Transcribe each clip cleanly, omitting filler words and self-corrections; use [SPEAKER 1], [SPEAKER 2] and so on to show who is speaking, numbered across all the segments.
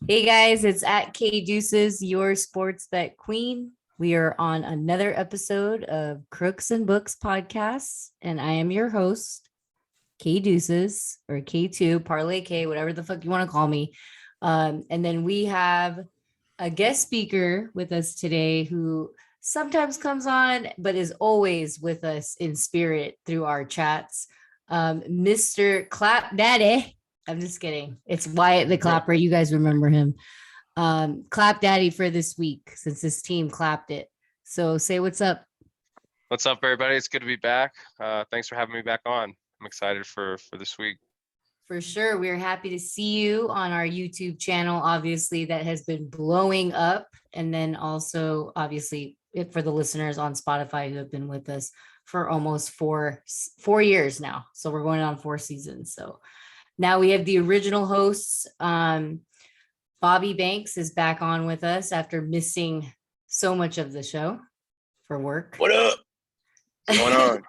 [SPEAKER 1] Hey guys, it's at K Deuces, your sports bet queen. We are on another episode of Crooks and Books podcasts, and I am your host, K Deuces or K2, Parlay K, whatever the fuck you want to call me. And then we have a guest speaker with us today who sometimes comes on, but is always with us in spirit through our chats. Mr. Clap Daddy. I'm just kidding. It's Wyatt the Clapper. You guys remember him. Clap Daddy for this week since this team clapped it. So say what's up.
[SPEAKER 2] What's up, everybody? It's good to be back. Thanks for having me back on. I'm excited for this week.
[SPEAKER 1] For sure. We're happy to see you on our YouTube channel, obviously, that has been blowing up. And then also, obviously, for the listeners on Spotify who have been with us for almost four years now. So we're going on 4 seasons. So now we have the original hosts. Bobby Banks is back on with us after missing so much of the show for work.
[SPEAKER 3] What up? What's going on?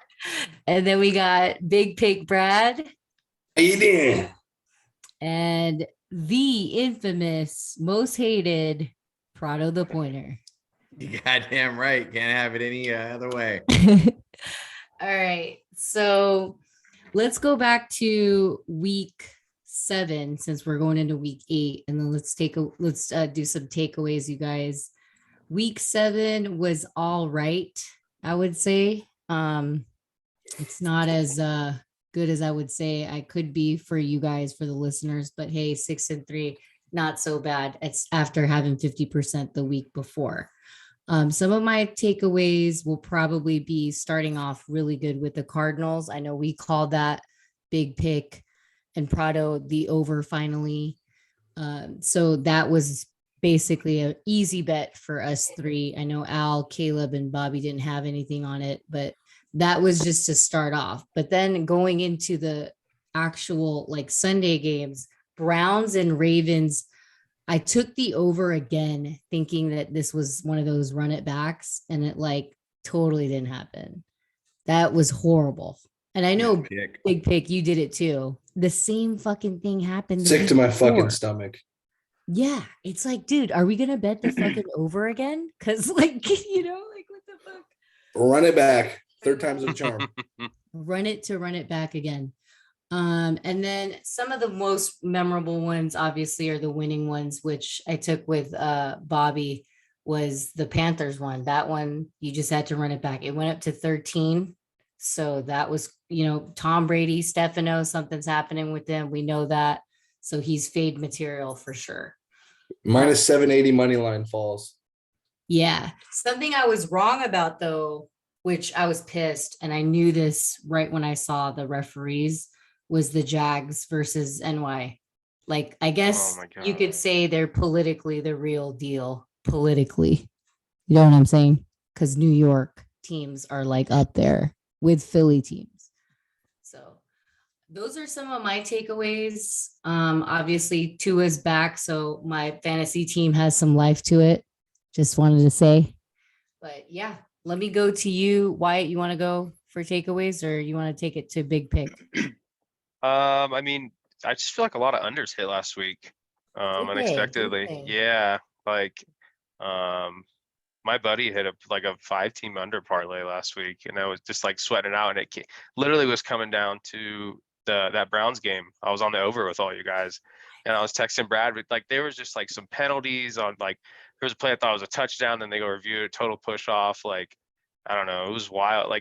[SPEAKER 1] And then we got Big Pig Brad.
[SPEAKER 3] How you doing?
[SPEAKER 1] And the infamous, most hated Prado the Pointer.
[SPEAKER 4] You goddamn right. Can't have it any other way.
[SPEAKER 1] All right. So let's go back to week 7 since we're going into week 8, and then let's do some takeaways, you guys. Week 7 was all right, I would say. It's not as good as I would say I could be for you guys, for the listeners, but hey, 6-3, not so bad. It's after having 50% the week before. Some of my takeaways will probably be starting off really good with the Cardinals. I know we called that big pick and Prado the over finally. So that was basically an easy bet for us 3. I know Al, Caleb, and Bobby didn't have anything on it, but that was just to start off. But then going into the actual like Sunday games, Browns and Ravens, I took the over again, thinking that this was one of those run it backs, and it like totally didn't happen. That was horrible. And I know Big Pick, you did it too. The same fucking thing happened.
[SPEAKER 3] Sick to my fucking stomach.
[SPEAKER 1] Yeah. It's like, dude, are we going to bet the fucking over again? Because like, like what the fuck?
[SPEAKER 3] Run it back. 3rd time's a charm.
[SPEAKER 1] Run it back again. And then some of the most memorable ones obviously are the winning ones, which I took with Bobby, was the Panthers one. That one, you just had to run it back. It went up to 13. So that was, Tom Brady, Stefano, something's happening with them. We know that. So he's fade material for sure.
[SPEAKER 3] Minus 780 money line falls.
[SPEAKER 1] Yeah. Something I was wrong about though, which I was pissed, and I knew this right when I saw the referees, was the Jags versus NY. Like, I guess you could say they're politically the real deal. Politically. You know what I'm saying? Because New York teams are like up there with Philly teams. So those are some of my takeaways. Obviously, Tua's back, so my fantasy team has some life to it. Just wanted to say. But yeah, let me go to you. Wyatt, you want to go for takeaways, or you want to take it to Big Pick?
[SPEAKER 2] I mean, I just feel like a lot of unders hit last week. Unexpectedly. Yeah. Like, my buddy hit a 5-team under parlay last week, and I was just like sweating it out, and it literally was coming down to that Browns game. I was on the over with all you guys, and I was texting Brad with there was just some penalties on there was a play I thought was a touchdown, then they go review it, total push off. I don't know, it was wild.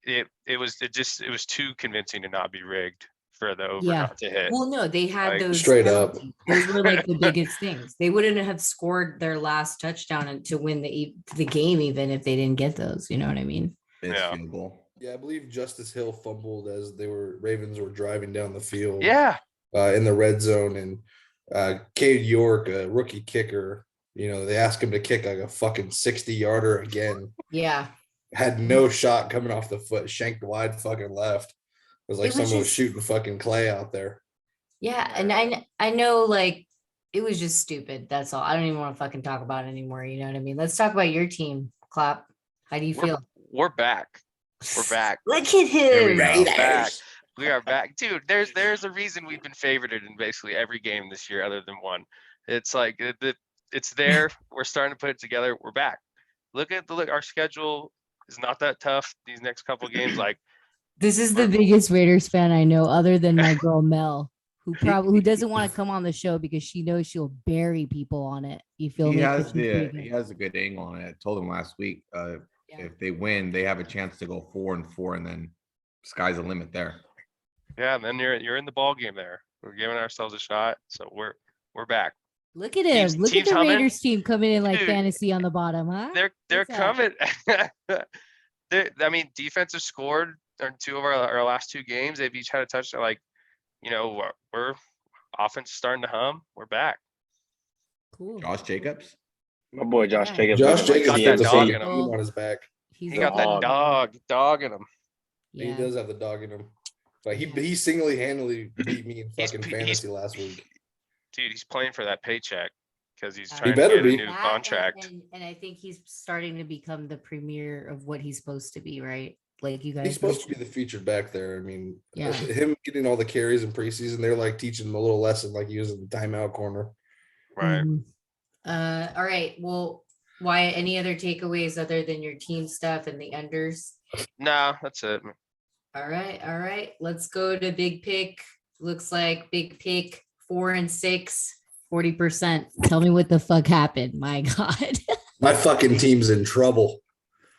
[SPEAKER 2] It was too convincing to not be rigged for the over not to hit.
[SPEAKER 1] Well, no, they had those
[SPEAKER 3] straight up.
[SPEAKER 1] Those were the biggest things. They wouldn't have scored their last touchdown and to win the game even if they didn't get those. You know what I mean?
[SPEAKER 4] Yeah.
[SPEAKER 3] Yeah, I believe Justice Hill fumbled as Ravens were driving down the field.
[SPEAKER 2] Yeah.
[SPEAKER 3] In the red zone, and Cade York, a rookie kicker, they asked him to kick a fucking 60-yarder again.
[SPEAKER 1] Yeah.
[SPEAKER 3] Had no shot coming off the foot, shanked wide fucking left. It was like someone was shooting fucking clay out there.
[SPEAKER 1] Yeah, and I know it was just stupid. That's all. I don't even want to fucking talk about it anymore. You know what I mean? Let's talk about your team, Clap. How do you feel?
[SPEAKER 2] We're back. We're back.
[SPEAKER 1] Look at him.
[SPEAKER 2] We're back. We are back, dude. There's a reason we've been favorited in basically every game this year, other than one. It's like it's there. We're starting to put it together. We're back. Look. Our schedule is not that tough. These next couple games, like
[SPEAKER 1] This is the biggest Raiders fan I know, other than my girl Mel, who doesn't want to come on the show because she knows she'll bury people on it. You feel
[SPEAKER 4] He
[SPEAKER 1] me?
[SPEAKER 4] has
[SPEAKER 1] 'Cause she's pretty
[SPEAKER 4] he
[SPEAKER 1] good.
[SPEAKER 4] has a good angle on it. I told him last week.
[SPEAKER 1] Yeah.
[SPEAKER 4] If they win, they have a chance to go 4-4, and then sky's the limit there.
[SPEAKER 2] yeah, and then you're in the ball game there. We're giving ourselves a shot, so we're back.
[SPEAKER 1] Look at him. Look at
[SPEAKER 2] teams
[SPEAKER 1] the
[SPEAKER 2] humming.
[SPEAKER 1] Raiders team coming in like
[SPEAKER 2] Dude,
[SPEAKER 1] fantasy on the bottom, huh?
[SPEAKER 2] They're
[SPEAKER 1] What's up?
[SPEAKER 2] coming. I mean, defense has scored in two of our last two games. They've each had a touchdown. Like, we're offense is starting to hum. We're back.
[SPEAKER 1] Cool.
[SPEAKER 4] Josh Jacobs.
[SPEAKER 5] My boy Josh
[SPEAKER 1] Yeah.
[SPEAKER 5] Jacobs.
[SPEAKER 3] Josh
[SPEAKER 5] looking like
[SPEAKER 3] Jacobs
[SPEAKER 2] got
[SPEAKER 5] he
[SPEAKER 2] that
[SPEAKER 3] has
[SPEAKER 5] is
[SPEAKER 3] the
[SPEAKER 2] dog
[SPEAKER 5] a-
[SPEAKER 2] in him.
[SPEAKER 3] team on his back.
[SPEAKER 1] He's
[SPEAKER 2] He got that
[SPEAKER 5] dog.
[SPEAKER 2] dog in him.
[SPEAKER 3] He
[SPEAKER 1] Yeah.
[SPEAKER 3] does have the dog in him. But
[SPEAKER 1] Yeah.
[SPEAKER 3] he single-handedly beat me in
[SPEAKER 2] He's-
[SPEAKER 3] fucking
[SPEAKER 2] he's-
[SPEAKER 3] fantasy last week.
[SPEAKER 2] Dude, he's playing for that paycheck because he's
[SPEAKER 1] He
[SPEAKER 2] trying to
[SPEAKER 3] better
[SPEAKER 2] get a
[SPEAKER 3] be.
[SPEAKER 2] new
[SPEAKER 1] That
[SPEAKER 2] contract.
[SPEAKER 1] and I think he's starting to become the premier of what he's supposed to be, right? Like you guys.
[SPEAKER 3] He's supposed to be the featured back there. I mean,
[SPEAKER 1] Yeah.
[SPEAKER 3] him getting all the carries in preseason, they're like teaching him a little lesson like he was in the timeout corner.
[SPEAKER 2] Right.
[SPEAKER 1] Mhm. All right. Well, Wyatt, any other takeaways other than your team stuff and the unders?
[SPEAKER 2] Nah, that's it.
[SPEAKER 1] All right. Let's go to big pick. Looks like big pick 4 and 6, 40%. Tell me what the fuck happened. My God.
[SPEAKER 3] My fucking team's in trouble.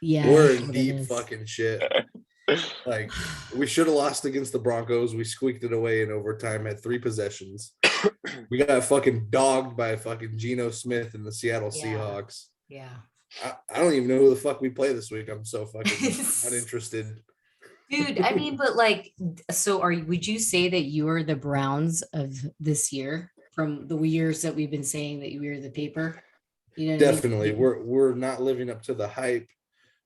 [SPEAKER 1] Yeah.
[SPEAKER 3] We're
[SPEAKER 1] that's
[SPEAKER 3] in
[SPEAKER 1] what it
[SPEAKER 3] deep
[SPEAKER 1] is.
[SPEAKER 3] fucking shit. Like, we should have lost against the Broncos. We squeaked it away in overtime, had 3 possessions. We got fucking dogged by fucking Geno Smith and the Seattle
[SPEAKER 1] Yeah.
[SPEAKER 3] Seahawks.
[SPEAKER 1] Yeah.
[SPEAKER 3] I don't even know who the fuck we play this week. I'm so fucking uninterested.
[SPEAKER 1] Dude, I mean, but like, so would you say that you are the Browns of this year from the years that we've been saying that you were the paper? You know what I mean?
[SPEAKER 3] Definitely. We're not living up to the hype.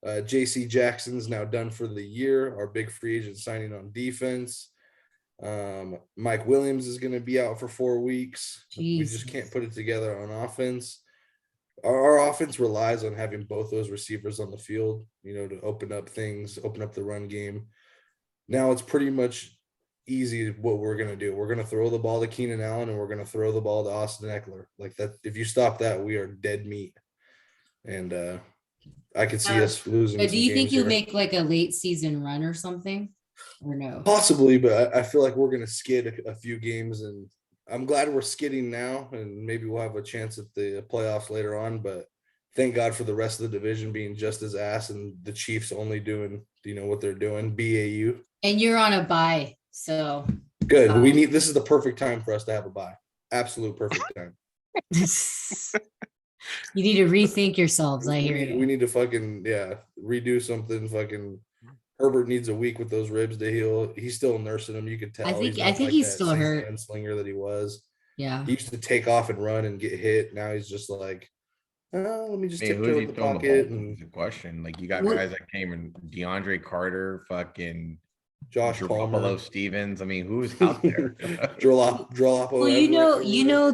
[SPEAKER 3] JC Jackson's now done for the year. Our big free agent signing on defense. Mike Williams is going to be out for 4 weeks. We just
[SPEAKER 1] Jesus.
[SPEAKER 3] can't put it together on offense. Our offense relies on having both those receivers on the field, to open up things, open up the run game. Now it's pretty much easy what we're going to do. We're going to throw the ball to Keenan Allen and we're going to throw the ball to Austin Eckler. Like that, if you stop that, we are dead meat. And I could see us losing.
[SPEAKER 1] But do you think
[SPEAKER 3] games
[SPEAKER 1] you'll
[SPEAKER 3] here.
[SPEAKER 1] make like a late season run or something? Or no?
[SPEAKER 3] Possibly, but I feel like we're going to skid a few games, and I'm glad we're skidding now, and maybe we'll have a chance at the playoffs later on. But thank God for the rest of the division being just as ass, and the Chiefs only doing, what they're doing, BAU.
[SPEAKER 1] And you're on a bye, so
[SPEAKER 3] Good. This is the perfect time for us to have a bye. Absolute perfect time.
[SPEAKER 1] you need to rethink yourselves. I hear
[SPEAKER 3] We
[SPEAKER 1] you.
[SPEAKER 3] need to fucking redo something. Fucking Herbert needs a week with those ribs to heal. He's still nursing them. You can tell.
[SPEAKER 1] I think
[SPEAKER 3] not
[SPEAKER 1] he's
[SPEAKER 3] that
[SPEAKER 1] still
[SPEAKER 3] same
[SPEAKER 1] hurt.
[SPEAKER 3] gunslinger that he was.
[SPEAKER 1] Yeah.
[SPEAKER 3] He used to take off and run and get hit. Now he's just like, let me just
[SPEAKER 4] I mean,
[SPEAKER 3] tiptoe
[SPEAKER 4] who's
[SPEAKER 3] in
[SPEAKER 4] he
[SPEAKER 3] the
[SPEAKER 4] throwing the ball
[SPEAKER 3] pocket.
[SPEAKER 4] to
[SPEAKER 3] And
[SPEAKER 4] is the question. Like, you got
[SPEAKER 1] What-
[SPEAKER 4] guys that came in DeAndre Carter, fucking
[SPEAKER 3] Josh
[SPEAKER 4] Buffalo
[SPEAKER 3] Palmer,
[SPEAKER 4] Stevens. I mean, who's out there?
[SPEAKER 3] Drolapo.
[SPEAKER 1] Well, you know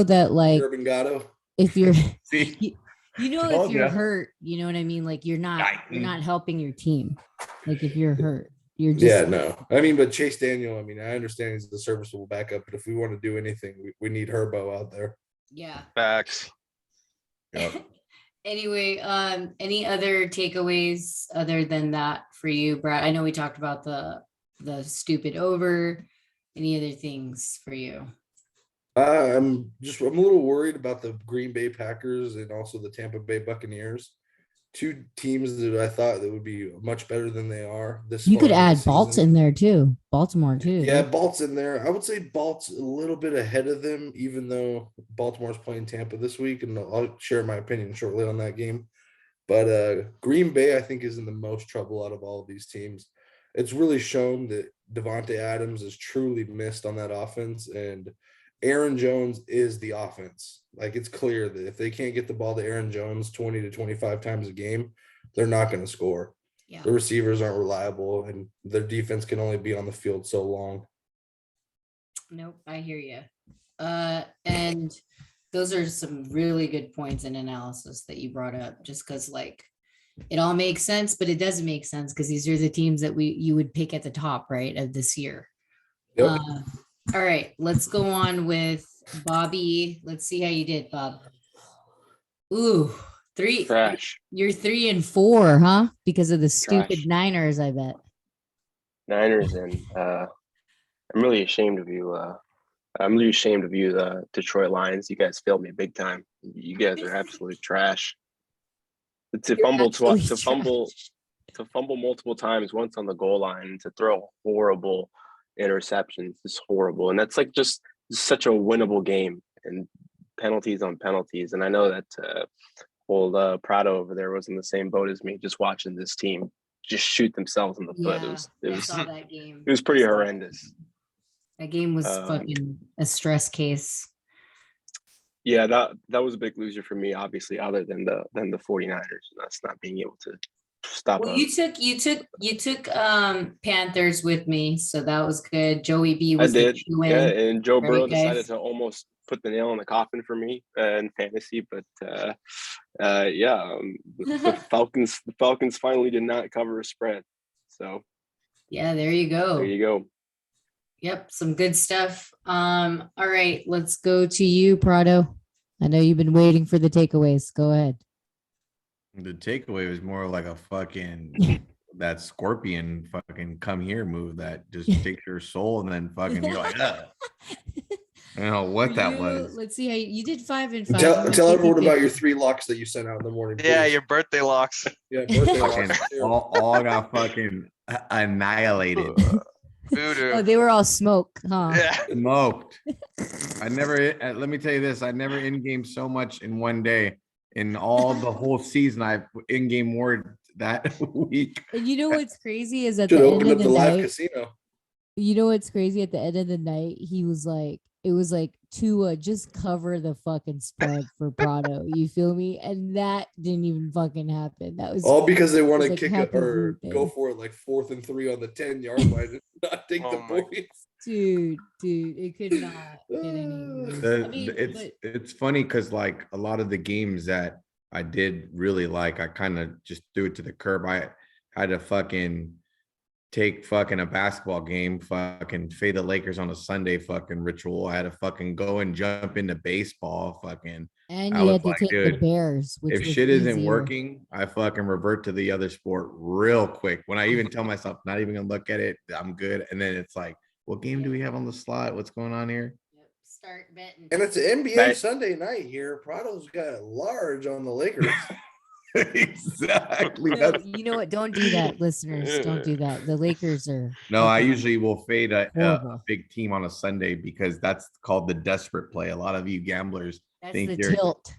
[SPEAKER 1] that like
[SPEAKER 3] Urban Gatto.
[SPEAKER 1] if you're
[SPEAKER 4] See,
[SPEAKER 1] if
[SPEAKER 4] Told
[SPEAKER 1] you're
[SPEAKER 4] ya.
[SPEAKER 1] hurt, you know what I mean? Like you're not
[SPEAKER 4] Yikes.
[SPEAKER 1] helping your team. Like if you're hurt, you're just
[SPEAKER 3] Yeah, no. I mean, but Chase Daniel, I understand he's the serviceable backup, but if we want to do anything, we need Herbo out there.
[SPEAKER 1] yeah.
[SPEAKER 2] Facts.
[SPEAKER 4] Yep.
[SPEAKER 1] Anyway, any other takeaways other than that for you, Brad? I know we talked about the stupid over. Any other things for you?
[SPEAKER 3] I'm a little worried about the Green Bay Packers and also the Tampa Bay Buccaneers. 2 teams that I thought that would be much better than they are.
[SPEAKER 1] You could
[SPEAKER 3] far
[SPEAKER 1] add
[SPEAKER 3] into the
[SPEAKER 1] Baltz
[SPEAKER 3] season.
[SPEAKER 1] in there too. Baltimore too.
[SPEAKER 3] Yeah, Balt's in there. I would say Balt's a little bit ahead of them, even though Baltimore's playing Tampa this week, and I'll share my opinion shortly on that game. But Green Bay, I think, is in the most trouble out of all of these teams. It's really shown that Devontae Adams is truly missed on that offense, and Aaron Jones is the offense. Like, it's clear that if they can't get the ball to Aaron Jones 20 to 25 times a game, they're not going to score.
[SPEAKER 1] Yeah.
[SPEAKER 3] The receivers aren't reliable, and their defense can only be on the field so long.
[SPEAKER 1] Nope, I hear you. And those are some really good points and analysis that you brought up, just because like it all makes sense, but it doesn't make sense because these are the teams that you would pick at the top, right, of this year.
[SPEAKER 3] Yep.
[SPEAKER 1] All right, let's go on with Bobby. Let's see how you did, Bob. Ooh,
[SPEAKER 5] Trash.
[SPEAKER 1] You're 3 and 4, huh? Because of the stupid
[SPEAKER 5] Trash.
[SPEAKER 1] Niners, I bet.
[SPEAKER 5] Niners, and I'm really ashamed of you. I'm really ashamed of you, the Detroit Lions. You guys failed me big time. You guys are absolute trash. To
[SPEAKER 1] You're
[SPEAKER 5] fumble
[SPEAKER 1] absolutely
[SPEAKER 5] to fumble to fumble multiple times, once on the goal line, and to throw horrible interceptions is horrible. And that's like just such a winnable game, and penalties on penalties. And I know that old Prado over there was in the same boat as me, just watching this team just shoot themselves in the foot.
[SPEAKER 1] Yeah, I saw that game.
[SPEAKER 5] It was pretty horrendous.
[SPEAKER 1] That game was fucking a stress case.
[SPEAKER 5] Yeah, that was a big loser for me, obviously, other than the 49ers. That's not being able to stop.
[SPEAKER 1] Well, you took Panthers with me, so that was good. Joey B was
[SPEAKER 5] I did,
[SPEAKER 1] the win.
[SPEAKER 5] yeah, and Joe Burrow
[SPEAKER 1] Right,
[SPEAKER 5] decided
[SPEAKER 1] guys?
[SPEAKER 5] to almost put the nail in the coffin for me in fantasy, but the Falcons finally did not cover a spread. So
[SPEAKER 1] Yeah, there you go.
[SPEAKER 5] there you go.
[SPEAKER 1] Yep, some good stuff. All right, let's go to you, Prado. I know you've been waiting for the takeaways. Go ahead.
[SPEAKER 4] The takeaway was more like a fucking that scorpion fucking come here move that just takes your soul and then fucking you're like, I don't know what that was.
[SPEAKER 1] Let's see how you did 5 and 5.
[SPEAKER 3] Tell everyone about your 3 locks that you sent out in the morning.
[SPEAKER 2] Yeah,
[SPEAKER 3] please.
[SPEAKER 2] your birthday locks.
[SPEAKER 3] Yeah, birthday
[SPEAKER 4] Fucking
[SPEAKER 3] locks.
[SPEAKER 4] all got fucking annihilated.
[SPEAKER 2] Voodoo.
[SPEAKER 1] Oh, they were all smoke, huh?
[SPEAKER 2] Yeah.
[SPEAKER 4] Smoked. I never, let me tell you this, I never in-game so much in one day. In all the whole season, I in-game ward that week.
[SPEAKER 1] And you know what's crazy is at
[SPEAKER 3] Should
[SPEAKER 1] the end
[SPEAKER 3] open
[SPEAKER 1] of
[SPEAKER 3] up
[SPEAKER 1] the
[SPEAKER 3] the live
[SPEAKER 1] night,
[SPEAKER 3] casino.
[SPEAKER 1] you know what's crazy at the end of the night, he was like, it was like to just cover the fucking spread for Prado. You feel me? And that didn't even fucking happen. That was
[SPEAKER 3] All because they want
[SPEAKER 1] It's
[SPEAKER 3] to
[SPEAKER 1] like
[SPEAKER 3] kick it
[SPEAKER 1] happy
[SPEAKER 3] or
[SPEAKER 1] birthday.
[SPEAKER 3] go for it like 4th and 3 on the 10-yard line and not take the
[SPEAKER 2] Oh my-
[SPEAKER 3] points.
[SPEAKER 1] dude, it could not get any worse. I mean,
[SPEAKER 4] It's funny because like a lot of the games that I did really like, I kind of just threw it to the curb. I had to fucking take fucking a basketball game, fucking fade the Lakers on a Sunday fucking ritual. I had to fucking go and jump into baseball fucking.
[SPEAKER 1] and
[SPEAKER 4] I
[SPEAKER 1] you
[SPEAKER 4] was
[SPEAKER 1] had to
[SPEAKER 4] like,
[SPEAKER 1] take the
[SPEAKER 4] dude,
[SPEAKER 1] Bears, which
[SPEAKER 4] if
[SPEAKER 1] was
[SPEAKER 4] shit isn't
[SPEAKER 1] easier.
[SPEAKER 4] working, I fucking revert to the other sport real quick. When I even tell myself not even gonna look at it, I'm good. And then it's like, what game do we have on the slot? What's going on here?
[SPEAKER 1] Yep, start betting.
[SPEAKER 3] And it's an NBA
[SPEAKER 5] Right.
[SPEAKER 3] Sunday night here. Prado's got large on the Lakers.
[SPEAKER 4] Exactly.
[SPEAKER 1] No,
[SPEAKER 4] That's,
[SPEAKER 1] you know what? Don't do that, listeners. Don't do that. The Lakers are
[SPEAKER 4] no, I
[SPEAKER 1] fucking
[SPEAKER 4] usually will fade a
[SPEAKER 1] horrible.
[SPEAKER 4] big team on a Sunday because that's called the desperate play. A lot of you gamblers
[SPEAKER 1] That's
[SPEAKER 4] think
[SPEAKER 1] the
[SPEAKER 4] you're
[SPEAKER 1] tilt.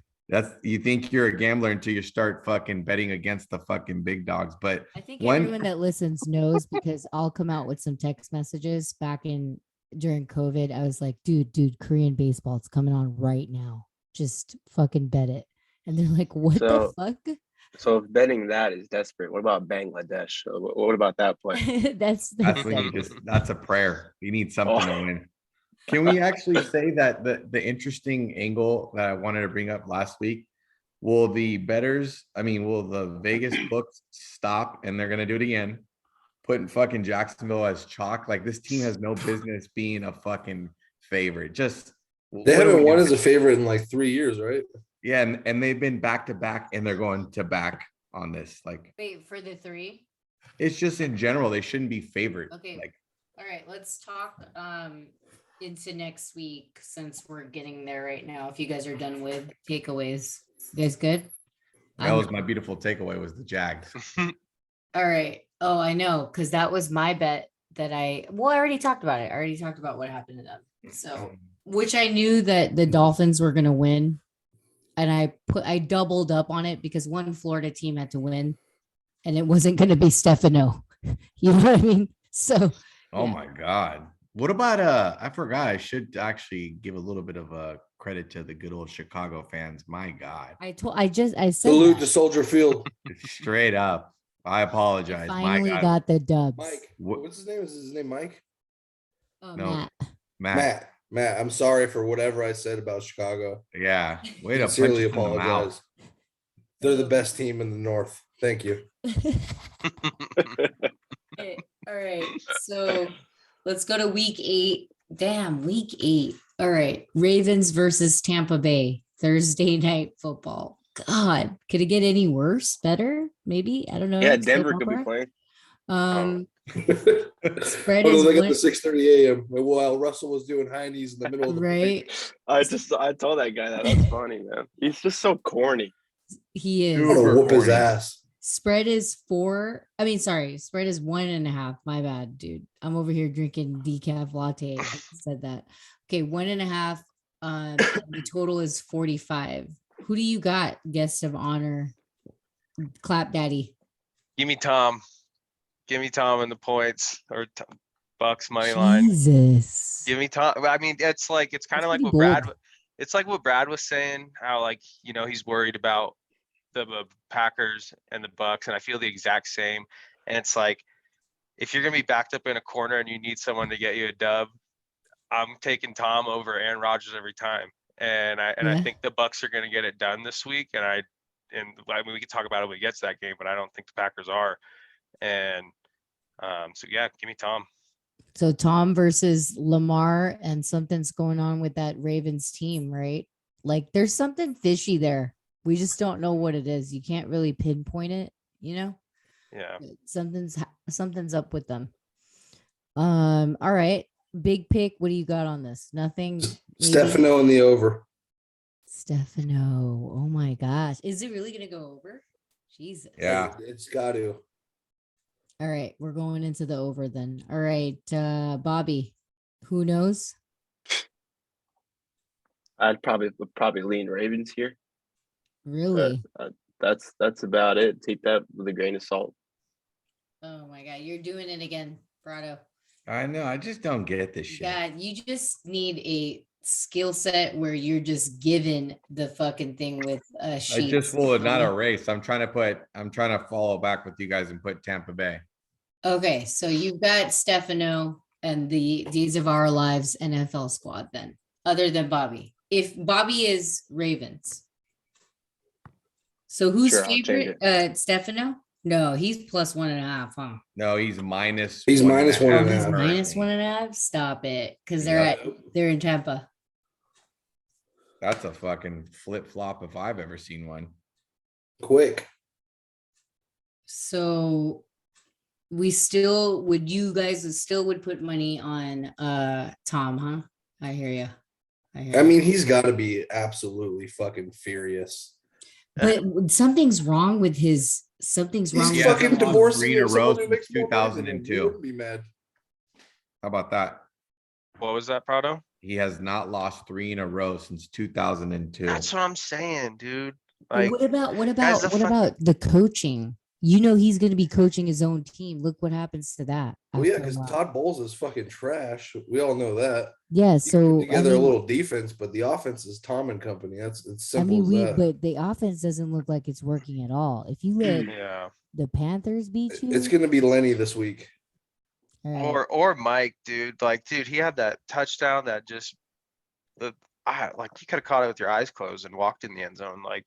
[SPEAKER 4] you think you're a gambler until you start fucking betting against the fucking big dogs. But
[SPEAKER 1] I think
[SPEAKER 4] One-
[SPEAKER 1] everyone that listens knows because I'll come out with some text messages back in during COVID. I was like, dude, Korean baseball, it's coming on right now. Just fucking bet it. And they're like, what
[SPEAKER 5] So-
[SPEAKER 1] the fuck?
[SPEAKER 5] So if betting that is desperate, what about Bangladesh? What about that play?
[SPEAKER 1] that's
[SPEAKER 4] that's when you
[SPEAKER 1] like-
[SPEAKER 4] just that's a prayer. You need something to win. Can we actually say that the interesting angle that I wanted to bring up last week? Will the Vegas books stop and they're gonna do it again? Putting fucking Jacksonville as chalk. Like this team has no business being a fucking favorite. Just
[SPEAKER 3] They
[SPEAKER 4] what are
[SPEAKER 3] haven't
[SPEAKER 4] we
[SPEAKER 3] won
[SPEAKER 4] doing?
[SPEAKER 3] as a favorite in like 3 years, right?
[SPEAKER 4] Yeah, and they've been back to back and they're going to back on this. Like
[SPEAKER 1] Wait, for the 3?
[SPEAKER 4] it's just in general, they shouldn't be favored.
[SPEAKER 1] Okay.
[SPEAKER 4] Like
[SPEAKER 1] All right, let's talk into next week since we're getting there right now. If you guys are done with takeaways, you guys good?
[SPEAKER 4] that was my beautiful takeaway was the Jags.
[SPEAKER 1] All right. Oh, I know, because that was my bet that I already talked about it. I already talked about what happened to them. So, which I knew that the Dolphins were going to win. And I doubled up on it because one Florida team had to win and it wasn't going to be Stefano. You know what I mean? So,
[SPEAKER 4] Oh
[SPEAKER 1] yeah.
[SPEAKER 4] my God. What about I forgot I should actually give a little bit of a credit to the good old Chicago fans. My God.
[SPEAKER 1] I said
[SPEAKER 3] Salute
[SPEAKER 1] that.
[SPEAKER 3] to Soldier Field.
[SPEAKER 4] Straight up. I
[SPEAKER 1] I
[SPEAKER 4] apologize. My
[SPEAKER 1] finally
[SPEAKER 4] God.
[SPEAKER 1] got the dubs.
[SPEAKER 3] Mike,
[SPEAKER 4] What-
[SPEAKER 3] what's his name? Is his name Mike?
[SPEAKER 1] Oh,
[SPEAKER 4] No.
[SPEAKER 1] Matt.
[SPEAKER 3] Matt, I'm sorry for whatever I said about Chicago.
[SPEAKER 4] Yeah. Way to punch
[SPEAKER 3] Sincerely
[SPEAKER 4] us in the mouth.
[SPEAKER 3] apologize. They're the best team in the North. Thank you.
[SPEAKER 1] Okay, all right, so let's go to week 8. Damn, week 8. All right, Ravens versus Tampa Bay, Thursday night football. God, could it get any worse? Better? Maybe? I don't know.
[SPEAKER 5] Yeah,
[SPEAKER 1] It's still
[SPEAKER 5] Denver could be
[SPEAKER 1] Denver.
[SPEAKER 5] playing.
[SPEAKER 1] Spread
[SPEAKER 3] Hold
[SPEAKER 1] is
[SPEAKER 3] on, they got
[SPEAKER 1] one,
[SPEAKER 3] the 6:30 a.m. while Russell was doing heinies in the middle of the
[SPEAKER 1] right?
[SPEAKER 5] I told that guy that. That's funny, man. He's just so corny.
[SPEAKER 1] He
[SPEAKER 3] I'm
[SPEAKER 1] is.
[SPEAKER 3] gonna
[SPEAKER 4] Super
[SPEAKER 3] whoop his
[SPEAKER 4] corny.
[SPEAKER 3] ass.
[SPEAKER 1] Spread is 4. I mean, sorry, spread is 1.5. My bad, dude. I'm over here drinking decaf latte. I said that. Okay, 1.5. The total is 45. Who do you got? Guest of honor. Clap daddy.
[SPEAKER 2] Give me Tom. Give me Tom in the points or Bucks money line.
[SPEAKER 1] Jesus.
[SPEAKER 2] Give me Tom. I mean, it's kind
[SPEAKER 1] That's
[SPEAKER 2] of like
[SPEAKER 1] pretty
[SPEAKER 2] what Brad.
[SPEAKER 1] bold.
[SPEAKER 2] It's like what Brad was saying. How he's worried about the Packers and the Bucks, and I feel the exact same. And it's like, if you're gonna be backed up in a corner and you need someone to get you a dub, I'm taking Tom over Aaron Rodgers every time. And I
[SPEAKER 1] Yeah.
[SPEAKER 2] think the Bucks are gonna get it done this week. And I mean, we can talk about it when we get to that game, but I don't think the Packers are. And so yeah, give me Tom.
[SPEAKER 1] So Tom versus Lamar, and something's going on with that Ravens team, right? Like there's something fishy there. We just don't know what it is. You can't really pinpoint it, you know?
[SPEAKER 2] Yeah.
[SPEAKER 1] But something's up with them. All right. Big pick. What do you got on this? Nothing. maybe?
[SPEAKER 3] Stefano in the over.
[SPEAKER 1] Stefano. Oh my gosh. Is it really gonna go over? Jesus.
[SPEAKER 4] Yeah.
[SPEAKER 3] It's got to.
[SPEAKER 1] All right, we're going into the over then. All right, Bobby. Who knows?
[SPEAKER 5] I'd probably lean Ravens here.
[SPEAKER 1] Really?
[SPEAKER 5] That's about it. Take that with a grain of salt.
[SPEAKER 1] Oh my god, you're doing it again, Prado.
[SPEAKER 4] I know. I just don't get this shit.
[SPEAKER 1] God, you just need a skill set where you're just given the fucking thing with a
[SPEAKER 4] I
[SPEAKER 1] sheet.
[SPEAKER 4] just will not erase. I'm trying to follow back with you guys and put Tampa Bay.
[SPEAKER 1] Okay, so you've got Stefano and the Days of Our Lives NFL squad then, other than Bobby. If Bobby is Ravens. So who's
[SPEAKER 5] Sure, I'll change
[SPEAKER 1] favorite? Stefano? No, he's plus 1.5, huh?
[SPEAKER 4] No, he's minus.
[SPEAKER 3] He's minus 1.5.
[SPEAKER 1] He's
[SPEAKER 3] Yeah.
[SPEAKER 1] minus 1.5. Stop it. Because
[SPEAKER 4] Yeah.
[SPEAKER 1] they're in Tampa.
[SPEAKER 4] That's a fucking flip flop if I've ever seen one.
[SPEAKER 3] Quick.
[SPEAKER 1] So you guys still would put money on Tom, huh? I hear you.
[SPEAKER 3] I mean, he's got to be absolutely fucking furious.
[SPEAKER 1] But something's wrong with his. Something's wrong.
[SPEAKER 3] He's
[SPEAKER 1] with
[SPEAKER 3] fucking
[SPEAKER 4] lost
[SPEAKER 3] divorcing
[SPEAKER 4] three in a
[SPEAKER 3] someone
[SPEAKER 4] row
[SPEAKER 3] who
[SPEAKER 4] since
[SPEAKER 3] makes more money than him. He
[SPEAKER 4] 2002.
[SPEAKER 3] wouldn't be mad.
[SPEAKER 4] How about that?
[SPEAKER 2] What was that, Prado?
[SPEAKER 4] He has not lost 3 in a row since 2002.
[SPEAKER 2] That's what I'm saying, dude.
[SPEAKER 1] But
[SPEAKER 2] Like,
[SPEAKER 1] what about
[SPEAKER 2] guys, the fuck-
[SPEAKER 1] about the coaching? You know he's going to be coaching his own team. Look what happens to that.
[SPEAKER 3] Well, yeah,
[SPEAKER 1] after a
[SPEAKER 3] because
[SPEAKER 1] while.
[SPEAKER 3] Todd Bowles is fucking trash. We all know that.
[SPEAKER 1] Yeah,
[SPEAKER 3] He
[SPEAKER 1] so
[SPEAKER 3] put together a little defense, but the offense is Tom and company. It's simple as that.
[SPEAKER 1] but the offense doesn't look like it's working at all. If you let
[SPEAKER 2] yeah.
[SPEAKER 1] the Panthers beat you,
[SPEAKER 3] It's going to be Lenny this week.
[SPEAKER 1] all right.
[SPEAKER 2] Or Mike, dude. Like, dude, he had that touchdown that just you could have caught it with your eyes closed and walked in the end zone. Like,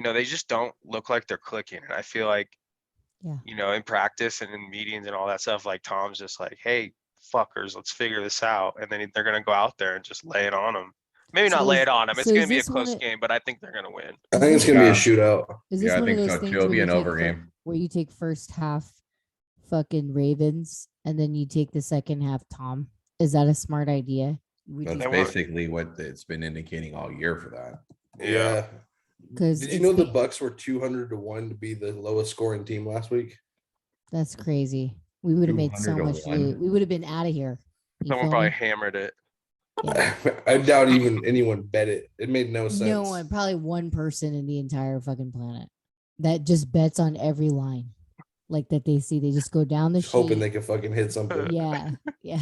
[SPEAKER 2] they just don't look like they're clicking. And I feel like,
[SPEAKER 1] Yeah.
[SPEAKER 2] in practice and in meetings and all that stuff, like Tom's just like, hey, fuckers, let's figure this out. And then they're gonna go out there and just lay it on them. Maybe not lay it on them. It's gonna be a close game, but I think they're gonna win.
[SPEAKER 3] I think it's going to be a
[SPEAKER 4] Yeah.
[SPEAKER 3] shootout.
[SPEAKER 1] Is this
[SPEAKER 4] Yeah, I
[SPEAKER 1] one
[SPEAKER 4] think
[SPEAKER 1] of those
[SPEAKER 4] so,
[SPEAKER 1] things
[SPEAKER 4] too. It'll
[SPEAKER 1] where
[SPEAKER 4] be
[SPEAKER 1] you
[SPEAKER 4] an
[SPEAKER 1] take
[SPEAKER 4] over game.
[SPEAKER 1] where you take first half fucking Ravens and then you take the second half Tom? Is that a smart idea?
[SPEAKER 4] That's
[SPEAKER 2] They were-
[SPEAKER 4] basically what it's been indicating all year for that.
[SPEAKER 3] Yeah.
[SPEAKER 1] Because
[SPEAKER 3] Did you know the Bucks were 200-1 to be the lowest scoring team last week?
[SPEAKER 1] that's crazy. We would have made so
[SPEAKER 4] 200 to
[SPEAKER 1] much
[SPEAKER 4] 1.
[SPEAKER 1] loot. We would have been out of here. You
[SPEAKER 2] Someone
[SPEAKER 1] feel
[SPEAKER 2] probably
[SPEAKER 1] me?
[SPEAKER 2] hammered it.
[SPEAKER 1] Yeah.
[SPEAKER 3] I doubt even anyone bet it. It made no sense.
[SPEAKER 1] No one, probably one person in the entire fucking planet that just bets on every line like that they see. They just go down the
[SPEAKER 3] Just hoping
[SPEAKER 1] sheet.
[SPEAKER 3] they could fucking hit something.
[SPEAKER 1] Yeah,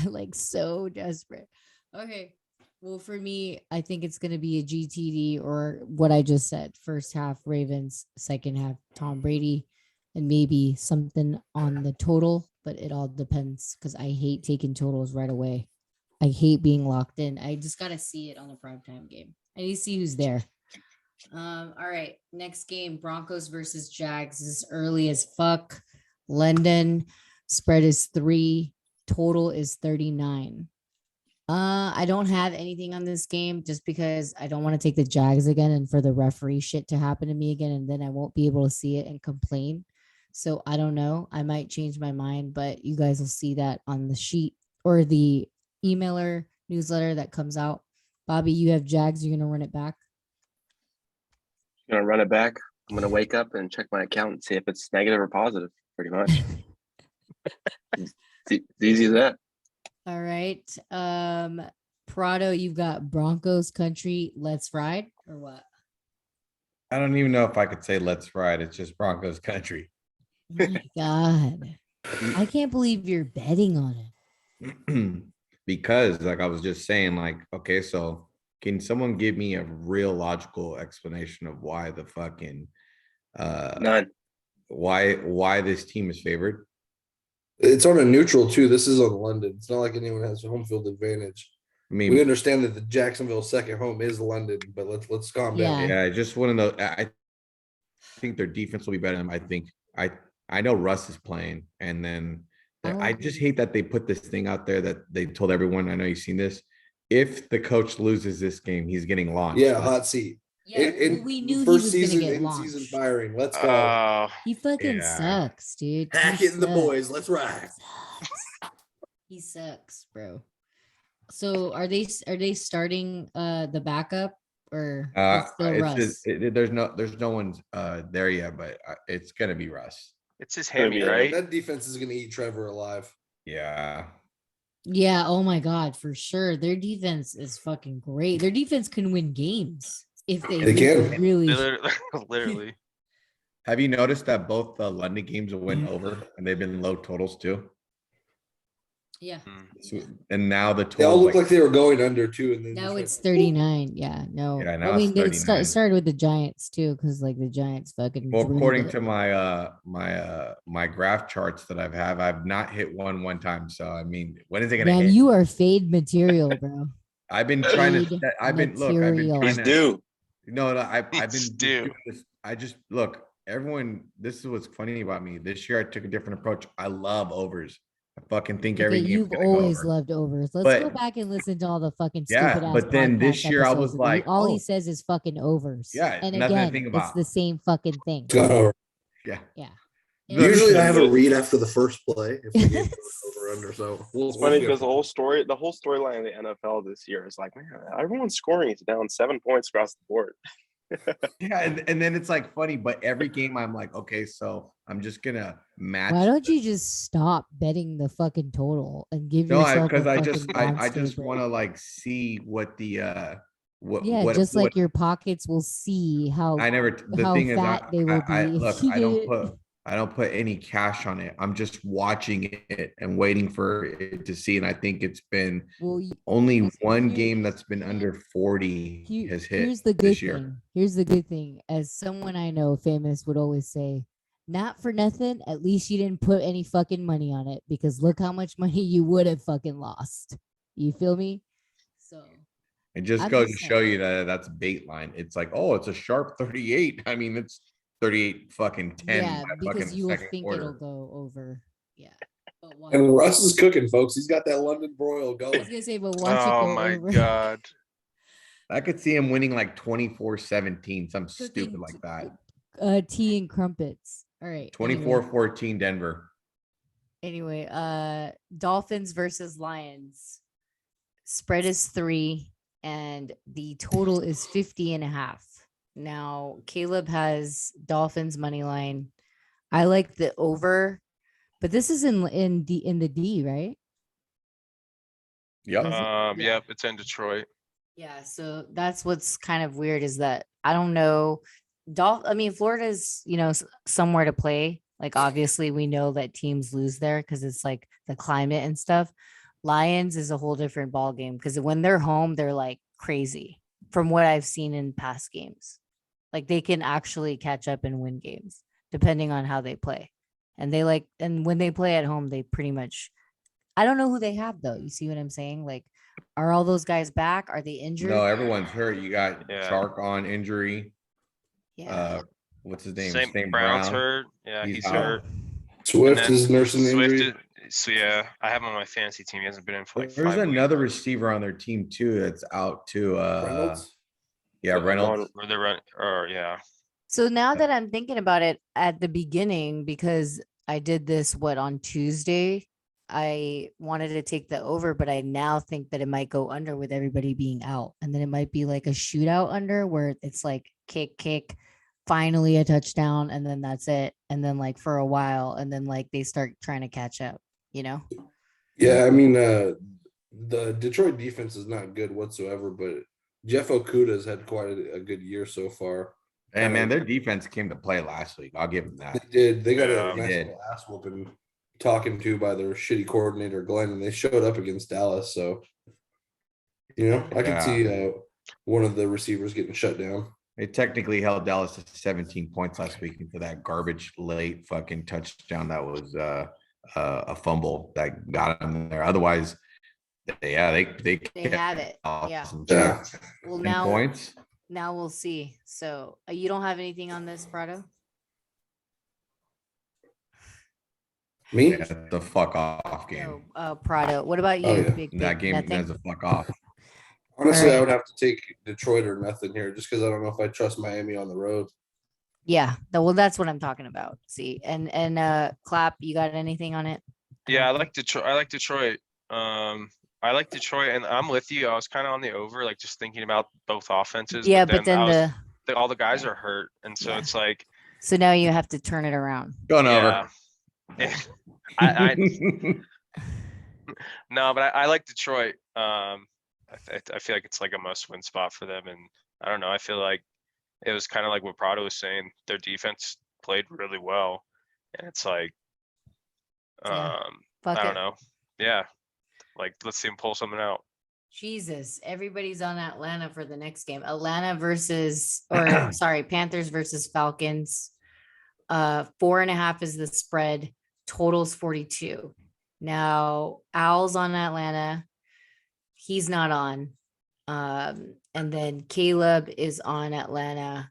[SPEAKER 1] like so desperate. Okay, well, for me, I think it's gonna be a GTD or what I just said. First half Ravens, second half Tom Brady, and maybe something on the total. But it all depends because I hate taking totals right away. I hate being locked in. I just gotta see it on the primetime game. I need to see who's there. All right. Next game, Broncos versus Jags is early as fuck. London spread is 3. Total is 39. I don't have anything on this game just because I don't want to take the Jags again and for the referee shit to happen to me again, and then I won't be able to see it and complain. So I don't know. I might change my mind, but you guys will see that on the sheet or the emailer newsletter that comes out. Bobby, you have Jags. You're gonna run it back.
[SPEAKER 5] Gonna run it back. I'm gonna wake up and check my account and see if it's negative or positive. Pretty much. It's easy as that.
[SPEAKER 1] All right. Prado, you've got Broncos country. Let's ride or what?
[SPEAKER 4] I don't even know if I could say let's ride. It's just Broncos country.
[SPEAKER 1] Oh my God. I can't believe you're betting on it.
[SPEAKER 4] Because like I was just saying, like, okay, so can someone give me a real logical explanation of why the fucking
[SPEAKER 5] None.
[SPEAKER 4] why this team is favored?
[SPEAKER 3] It's on a neutral too. This is on London. It's not like anyone has a home field advantage.
[SPEAKER 4] I mean,
[SPEAKER 3] We understand that the Jacksonville second home is London, but let's calm down.
[SPEAKER 4] yeah, I just want to know. I think their defense will be better than I think. I know Russ is playing, and then I just hate that they put this thing out there that they told everyone. I know you've seen this. If the coach loses this game, he's getting launched.
[SPEAKER 3] Yeah, hot seat.
[SPEAKER 1] Yeah,
[SPEAKER 3] In
[SPEAKER 1] we knew
[SPEAKER 3] first
[SPEAKER 1] he was
[SPEAKER 3] season,
[SPEAKER 1] gonna get
[SPEAKER 3] in
[SPEAKER 1] launched.
[SPEAKER 3] season firing. Let's go.
[SPEAKER 1] He fucking
[SPEAKER 4] Yeah.
[SPEAKER 1] sucks, dude. He
[SPEAKER 3] Hacking the
[SPEAKER 1] sucks.
[SPEAKER 3] boys. Let's ride.
[SPEAKER 1] Sucks. He sucks, bro. So are they starting the backup or it's still
[SPEAKER 4] It's
[SPEAKER 1] Russ?
[SPEAKER 4] just, there's no one's there yet, but it's gonna be Russ.
[SPEAKER 2] It's his
[SPEAKER 5] Gonna
[SPEAKER 2] hammy,
[SPEAKER 5] be-
[SPEAKER 2] right?
[SPEAKER 3] That defense is gonna eat Trevor alive.
[SPEAKER 4] Yeah.
[SPEAKER 1] Yeah, oh my God, for sure. Their defense is fucking great. Their defense can win games if they
[SPEAKER 3] They can.
[SPEAKER 1] really.
[SPEAKER 2] Literally.
[SPEAKER 4] Have you noticed that both the London games went over and they've been low totals too?
[SPEAKER 1] Yeah.
[SPEAKER 4] And now the
[SPEAKER 3] They all
[SPEAKER 4] totals
[SPEAKER 3] look like they were going under too, and then
[SPEAKER 1] Now
[SPEAKER 3] just
[SPEAKER 1] it's
[SPEAKER 3] went,
[SPEAKER 1] 39. Yeah, no.
[SPEAKER 4] Yeah, now
[SPEAKER 1] I mean,
[SPEAKER 4] it's 39.
[SPEAKER 1] it started with the Giants too, because like the Giants fucking.
[SPEAKER 4] Well,
[SPEAKER 1] drilled
[SPEAKER 4] according
[SPEAKER 1] it.
[SPEAKER 4] to my graph charts that I've not hit one time. So I mean, when is it gonna
[SPEAKER 1] Damn,
[SPEAKER 4] hit?
[SPEAKER 1] you are fade material, bro.
[SPEAKER 4] I've been trying to.
[SPEAKER 1] Fade
[SPEAKER 4] I've been
[SPEAKER 1] material.
[SPEAKER 4] trying
[SPEAKER 5] He's
[SPEAKER 4] to.
[SPEAKER 5] due.
[SPEAKER 4] No, I've been
[SPEAKER 2] It's
[SPEAKER 4] just
[SPEAKER 2] due.
[SPEAKER 4] doing this. I just look. Everyone, this is what's funny about me. This year, I took a different approach. I love overs. I fucking think every
[SPEAKER 1] Okay,
[SPEAKER 4] game's
[SPEAKER 1] you've
[SPEAKER 4] gonna go
[SPEAKER 1] always
[SPEAKER 4] over.
[SPEAKER 1] loved overs. Let's go
[SPEAKER 4] But-
[SPEAKER 1] back and listen to all the fucking
[SPEAKER 4] Yeah,
[SPEAKER 1] stupid ass.
[SPEAKER 4] but then this
[SPEAKER 1] podcast
[SPEAKER 4] year I
[SPEAKER 1] episodes
[SPEAKER 4] was
[SPEAKER 1] of it.
[SPEAKER 4] like,
[SPEAKER 1] all he
[SPEAKER 4] oh.
[SPEAKER 1] says is fucking overs.
[SPEAKER 4] Yeah,
[SPEAKER 1] and
[SPEAKER 4] nothing to
[SPEAKER 1] again,
[SPEAKER 4] think
[SPEAKER 1] it's
[SPEAKER 4] about.
[SPEAKER 1] the same fucking thing.
[SPEAKER 3] it's gone over.
[SPEAKER 4] Yeah.
[SPEAKER 1] Yeah.
[SPEAKER 4] Look,
[SPEAKER 3] Usually I
[SPEAKER 5] it's
[SPEAKER 3] have a
[SPEAKER 5] good.
[SPEAKER 3] read after the first play if the game goes over under. So we'll
[SPEAKER 5] It's funny
[SPEAKER 3] see.
[SPEAKER 5] because the whole storyline of the NFL this year is like, man, everyone's scoring is down 7 points across the board.
[SPEAKER 4] Yeah, and then it's like funny, but every game I'm like, okay, so I'm just gonna match.
[SPEAKER 1] Why don't you just stop betting the fucking total and give
[SPEAKER 4] No,
[SPEAKER 1] yourself
[SPEAKER 4] because
[SPEAKER 1] a
[SPEAKER 4] I
[SPEAKER 1] fucking
[SPEAKER 4] just
[SPEAKER 1] God's
[SPEAKER 4] want to
[SPEAKER 1] favorite?
[SPEAKER 4] like see what the what
[SPEAKER 1] Yeah,
[SPEAKER 4] what
[SPEAKER 1] just
[SPEAKER 4] what,
[SPEAKER 1] like your pockets will see how
[SPEAKER 4] I never the
[SPEAKER 1] how
[SPEAKER 4] thing is
[SPEAKER 1] fat they will
[SPEAKER 4] I
[SPEAKER 1] be if
[SPEAKER 4] look
[SPEAKER 1] you
[SPEAKER 4] I
[SPEAKER 1] did
[SPEAKER 4] don't
[SPEAKER 1] it.
[SPEAKER 4] put any cash on it. I'm just watching it and waiting for it to see. And I think it's been
[SPEAKER 1] Well,
[SPEAKER 4] only
[SPEAKER 1] here-
[SPEAKER 4] one
[SPEAKER 1] here-
[SPEAKER 4] game that's been under 40 has hit
[SPEAKER 1] here's the good
[SPEAKER 4] this year.
[SPEAKER 1] thing. Here's the good thing. As someone I know famous would always say, not for nothing, at least you didn't put any fucking money on it because look how much money you would have fucking lost. You feel me? So
[SPEAKER 4] It just
[SPEAKER 1] I'm
[SPEAKER 4] goes to
[SPEAKER 1] just
[SPEAKER 4] show
[SPEAKER 1] saying.
[SPEAKER 4] you that that's bait line. It's like, oh, it's a sharp 38. I mean, it's 38 fucking 10
[SPEAKER 1] yeah,
[SPEAKER 4] by
[SPEAKER 1] because
[SPEAKER 4] fucking
[SPEAKER 1] you will
[SPEAKER 4] second
[SPEAKER 1] think
[SPEAKER 4] quarter.
[SPEAKER 1] it'll go over. Yeah. But watch.
[SPEAKER 3] And Russ is cooking, folks. He's got that London broil
[SPEAKER 1] I was
[SPEAKER 3] going.
[SPEAKER 1] gonna say, but watch it
[SPEAKER 2] Oh
[SPEAKER 1] go
[SPEAKER 2] my
[SPEAKER 1] over.
[SPEAKER 2] god.
[SPEAKER 4] I could see him winning like 24-17, something stupid
[SPEAKER 1] Cooking
[SPEAKER 4] like that.
[SPEAKER 1] Tea and crumpets. All right. anyway.
[SPEAKER 4] 24-14 Denver.
[SPEAKER 1] Anyway, Dolphins versus Lions. Spread is 3 and the total is 50.5. Now, Caleb has Dolphins money line. I like the over, but this is in the D, right?
[SPEAKER 4] Yep.
[SPEAKER 1] Is it? Yeah.
[SPEAKER 2] Yep, it's in Detroit.
[SPEAKER 1] Yeah, so that's what's kind of weird is that I don't know. I mean, Florida's, somewhere to play. Like, obviously, we know that teams lose there because it's like the climate and stuff. Lions is a whole different ball game because when they're home, they're like crazy from what I've seen in past games. Like, they can actually catch up and win games depending on how they play. And when they play at home, they pretty much, I don't know who they have though. You see what I'm saying? Like, are all those guys back? Are they injured?
[SPEAKER 4] No, everyone's hurt. You got
[SPEAKER 2] Yeah.
[SPEAKER 4] Chark on injury.
[SPEAKER 1] Yeah.
[SPEAKER 4] What's his name?
[SPEAKER 2] Same
[SPEAKER 4] Same
[SPEAKER 2] Brown's
[SPEAKER 4] Brown.
[SPEAKER 2] hurt. Yeah,
[SPEAKER 4] He's
[SPEAKER 2] he's
[SPEAKER 4] out.
[SPEAKER 2] hurt.
[SPEAKER 3] Swift
[SPEAKER 2] then
[SPEAKER 3] is nursing the
[SPEAKER 2] Swift
[SPEAKER 3] injury.
[SPEAKER 2] so yeah, I have him on my fantasy team. He hasn't been in for like
[SPEAKER 4] There's
[SPEAKER 2] 5 weeks.
[SPEAKER 4] another receiver on their team too that's out too.
[SPEAKER 3] Reynolds.
[SPEAKER 4] Yeah, Reynolds.
[SPEAKER 2] Or the run, or yeah.
[SPEAKER 1] So now that I'm thinking about it at the beginning, because I did this on Tuesday, I wanted to take the over, but I now think that it might go under with everybody being out. And then it might be like a shootout under where it's like kick, finally a touchdown, and then that's it. And then like for a while, and then like they start trying to catch up, you know?
[SPEAKER 3] Yeah, I mean, the Detroit defense is not good whatsoever, but Jeff Okuda's had quite a good year so far.
[SPEAKER 4] And man, their defense came to play last week. I'll give them that.
[SPEAKER 3] They did. They got
[SPEAKER 2] Yeah,
[SPEAKER 3] a
[SPEAKER 4] they
[SPEAKER 3] nice
[SPEAKER 4] did.
[SPEAKER 3] little ass whooping talking to by their shitty coordinator Glenn, and they showed up against Dallas. So, you know, I could see one of the receivers getting shut down.
[SPEAKER 4] They technically held Dallas to 17 points last week into that garbage late fucking touchdown that was a fumble that got them there. Otherwise, they
[SPEAKER 1] have it. Yeah.
[SPEAKER 3] Yeah.
[SPEAKER 1] Well,
[SPEAKER 4] 10 points.
[SPEAKER 1] now we'll see. So you don't have anything on this, Prado?
[SPEAKER 3] Me?
[SPEAKER 4] Yeah, the fuck off game.
[SPEAKER 1] No, Prado. What about you?
[SPEAKER 3] Oh, yeah.
[SPEAKER 1] Big,
[SPEAKER 4] That game
[SPEAKER 1] nothing?
[SPEAKER 4] has a fuck off.
[SPEAKER 3] Honestly, I
[SPEAKER 1] Alright.
[SPEAKER 3] would have to take Detroit or nothing here, just because I don't know if I trust Miami on the road.
[SPEAKER 1] Yeah. Well, that's what I'm talking about. See, and Clap, you got anything on it?
[SPEAKER 2] Yeah, I like Detroit. I like Detroit. And I'm with you. I was kind of on the over, like just thinking about both offenses.
[SPEAKER 1] Yeah, but then
[SPEAKER 2] all the guys
[SPEAKER 1] yeah.
[SPEAKER 2] are hurt, and so
[SPEAKER 1] Yeah.
[SPEAKER 2] it's like,
[SPEAKER 1] so now you have to turn it around.
[SPEAKER 4] Going
[SPEAKER 2] yeah.
[SPEAKER 4] over.
[SPEAKER 2] I no, but I like Detroit. I feel like it's like a must-win spot for them, and I don't know. I feel like it was kind of like what Prado was saying. Their defense played really well, and it's like,
[SPEAKER 1] Yeah.
[SPEAKER 2] I
[SPEAKER 1] Fuck
[SPEAKER 2] don't
[SPEAKER 1] it.
[SPEAKER 2] know. Yeah, like let's see him pull something out.
[SPEAKER 1] Jesus, everybody's on Atlanta for the next game. Panthers versus Falcons. 4.5 is the spread. Totals 42. Now Owl's on Atlanta. He's not on. And then Caleb is on Atlanta.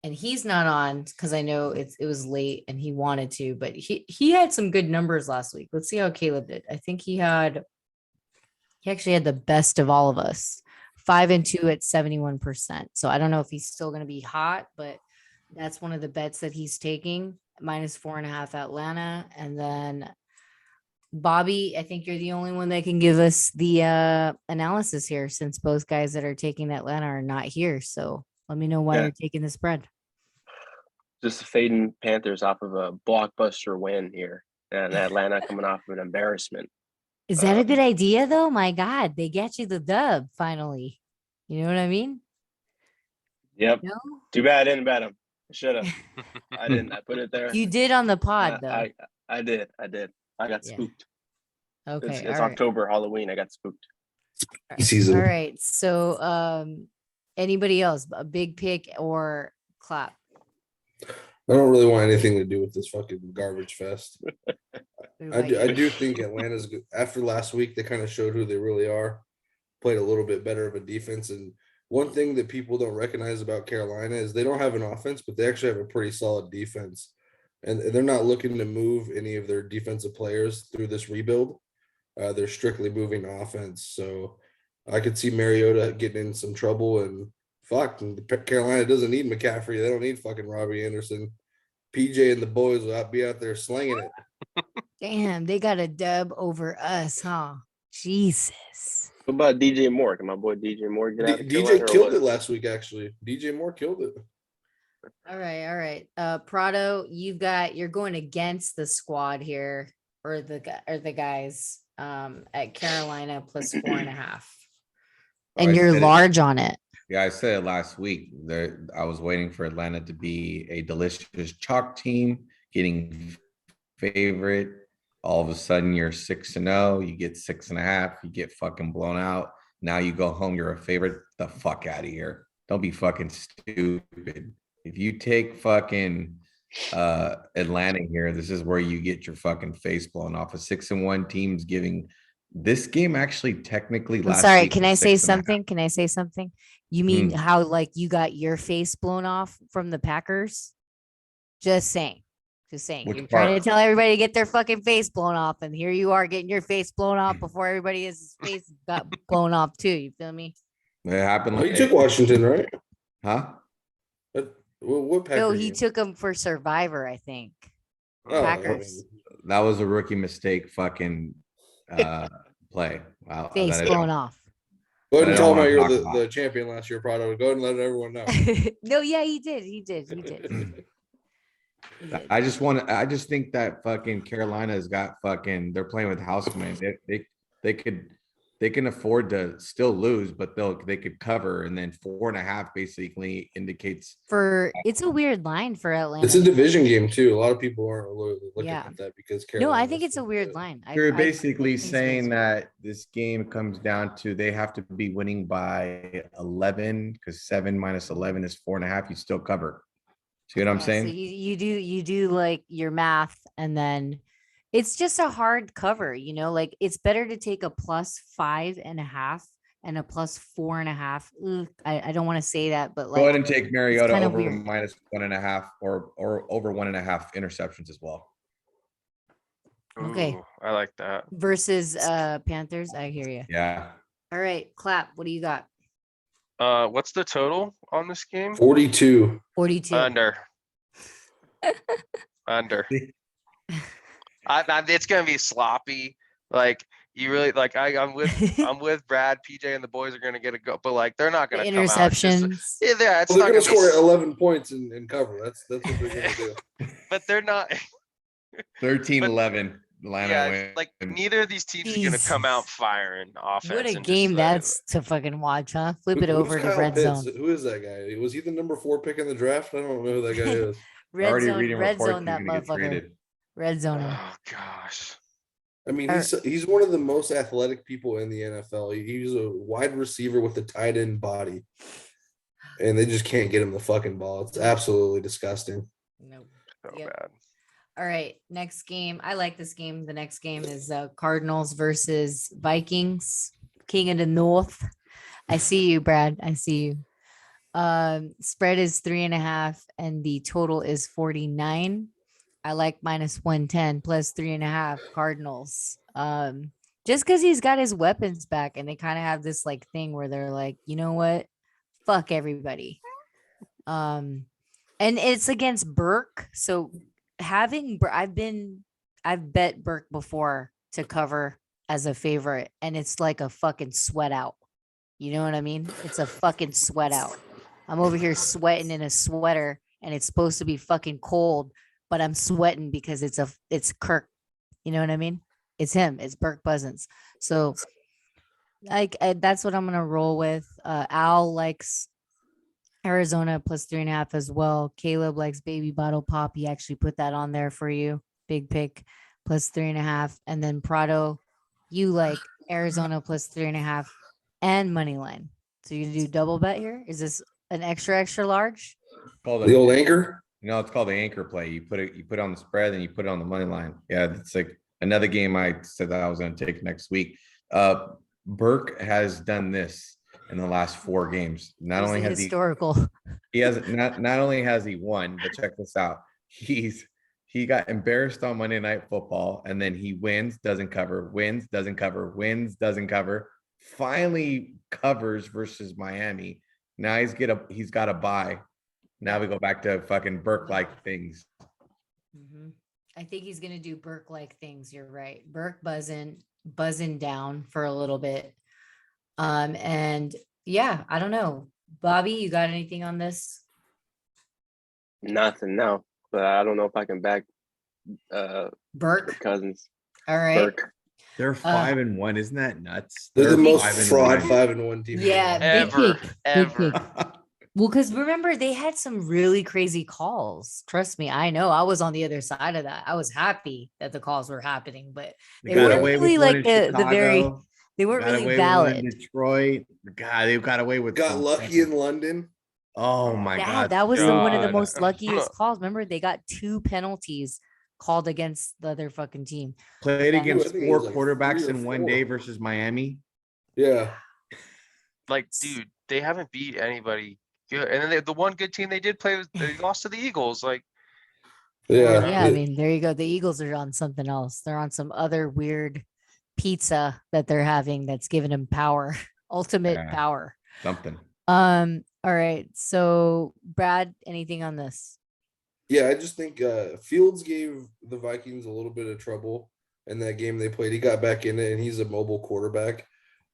[SPEAKER 1] And he's not on because I know it was late and he wanted to, but he had some good numbers last week. Let's see how Caleb did. I think he actually had the best of all of us. 5-2 at 71%. So I don't know if he's still going to be hot, but that's one of the bets that he's taking. -4.5 Atlanta. And then Bobby, I think you're the only one that can give us the analysis here, since both guys that are taking Atlanta are not here. So let me know why you're taking the spread.
[SPEAKER 5] Just fading Panthers off of a blockbuster win here, and Atlanta coming off of an embarrassment.
[SPEAKER 1] Is that a good idea though? My God, they get you the dub finally. You know what I mean?
[SPEAKER 5] Yep.
[SPEAKER 1] No?
[SPEAKER 5] Too bad I didn't bet him. I should have. I didn't. I put it there.
[SPEAKER 1] You did on the pod though.
[SPEAKER 5] I did. I got
[SPEAKER 1] Yeah.
[SPEAKER 5] spooked.
[SPEAKER 1] Okay.
[SPEAKER 5] It's October, Halloween. I got spooked.
[SPEAKER 3] Season.
[SPEAKER 1] All right. So anybody else? A big pick or Clap?
[SPEAKER 3] I don't really want anything to do with this fucking garbage fest. I do think Atlanta's good. After last week, they kind of showed who they really are. Played a little bit better of a defense. And one thing that people don't recognize about Carolina is they don't have an offense, but they actually have a pretty solid defense. And they're not looking to move any of their defensive players through this rebuild. They're strictly moving offense. So I could see Mariota getting in some trouble, and Carolina doesn't need McCaffrey. They don't need fucking Robbie Anderson. PJ and the boys will be out there slinging it.
[SPEAKER 1] Damn, they got a dub over us, huh? Jesus.
[SPEAKER 5] What about DJ Moore? Can my boy DJ Moore get out?
[SPEAKER 3] DJ killed it last week, actually. DJ Moore killed it.
[SPEAKER 1] All right. Prado, you're going against the squad here, or the guys at Carolina +4.5. And you're large on it.
[SPEAKER 4] Yeah, I said it last week. I was waiting for Atlanta to be a delicious chalk team, getting favorite. All of a sudden, you're 6-0. You get 6.5. You get fucking blown out. Now you go home. You're a favorite. The fuck out of here. Don't be fucking stupid. If you take fucking Atlanta here, this is where you get your fucking face blown off. A 6-1 team's giving This game actually technically
[SPEAKER 1] I'm
[SPEAKER 4] last
[SPEAKER 1] sorry.
[SPEAKER 4] week
[SPEAKER 1] Can
[SPEAKER 4] was
[SPEAKER 1] I say
[SPEAKER 4] 6.5.
[SPEAKER 1] something? Can I say something? You mean
[SPEAKER 4] Hmm.
[SPEAKER 1] how like you got your face blown off from the Packers? Just saying. Just saying.
[SPEAKER 4] Which
[SPEAKER 1] You're trying
[SPEAKER 4] part?
[SPEAKER 1] to tell everybody to get their fucking face blown off, and here you are getting your face blown off before everybody else's face got blown off too. You feel me?
[SPEAKER 4] It happened.
[SPEAKER 3] Oh, you took Washington, right?
[SPEAKER 4] Huh?
[SPEAKER 3] What Packer
[SPEAKER 1] No, he
[SPEAKER 3] game?
[SPEAKER 1] took him for Survivor, I think.
[SPEAKER 3] Oh, I
[SPEAKER 1] Packers.
[SPEAKER 3] mean,
[SPEAKER 4] That was a rookie mistake. Fucking play. Wow.
[SPEAKER 1] Face blown off.
[SPEAKER 3] go ahead
[SPEAKER 4] I
[SPEAKER 3] and
[SPEAKER 4] don't
[SPEAKER 3] tell him how
[SPEAKER 4] wanna
[SPEAKER 3] you're
[SPEAKER 4] talk
[SPEAKER 3] the,
[SPEAKER 4] about.
[SPEAKER 3] the champion last year, Prado. Go ahead and let everyone know.
[SPEAKER 1] No, yeah, he did. He did. He did. He did.
[SPEAKER 4] I just think that fucking Carolina's got fucking, they're playing with house money. They can afford to still lose, but they could cover, and then 4.5 basically indicates.
[SPEAKER 1] It's a weird line for Atlanta.
[SPEAKER 3] It's a division game too. A lot of people aren't really looking
[SPEAKER 1] Yeah.
[SPEAKER 3] at that because
[SPEAKER 1] No, I
[SPEAKER 3] Carolina's
[SPEAKER 1] think it's a
[SPEAKER 3] so
[SPEAKER 1] weird
[SPEAKER 3] good.
[SPEAKER 1] line.
[SPEAKER 4] You're
[SPEAKER 1] I
[SPEAKER 4] basically
[SPEAKER 1] think so
[SPEAKER 4] saying
[SPEAKER 1] too.
[SPEAKER 4] that this game comes down to they have to be winning by 11 because 7 minus 11 is 4.5. You still cover. See what I'm
[SPEAKER 1] Yeah,
[SPEAKER 4] saying?
[SPEAKER 1] so you do like your math, and then it's just a hard cover, like it's better to take a +5.5 and a +4.5. I don't want to say that, but
[SPEAKER 4] Go ahead
[SPEAKER 1] like
[SPEAKER 4] and take Mariota
[SPEAKER 1] kind of
[SPEAKER 4] over
[SPEAKER 1] weird.
[SPEAKER 4] minus 1.5 or over 1.5 interceptions as well.
[SPEAKER 1] Okay.
[SPEAKER 2] Ooh, I like that.
[SPEAKER 1] Versus Panthers. I hear you.
[SPEAKER 4] Yeah.
[SPEAKER 1] All right, Clap. What do you got?
[SPEAKER 2] What's the total on this game?
[SPEAKER 3] 42.
[SPEAKER 1] 42.
[SPEAKER 2] Under. It's gonna be sloppy. Like you really like. I'm with Brad, PJ, and the boys are gonna get a go, but like they're not
[SPEAKER 1] The
[SPEAKER 2] gonna come out.
[SPEAKER 1] interceptions.
[SPEAKER 2] Yeah, it's
[SPEAKER 3] Well, they're
[SPEAKER 2] not
[SPEAKER 3] going to
[SPEAKER 2] gonna be.
[SPEAKER 3] score 11 points and cover. That's what they're going to do.
[SPEAKER 2] But they're not.
[SPEAKER 4] 13-11. Atlanta
[SPEAKER 2] Yeah, like
[SPEAKER 4] wins.
[SPEAKER 2] neither of these teams are gonna come out
[SPEAKER 1] Jesus.
[SPEAKER 2] firing offense.
[SPEAKER 1] What a
[SPEAKER 2] and just,
[SPEAKER 1] game that's to fucking watch, huh? Flip it
[SPEAKER 3] Who's
[SPEAKER 1] over to
[SPEAKER 3] Kyle
[SPEAKER 1] red
[SPEAKER 3] Pitts?
[SPEAKER 1] zone.
[SPEAKER 3] Who is that guy? Was he the number 4 pick in the draft? I don't know who that guy is.
[SPEAKER 1] Red zone,
[SPEAKER 4] reports
[SPEAKER 1] that
[SPEAKER 4] he's gonna get
[SPEAKER 1] motherfucker.
[SPEAKER 4] traded.
[SPEAKER 1] Red zone.
[SPEAKER 2] Oh gosh.
[SPEAKER 3] I mean, he's one of the most athletic people in the NFL. He's a wide receiver with a tight end body, and they just can't get him the fucking ball. It's absolutely disgusting.
[SPEAKER 1] Nope.
[SPEAKER 2] So
[SPEAKER 1] Yep.
[SPEAKER 2] bad.
[SPEAKER 1] All right, next game. I like this game. The next game is Cardinals versus Vikings. King of the North. I see you, Brad. I see you. Spread is 3.5, and the total is 49. I like -110 plus 3.5 Cardinals. Just because he's got his weapons back, and they kind of have this like thing where they're like, you know what, fuck everybody. And it's against Burke, so having I've bet Burke before to cover as a favorite, and it's like a fucking sweat out. You know what I mean? It's a fucking sweat out. I'm over here sweating in a sweater, and it's supposed to be fucking cold, but I'm sweating because it's Kirk. You know what I mean? It's him. It's Burke Cousins. So that's what I'm gonna roll with. Al likes Arizona +3.5 as well. Caleb likes Baby Bottle Pop. He actually put that on there for you. Big pick +3.5. And then Prado, you like Arizona +3.5 and money line. So you do double bet here? Is this an extra large?
[SPEAKER 3] The old anchor?
[SPEAKER 4] No, it's called the anchor play. You put it on the spread and you put it on the money line. Yeah, it's like another game I said that I was going to take next week. Burke has done this in the last 4 games. Not only has
[SPEAKER 1] historical.
[SPEAKER 4] He has not only has he won, but check this out. He got embarrassed on Monday Night Football, and then he wins, doesn't cover, wins, doesn't cover, wins, doesn't cover. Finally covers versus Miami. Now he's got a bye. Now we go back to fucking Burke-like things.
[SPEAKER 1] Mm-hmm. I think he's gonna do Burke-like things. You're right. Burke buzzing down for a little bit. And yeah, I don't know. Bobby, you got anything on this?
[SPEAKER 5] Nothing, no. But I don't know if I can back
[SPEAKER 1] Burke
[SPEAKER 5] Cousins.
[SPEAKER 1] All right.
[SPEAKER 5] Burke.
[SPEAKER 4] They're 5-1. Isn't that nuts?
[SPEAKER 3] They're the most
[SPEAKER 4] 5-1.
[SPEAKER 3] fraud 5-1 team.
[SPEAKER 1] Yeah, big
[SPEAKER 2] Ever.
[SPEAKER 1] pick.
[SPEAKER 2] Ever.
[SPEAKER 1] Big pick. Well, because remember, they had some really crazy calls. Trust me, I know. I was on the other side of that. I was happy that the calls were happening, but they
[SPEAKER 4] got
[SPEAKER 1] weren't
[SPEAKER 4] away with
[SPEAKER 1] really
[SPEAKER 4] one
[SPEAKER 1] like
[SPEAKER 4] in Chicago.
[SPEAKER 1] they weren't
[SPEAKER 4] Got
[SPEAKER 1] really
[SPEAKER 4] away with one in
[SPEAKER 1] valid.
[SPEAKER 4] Detroit. God, they got away with
[SPEAKER 3] Got
[SPEAKER 4] some
[SPEAKER 3] lucky
[SPEAKER 4] fucking-
[SPEAKER 3] in London.
[SPEAKER 4] Oh my
[SPEAKER 1] Yeah,
[SPEAKER 4] God.
[SPEAKER 1] that was one of the
[SPEAKER 2] God.
[SPEAKER 1] most luckiest calls. Remember, they got 2 penalties called against the other fucking team.
[SPEAKER 4] Played
[SPEAKER 1] Yeah.
[SPEAKER 4] against
[SPEAKER 3] I think it
[SPEAKER 4] 4
[SPEAKER 3] was like
[SPEAKER 4] quarterbacks
[SPEAKER 3] 3 or
[SPEAKER 4] in one
[SPEAKER 3] 4.
[SPEAKER 4] day versus Miami.
[SPEAKER 3] Yeah.
[SPEAKER 2] Like, dude, they haven't beat anybody good. And then the one good team they did play was they lost to the Eagles. Like,
[SPEAKER 3] Yeah.
[SPEAKER 1] Yeah, I mean, there you go. The Eagles are on something else. They're on some other weird pizza that they're having that's giving them power, ultimate
[SPEAKER 4] Yeah.
[SPEAKER 1] power.
[SPEAKER 4] Something.
[SPEAKER 1] All right. So, Brad, anything on this?
[SPEAKER 3] Yeah, I just think Fields gave the Vikings a little bit of trouble in that game they played. He got back in it, and he's a mobile quarterback.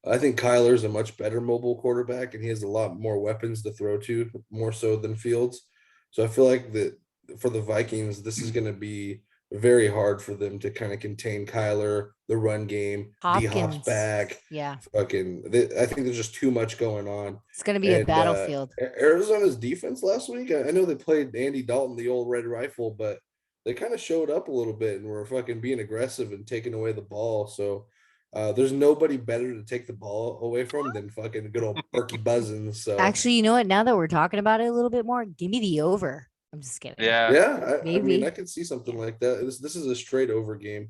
[SPEAKER 3] I think Kyler's a much better mobile quarterback, and he has a lot more weapons to throw to, more so than Fields. So I feel like that for the Vikings, this is going to be very hard for them to kind of contain Kyler, the run game, D Hop's
[SPEAKER 1] Hopkins.
[SPEAKER 3] back.
[SPEAKER 1] Yeah,
[SPEAKER 3] I think there's just too much going on.
[SPEAKER 1] it's going to be a
[SPEAKER 3] And,
[SPEAKER 1] battlefield.
[SPEAKER 3] Arizona's defense last week, I know they played Andy Dalton, the old Red Rifle, but they kind of showed up a little bit and were fucking being aggressive and taking away the ball. So there's nobody better to take the ball away from than fucking good old Berkey Buzzins. So
[SPEAKER 1] Actually, you know what? Now that we're talking about it a little bit more, give me the over. I'm just kidding.
[SPEAKER 2] yeah.
[SPEAKER 3] yeah, I mean,
[SPEAKER 1] Maybe.
[SPEAKER 3] I could see something like that. This is a straight over game.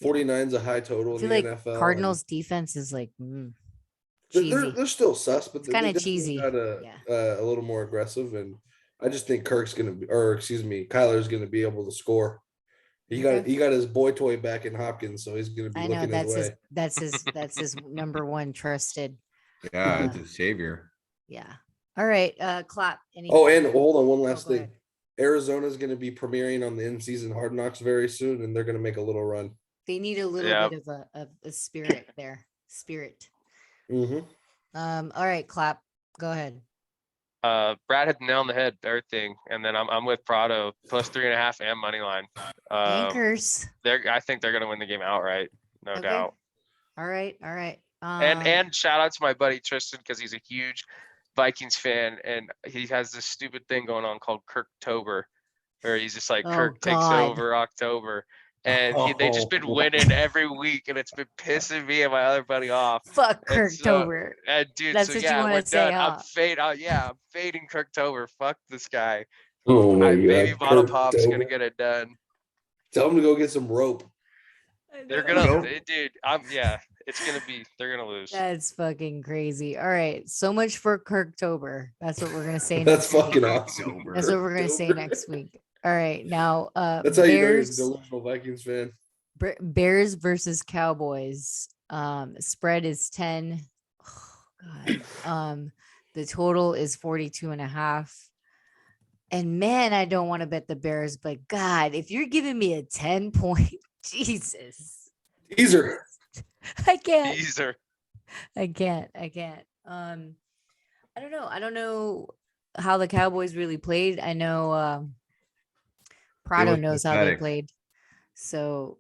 [SPEAKER 3] 49's a high total
[SPEAKER 1] I
[SPEAKER 3] in
[SPEAKER 1] feel
[SPEAKER 3] the
[SPEAKER 1] like
[SPEAKER 3] NFL.
[SPEAKER 1] Cardinals defense is like cheesy.
[SPEAKER 3] They're still sus, but
[SPEAKER 1] It's kinda
[SPEAKER 3] they definitely
[SPEAKER 1] cheesy.
[SPEAKER 3] got a little more aggressive, and I just think Kyler's gonna be able to score. He got his boy toy back in Hopkins, so he's gonna be
[SPEAKER 1] I know
[SPEAKER 3] looking his way.
[SPEAKER 1] that's his number one trusted.
[SPEAKER 4] Yeah, it's a savior.
[SPEAKER 1] Yeah. All right. Clap.
[SPEAKER 3] Oh, and hold on, one last
[SPEAKER 1] go
[SPEAKER 3] thing.
[SPEAKER 1] ahead.
[SPEAKER 3] Arizona's gonna be premiering on the in-season Hard Knocks very soon, and they're gonna make a little run.
[SPEAKER 1] They need a little
[SPEAKER 2] Yeah.
[SPEAKER 1] bit of a spirit there. Spirit.
[SPEAKER 3] Mm-hmm.
[SPEAKER 1] All right, Clap. Go ahead.
[SPEAKER 2] Brad had nailed on the head, everything. And then I'm with Prado plus 3.5 and money line.
[SPEAKER 1] Anchors.
[SPEAKER 2] I think they're gonna win the game outright, no
[SPEAKER 1] Okay.
[SPEAKER 2] doubt.
[SPEAKER 1] All right. All right.
[SPEAKER 2] And shout out to my buddy Tristan because he's a huge Vikings fan and he has this stupid thing going on called Kirktober, where he's just like
[SPEAKER 1] Oh,
[SPEAKER 2] Kirk takes
[SPEAKER 1] God.
[SPEAKER 2] over October, and they just been
[SPEAKER 3] Oh.
[SPEAKER 2] winning every week, and it's been pissing me and my other buddy off.
[SPEAKER 1] fuck
[SPEAKER 2] and so-
[SPEAKER 1] Kirktober.
[SPEAKER 2] And dude,
[SPEAKER 1] That's
[SPEAKER 2] so
[SPEAKER 1] what you
[SPEAKER 2] yeah,
[SPEAKER 1] wanna
[SPEAKER 2] we're
[SPEAKER 1] say,
[SPEAKER 2] done.
[SPEAKER 1] huh?
[SPEAKER 2] I'm fading Kirktober. Fuck this guy.
[SPEAKER 3] Oh my
[SPEAKER 2] Maybe
[SPEAKER 3] God,
[SPEAKER 2] Bottle
[SPEAKER 3] Kirk
[SPEAKER 2] Pop's gonna
[SPEAKER 3] Dober.
[SPEAKER 2] get it done.
[SPEAKER 3] Tell him to go get some rope.
[SPEAKER 2] They're
[SPEAKER 4] Nope.
[SPEAKER 2] gonna, dude. They're gonna lose.
[SPEAKER 1] That's fucking crazy. All right. So much for Kirktober. That's what we're gonna say
[SPEAKER 3] That's
[SPEAKER 1] next week.
[SPEAKER 3] fucking awesome.
[SPEAKER 1] That's what we're gonna say
[SPEAKER 3] Kirktober.
[SPEAKER 1] next week. All right. Now
[SPEAKER 3] That's how you know you're a
[SPEAKER 1] Bears
[SPEAKER 3] delusional Vikings fan.
[SPEAKER 1] Bears versus Cowboys. Spread is 10. Oh, God. The total is 42.5. And man, I don't want to bet the Bears, but God, if you're giving me a 10 point, Jesus,
[SPEAKER 3] Teaser.
[SPEAKER 1] I can't.
[SPEAKER 2] Teaser.
[SPEAKER 1] I can't. I don't know. I don't know how the Cowboys really played. I know Prado
[SPEAKER 4] was
[SPEAKER 1] knows how they
[SPEAKER 4] pathetic.
[SPEAKER 1] played. So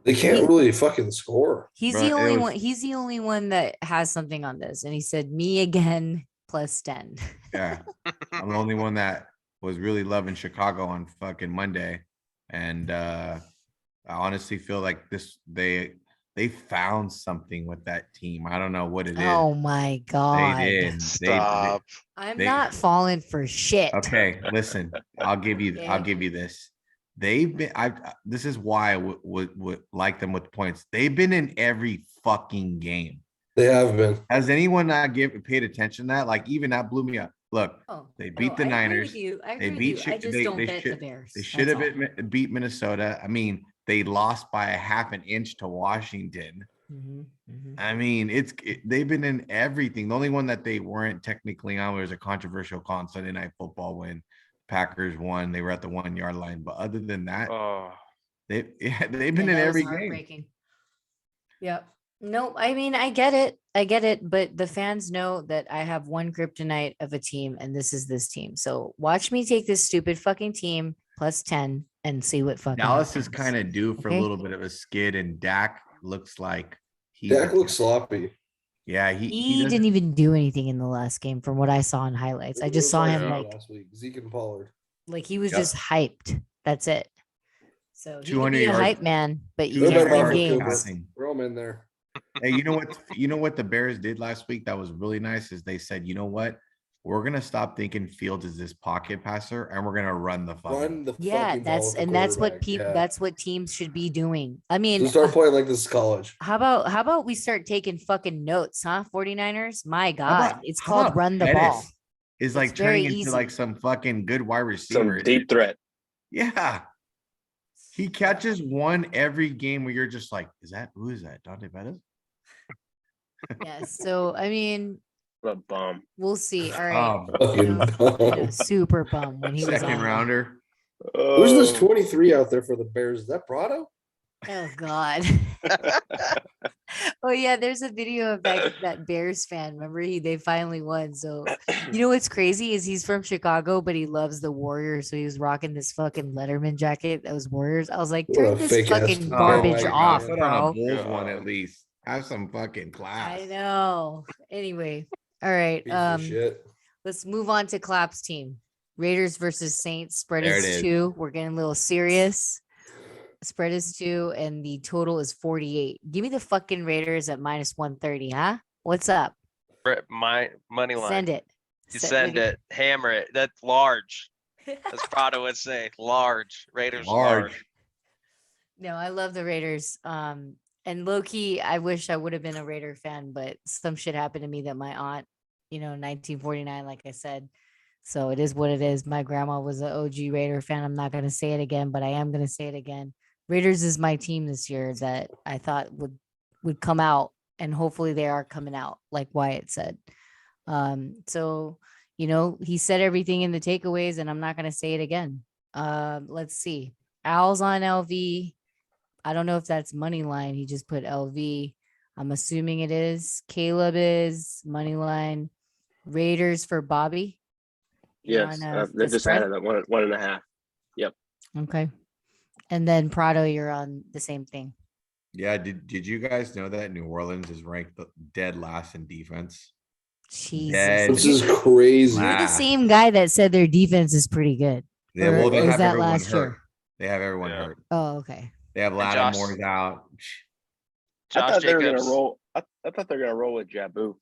[SPEAKER 3] They can't really fucking score.
[SPEAKER 1] he's
[SPEAKER 4] Bruh,
[SPEAKER 1] the
[SPEAKER 4] it
[SPEAKER 1] only
[SPEAKER 4] was-
[SPEAKER 1] one. He's the only one that has something on this. And he said, me again plus 10.
[SPEAKER 4] Yeah. I'm the only one that was really loving Chicago on fucking Monday. And I honestly feel like they found something with that team. I don't know what it is.
[SPEAKER 1] Oh my
[SPEAKER 4] They
[SPEAKER 1] God.
[SPEAKER 4] did.
[SPEAKER 2] Stop.
[SPEAKER 1] I'm
[SPEAKER 4] they-
[SPEAKER 1] not falling for shit.
[SPEAKER 4] Okay, listen. I'll give you this. They've been this is why I would like them with points. They've been in every fucking game.
[SPEAKER 3] They have been.
[SPEAKER 4] Has anyone not paid attention to that? Like, even that blew me up. Look,
[SPEAKER 1] Oh,
[SPEAKER 4] they beat
[SPEAKER 1] no,
[SPEAKER 4] the
[SPEAKER 1] I agree
[SPEAKER 4] Niners.
[SPEAKER 1] with you. I
[SPEAKER 4] They
[SPEAKER 1] agree
[SPEAKER 4] beat
[SPEAKER 1] with you. I
[SPEAKER 4] Chi-
[SPEAKER 1] just
[SPEAKER 4] they-
[SPEAKER 1] don't
[SPEAKER 4] they
[SPEAKER 1] bet
[SPEAKER 4] should-
[SPEAKER 1] the Bears.
[SPEAKER 4] They should
[SPEAKER 1] That's
[SPEAKER 4] have beat Minnesota. I mean, they lost by a half an inch to Washington.
[SPEAKER 1] all. Mhm, mhm.
[SPEAKER 4] I mean, they've been in everything. The only one that they weren't technically on was a controversial call on Sunday Night Football when Packers won. They were at the 1 yard line. But other than that,
[SPEAKER 2] Oh,
[SPEAKER 4] they've been
[SPEAKER 1] Yeah,
[SPEAKER 4] in
[SPEAKER 1] that was
[SPEAKER 4] every game.
[SPEAKER 1] heartbreaking. Yep. No, I mean, I get it, but the fans know that I have one kryptonite of a team, and this is this team. So watch me take this stupid fucking team plus 10 and see what fucking
[SPEAKER 4] Dallas is
[SPEAKER 1] happens.
[SPEAKER 4] kind of due for
[SPEAKER 1] Okay.
[SPEAKER 4] a little bit of a skid, and Dak looks like
[SPEAKER 3] Dak looks sloppy.
[SPEAKER 4] Yeah,
[SPEAKER 1] He
[SPEAKER 4] he doesn't-
[SPEAKER 1] didn't even do anything in the last game from what I saw in highlights. I
[SPEAKER 3] It
[SPEAKER 1] just
[SPEAKER 3] was
[SPEAKER 1] saw
[SPEAKER 3] like
[SPEAKER 1] him
[SPEAKER 3] that
[SPEAKER 1] like
[SPEAKER 3] last week. Zeke and Pollard.
[SPEAKER 1] he was
[SPEAKER 4] Yep.
[SPEAKER 1] just hyped. That's it. So he can
[SPEAKER 4] 200
[SPEAKER 1] be a
[SPEAKER 4] yards-
[SPEAKER 1] hype man, but you
[SPEAKER 4] 200
[SPEAKER 1] can't win
[SPEAKER 3] yards
[SPEAKER 1] games.
[SPEAKER 4] passing.
[SPEAKER 3] Throw him in there.
[SPEAKER 4] Hey, you know what? You know what the Bears did last week that was really nice is they said, you know what? we're gonna stop thinking Fields is this pocket passer, and we're gonna run the
[SPEAKER 3] Run the
[SPEAKER 1] Yeah,
[SPEAKER 3] fucking ball with the
[SPEAKER 1] that's what
[SPEAKER 3] quarterback,
[SPEAKER 1] people
[SPEAKER 3] yeah.
[SPEAKER 1] that's what teams should be doing. I mean,
[SPEAKER 3] So start playing like this is college.
[SPEAKER 1] how about we start taking fucking notes, huh? 49ers? My
[SPEAKER 4] How
[SPEAKER 1] God,
[SPEAKER 4] about-
[SPEAKER 1] it's
[SPEAKER 4] how
[SPEAKER 1] called
[SPEAKER 4] about
[SPEAKER 1] run the
[SPEAKER 4] Pettis
[SPEAKER 1] ball.
[SPEAKER 4] Is
[SPEAKER 1] It's
[SPEAKER 4] like
[SPEAKER 1] very
[SPEAKER 4] turning into like
[SPEAKER 1] easy.
[SPEAKER 4] some fucking good wide
[SPEAKER 5] Some
[SPEAKER 4] receiver.
[SPEAKER 5] deep threat.
[SPEAKER 4] Yeah. He catches one every game where you're just like, who is that? Dante Pettis?
[SPEAKER 1] Yeah, so I mean,
[SPEAKER 5] What a bum.
[SPEAKER 1] we'll see. All right.
[SPEAKER 3] Fucking dumb.
[SPEAKER 1] Super bum when he was
[SPEAKER 4] Second
[SPEAKER 1] on.
[SPEAKER 4] rounder.
[SPEAKER 3] Who's this
[SPEAKER 5] Oh,
[SPEAKER 3] 23 out there for the Bears? Is that Prado?
[SPEAKER 1] Oh God. Oh yeah, there's a video of that Bears fan. Remember they finally won. So you know what's crazy is he's from Chicago, but he loves the Warriors. So he was rocking this fucking Letterman jacket that was Warriors. I was like,
[SPEAKER 3] What a
[SPEAKER 1] turn this
[SPEAKER 3] fake ass
[SPEAKER 1] fucking
[SPEAKER 3] Oh
[SPEAKER 1] garbage
[SPEAKER 3] my
[SPEAKER 1] off,
[SPEAKER 3] God.
[SPEAKER 4] Put on a
[SPEAKER 1] bro.
[SPEAKER 4] Bulls one
[SPEAKER 5] God.
[SPEAKER 4] at least. Have some fucking class.
[SPEAKER 1] I know. Anyway, all right.
[SPEAKER 3] Piece of shit.
[SPEAKER 1] Let's move on to Clap's team. Raiders versus Saints. Spread
[SPEAKER 4] There
[SPEAKER 1] is
[SPEAKER 4] it is.
[SPEAKER 1] 2. We're getting a little serious. Spread is 2, and the total is 48. Give me the fucking Raiders at minus 130, huh? What's up?
[SPEAKER 2] Brett, my money line.
[SPEAKER 1] Send it.
[SPEAKER 2] You send it. Hammer it. That's large. As Prado would say, large. Raiders large.
[SPEAKER 1] No, I love the Raiders. And low key, I wish I would have been a Raider fan, but some shit happened to me that my aunt, 1949, like I said. So it is what it is. My grandma was an OG Raider fan. I'm not going to say it again, but I am going to say it again. Raiders is my team this year that I thought would come out, and hopefully they are coming out, like Wyatt said. So, he said everything in the takeaways, and I'm not going to say it again. Let's see. Al's on LV. I don't know if that's money line. He just put LV. I'm assuming it is. Caleb is money line. Raiders for Bobby.
[SPEAKER 5] Yes,
[SPEAKER 1] On,
[SPEAKER 5] they
[SPEAKER 1] the
[SPEAKER 5] just
[SPEAKER 1] spread?
[SPEAKER 5] added that 1.5.
[SPEAKER 1] Okay. And then Prado, you're on the same thing.
[SPEAKER 4] Yeah, did you guys know that New Orleans is ranked dead last in defense?
[SPEAKER 1] Jesus.
[SPEAKER 4] Dead
[SPEAKER 3] This is crazy.
[SPEAKER 1] You're the
[SPEAKER 4] last.
[SPEAKER 1] same guy that said their defense is pretty good.
[SPEAKER 4] Yeah,
[SPEAKER 1] Or
[SPEAKER 4] well, they
[SPEAKER 1] was
[SPEAKER 4] have
[SPEAKER 1] that
[SPEAKER 4] everyone
[SPEAKER 1] last
[SPEAKER 4] hurt.
[SPEAKER 1] year?
[SPEAKER 4] They have everyone
[SPEAKER 2] Yeah.
[SPEAKER 4] hurt.
[SPEAKER 1] Oh, okay.
[SPEAKER 4] They have
[SPEAKER 2] Josh-
[SPEAKER 4] Lattimore's out.
[SPEAKER 5] I
[SPEAKER 2] Josh
[SPEAKER 5] thought they were
[SPEAKER 2] Jacobs.
[SPEAKER 5] gonna roll. I thought they were gonna roll with Jabu,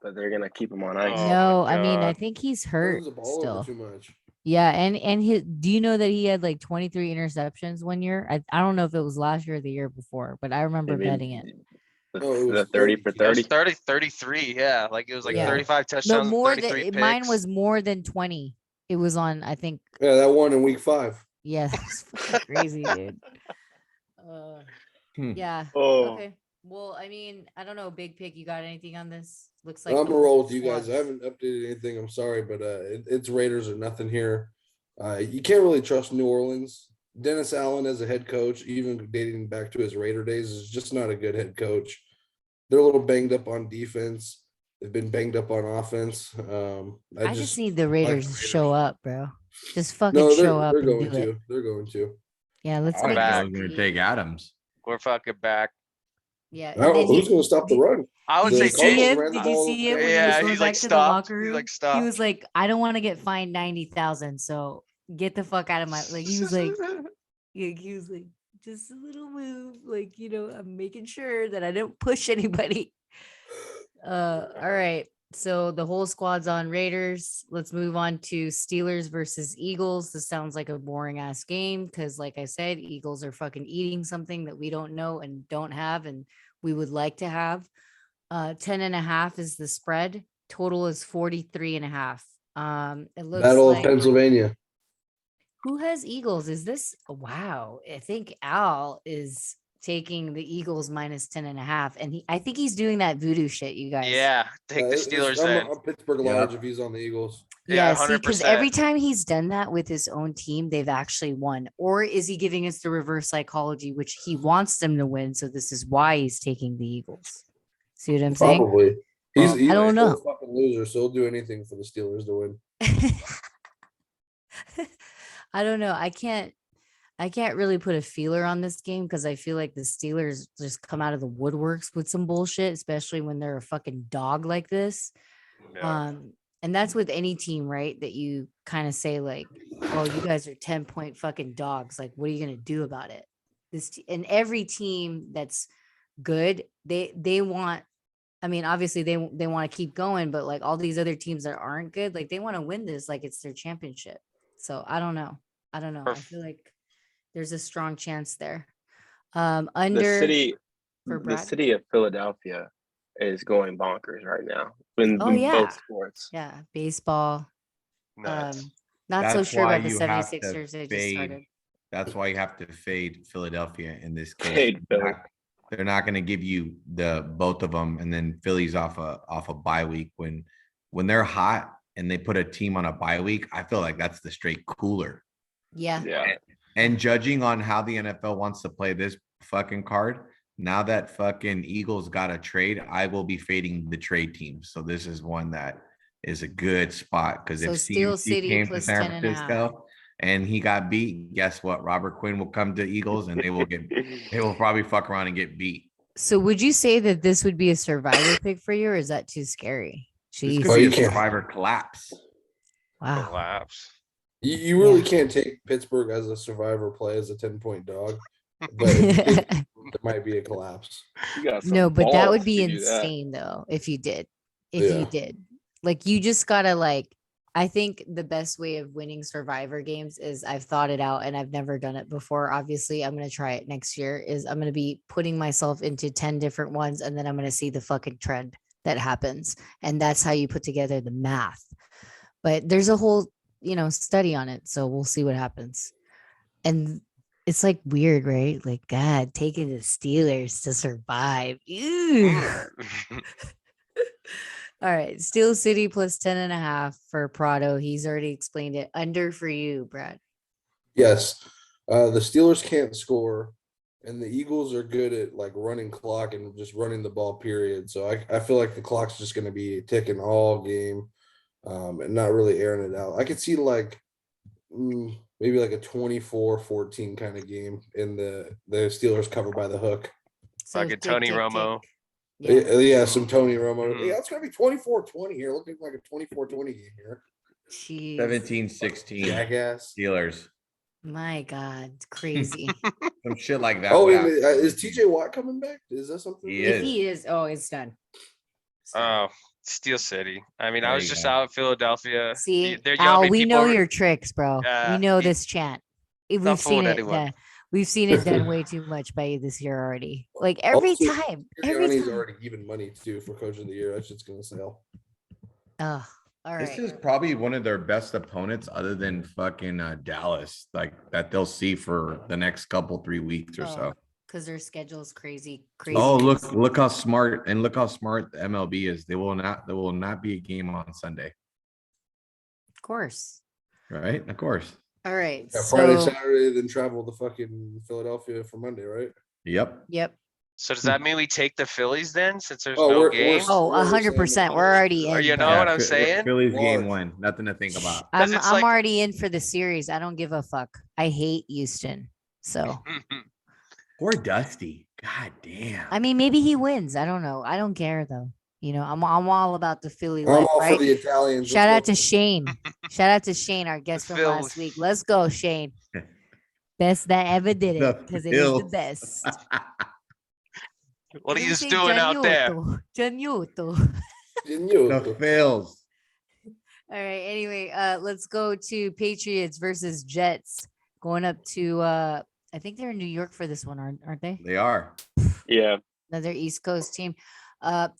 [SPEAKER 5] but they're gonna keep him on ice.
[SPEAKER 2] Oh,
[SPEAKER 1] No,
[SPEAKER 2] my
[SPEAKER 1] I mean, I
[SPEAKER 2] God.
[SPEAKER 1] think he's hurt
[SPEAKER 3] Turns the ball
[SPEAKER 1] still.
[SPEAKER 3] over too much.
[SPEAKER 1] Yeah, and do you know that he had like 23 interceptions one year? I don't know if it was last year or the year before, but I remember
[SPEAKER 5] Maybe
[SPEAKER 1] betting it.
[SPEAKER 3] No, it was
[SPEAKER 5] The 30 for
[SPEAKER 3] 30.
[SPEAKER 2] It was
[SPEAKER 5] 30.
[SPEAKER 2] 33. Yeah. Like it was like
[SPEAKER 1] Yeah.
[SPEAKER 2] 35
[SPEAKER 1] No,
[SPEAKER 2] touchdowns,
[SPEAKER 1] more
[SPEAKER 2] 33
[SPEAKER 1] than
[SPEAKER 2] picks.
[SPEAKER 1] mine was more than 20. It was on, I think.
[SPEAKER 3] Yeah, that one in week 5.
[SPEAKER 1] Yeah, that's fucking crazy, dude.
[SPEAKER 4] Hmm.
[SPEAKER 1] Yeah.
[SPEAKER 5] Oh,
[SPEAKER 1] Okay. Well, I mean, I don't know. Big pick. You got anything on this? Looks
[SPEAKER 3] I'm
[SPEAKER 1] like
[SPEAKER 3] gonna roll with you guys.
[SPEAKER 1] Swans.
[SPEAKER 3] I haven't updated anything. I'm sorry, but it's Raiders or nothing here. You can't really trust New Orleans. Dennis Allen as a head coach, even dating back to his Raider days, is just not a good head coach. They're a little banged up on defense. They've been banged up on offense.
[SPEAKER 1] I just need the Raiders to show up, bro. Just fucking
[SPEAKER 3] No,
[SPEAKER 1] show up
[SPEAKER 3] they're
[SPEAKER 1] and
[SPEAKER 3] going
[SPEAKER 1] do it.
[SPEAKER 3] to. They're going to.
[SPEAKER 1] Yeah, let's
[SPEAKER 4] I
[SPEAKER 1] make
[SPEAKER 4] was
[SPEAKER 2] back.
[SPEAKER 4] going to take Adams.
[SPEAKER 2] We're fucking back.
[SPEAKER 1] Yeah.
[SPEAKER 3] I don't know who's going to stop the run.
[SPEAKER 2] I would
[SPEAKER 3] The
[SPEAKER 2] say
[SPEAKER 1] Did you see
[SPEAKER 3] Cardinals
[SPEAKER 2] Jason.
[SPEAKER 3] ran
[SPEAKER 1] him?
[SPEAKER 3] the
[SPEAKER 1] Did you
[SPEAKER 3] ball
[SPEAKER 1] see it when
[SPEAKER 2] Yeah,
[SPEAKER 1] he was going
[SPEAKER 2] he's
[SPEAKER 1] back
[SPEAKER 2] like
[SPEAKER 1] to the
[SPEAKER 2] stopped.
[SPEAKER 1] locker
[SPEAKER 2] He's
[SPEAKER 1] room?
[SPEAKER 2] like
[SPEAKER 1] He
[SPEAKER 2] stopped.
[SPEAKER 1] was like, I don't want to get fined 90,000, so get the fuck out of my he was like just a little move, like I'm making sure that I don't push anybody. All right. So the whole squad's on Raiders. Let's move on to Steelers versus Eagles. This sounds like a boring ass game because, like I said, Eagles are fucking eating something that we don't know and don't have, and we would like to have. 10.5 is the spread. Total is 43.5. It looks
[SPEAKER 3] Battle
[SPEAKER 1] like
[SPEAKER 3] of Pennsylvania.
[SPEAKER 1] who has Eagles? Is this wow? I think Al is taking the Eagles minus 10.5, and I think he's doing that voodoo shit, you guys.
[SPEAKER 2] Yeah. Take the Steelers in.
[SPEAKER 3] I'm Pittsburgh
[SPEAKER 4] Yeah.
[SPEAKER 3] large if he's on the Eagles.
[SPEAKER 2] Yeah,
[SPEAKER 1] Yeah, see, because every
[SPEAKER 2] 100%.
[SPEAKER 1] time he's done that with his own team, they've actually won. Or is he giving us the reverse psychology, which he wants them to win? So this is why he's taking the Eagles. See what I'm saying?
[SPEAKER 3] Probably. He's
[SPEAKER 1] Well, I don't
[SPEAKER 3] still
[SPEAKER 1] know.
[SPEAKER 3] a fucking loser, so he'll do anything for the Steelers to win.
[SPEAKER 1] I don't know. I can't really put a feeler on this game because I feel like the Steelers just come out of the woodworks with some bullshit, especially when they're a fucking dog like this.
[SPEAKER 2] Yeah.
[SPEAKER 1] And that's with any team, right? That you kind of say like, "Oh, you guys are 10-point fucking dogs. Like, what are you gonna do about it?" And every team that's good, they want I mean, obviously they want to keep going, but like all these other teams that aren't good, like they want to win this like it's their championship. So I don't know. I feel like there's a strong chance there.
[SPEAKER 5] The
[SPEAKER 1] Under
[SPEAKER 5] city,
[SPEAKER 1] for
[SPEAKER 5] the
[SPEAKER 1] Brad.
[SPEAKER 5] city of Philadelphia is going bonkers right now in,
[SPEAKER 1] Oh
[SPEAKER 5] in both
[SPEAKER 1] yeah.
[SPEAKER 5] sports.
[SPEAKER 1] Yeah. Baseball.
[SPEAKER 2] Nuts.
[SPEAKER 1] Not so
[SPEAKER 4] That's
[SPEAKER 1] sure
[SPEAKER 4] why
[SPEAKER 1] about the
[SPEAKER 4] you have to
[SPEAKER 1] 76ers. They just
[SPEAKER 4] fade.
[SPEAKER 1] started.
[SPEAKER 4] That's why you have to fade Philadelphia in this case.
[SPEAKER 5] Fade Philly.
[SPEAKER 4] They're not going to give you the both of them, and then Philly's off a bye week. When they're hot and they put a team on a bye week, I feel like that's the straight cooler.
[SPEAKER 1] Yeah.
[SPEAKER 5] Yeah.
[SPEAKER 4] And judging on how the NFL wants to play this fucking card, now that fucking Eagles got a trade, I will be fading the trade team. So this is one that is a good spot because
[SPEAKER 1] So
[SPEAKER 4] if
[SPEAKER 1] Steel
[SPEAKER 4] CMC
[SPEAKER 1] City
[SPEAKER 4] came to
[SPEAKER 1] plus
[SPEAKER 4] San
[SPEAKER 1] 10.5.
[SPEAKER 4] Francisco and he got beat, guess what? Robert Quinn will come to Eagles and they will probably fuck around and get beat.
[SPEAKER 1] So would you say that this would be a survivor pick for you, or is that too scary?
[SPEAKER 4] This
[SPEAKER 1] Jeez.
[SPEAKER 4] could be
[SPEAKER 3] you
[SPEAKER 4] a
[SPEAKER 3] can't.
[SPEAKER 4] survivor collapse.
[SPEAKER 1] Wow.
[SPEAKER 2] Collapse.
[SPEAKER 3] You really
[SPEAKER 1] Yeah.
[SPEAKER 3] can't take Pittsburgh as a survivor play as a 10-point dog, but there might be a collapse.
[SPEAKER 5] You got some
[SPEAKER 1] No, but that would
[SPEAKER 5] balls
[SPEAKER 1] be
[SPEAKER 5] to do that.
[SPEAKER 1] insane though, if you did.
[SPEAKER 3] Yeah.
[SPEAKER 1] Like you just gotta like, I think the best way of winning survivor games is I've thought it out and I've never done it before. Obviously, I'm gonna try it next year. Is I'm gonna be putting myself into 10 different ones and then I'm gonna see the fucking trend that happens. And that's how you put together the math. But there's a whole, study on it. So we'll see what happens. And it's like weird, right? Like, God, taking the Steelers to survive. Ew. All right. Steel City plus 10.5 for Prado. He's already explained it. Under for you, Brad.
[SPEAKER 3] Yes. The Steelers can't score, and the Eagles are good at like running clock and just running the ball, period. So I feel like the clock's just going to be ticking all game, and not really airing it out. I could see like maybe like a 24-14 kind of game in the Steelers cover by the hook.
[SPEAKER 1] So
[SPEAKER 2] Like a Tony Romo.
[SPEAKER 3] Yeah, some Tony Romo.
[SPEAKER 2] Mhm.
[SPEAKER 3] Yeah, it's going to be 24-20 here. Looking like a 24-20 game here.
[SPEAKER 1] Jeez.
[SPEAKER 4] 17-16
[SPEAKER 3] Jackass.
[SPEAKER 4] Steelers.
[SPEAKER 1] My God, it's crazy.
[SPEAKER 4] Some shit like that.
[SPEAKER 3] Oh,
[SPEAKER 4] would
[SPEAKER 3] and
[SPEAKER 4] happen.
[SPEAKER 3] is TJ Watt coming back? Is that something?
[SPEAKER 4] He
[SPEAKER 1] If
[SPEAKER 4] is.
[SPEAKER 1] he is, oh, it's done.
[SPEAKER 2] Oh, Steel City. I mean,
[SPEAKER 4] There
[SPEAKER 2] I was
[SPEAKER 4] you
[SPEAKER 2] just
[SPEAKER 4] go.
[SPEAKER 2] out in Philadelphia.
[SPEAKER 1] See,
[SPEAKER 2] There,
[SPEAKER 1] Al, we know your tricks, bro.
[SPEAKER 2] Yeah,
[SPEAKER 1] We know
[SPEAKER 2] he-
[SPEAKER 1] this chant. We've
[SPEAKER 2] not
[SPEAKER 1] seen
[SPEAKER 2] fooling
[SPEAKER 1] it.
[SPEAKER 2] anyone.
[SPEAKER 1] We've seen it done way too much by you this year already. Like every
[SPEAKER 3] Also,
[SPEAKER 1] time. Every
[SPEAKER 3] Sirianni's
[SPEAKER 1] time.
[SPEAKER 3] already given money too for coach of the year. That shit's gonna sell.
[SPEAKER 1] Oh, all
[SPEAKER 4] This
[SPEAKER 1] right.
[SPEAKER 4] is probably one of their best opponents other than fucking Dallas, like that they'll see for the next 3 weeks or so.
[SPEAKER 1] Because their schedule is crazy. Crazy.
[SPEAKER 4] Oh, look how smart the MLB is. There will not be a game on Sunday.
[SPEAKER 1] Of course.
[SPEAKER 4] Right? Of course.
[SPEAKER 1] All right.
[SPEAKER 3] Yeah, Friday,
[SPEAKER 1] So,
[SPEAKER 3] Saturday, then travel to fucking Philadelphia for Monday, right?
[SPEAKER 4] Yep.
[SPEAKER 1] yep.
[SPEAKER 2] So does that mean we take the Phillies then, since there's
[SPEAKER 3] Oh,
[SPEAKER 2] no
[SPEAKER 3] we're-
[SPEAKER 2] game?
[SPEAKER 1] Oh,
[SPEAKER 3] We're already
[SPEAKER 1] 100%.
[SPEAKER 3] saying
[SPEAKER 1] We're already
[SPEAKER 2] Or
[SPEAKER 1] in.
[SPEAKER 2] you know
[SPEAKER 1] bro.
[SPEAKER 2] what I'm saying?
[SPEAKER 4] Phillies game
[SPEAKER 3] Large.
[SPEAKER 4] one. Nothing to think about.
[SPEAKER 2] 'Cause
[SPEAKER 1] I'm
[SPEAKER 2] it's like-
[SPEAKER 1] already in for the series. I don't give a fuck. I hate Houston. So
[SPEAKER 4] Poor Dusty. God damn.
[SPEAKER 1] I mean, maybe he wins. I don't know. I don't care though. I'm all about the Philly
[SPEAKER 3] I'm
[SPEAKER 1] life,
[SPEAKER 3] all
[SPEAKER 1] right?
[SPEAKER 3] for the Italians.
[SPEAKER 1] Shout out
[SPEAKER 3] Let's
[SPEAKER 1] to Shane. Shout out to Shane, our guest from last
[SPEAKER 2] Philly.
[SPEAKER 1] week. Let's go, Shane. Best that ever did
[SPEAKER 4] The
[SPEAKER 1] it because it is the
[SPEAKER 4] Phils.
[SPEAKER 1] best.
[SPEAKER 2] What are
[SPEAKER 1] You
[SPEAKER 2] you
[SPEAKER 1] say
[SPEAKER 2] doing out there?
[SPEAKER 1] Giannuto.
[SPEAKER 3] go.
[SPEAKER 4] The Phils.
[SPEAKER 1] All right. Anyway, let's go to Patriots versus Jets. Going up to I think they're in New York for this one, aren't they?
[SPEAKER 4] They are.
[SPEAKER 5] Yeah.
[SPEAKER 1] Another East Coast team.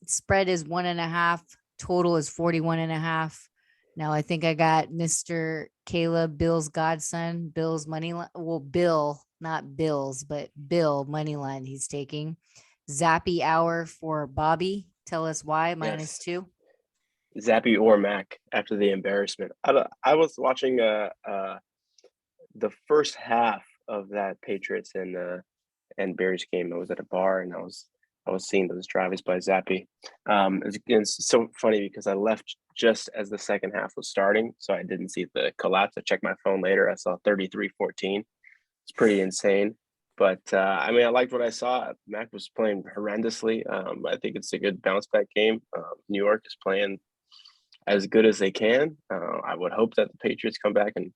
[SPEAKER 1] Spread is 1.5. Total is 41.5. Now I think I got Mr. Caleb, Bill's godson, Bill's money line. Well, Bill, not Bill's, but Bill money line he's taking. Zappy hour for Bobby. Tell us why. -2.
[SPEAKER 5] Zappy or Mac after the embarrassment. I was watching the first half of that Patriots and Bears game. I was at a bar and I was seeing those drives by Zappy. It's so funny because I left just as the second half was starting, so I didn't see the collapse. I checked my phone later. I saw 33-14. It's pretty insane. But I mean, I liked what I saw. Mac was playing horrendously. I think it's a good bounce back game. New York is playing as good as they can. I would hope that the Patriots come back and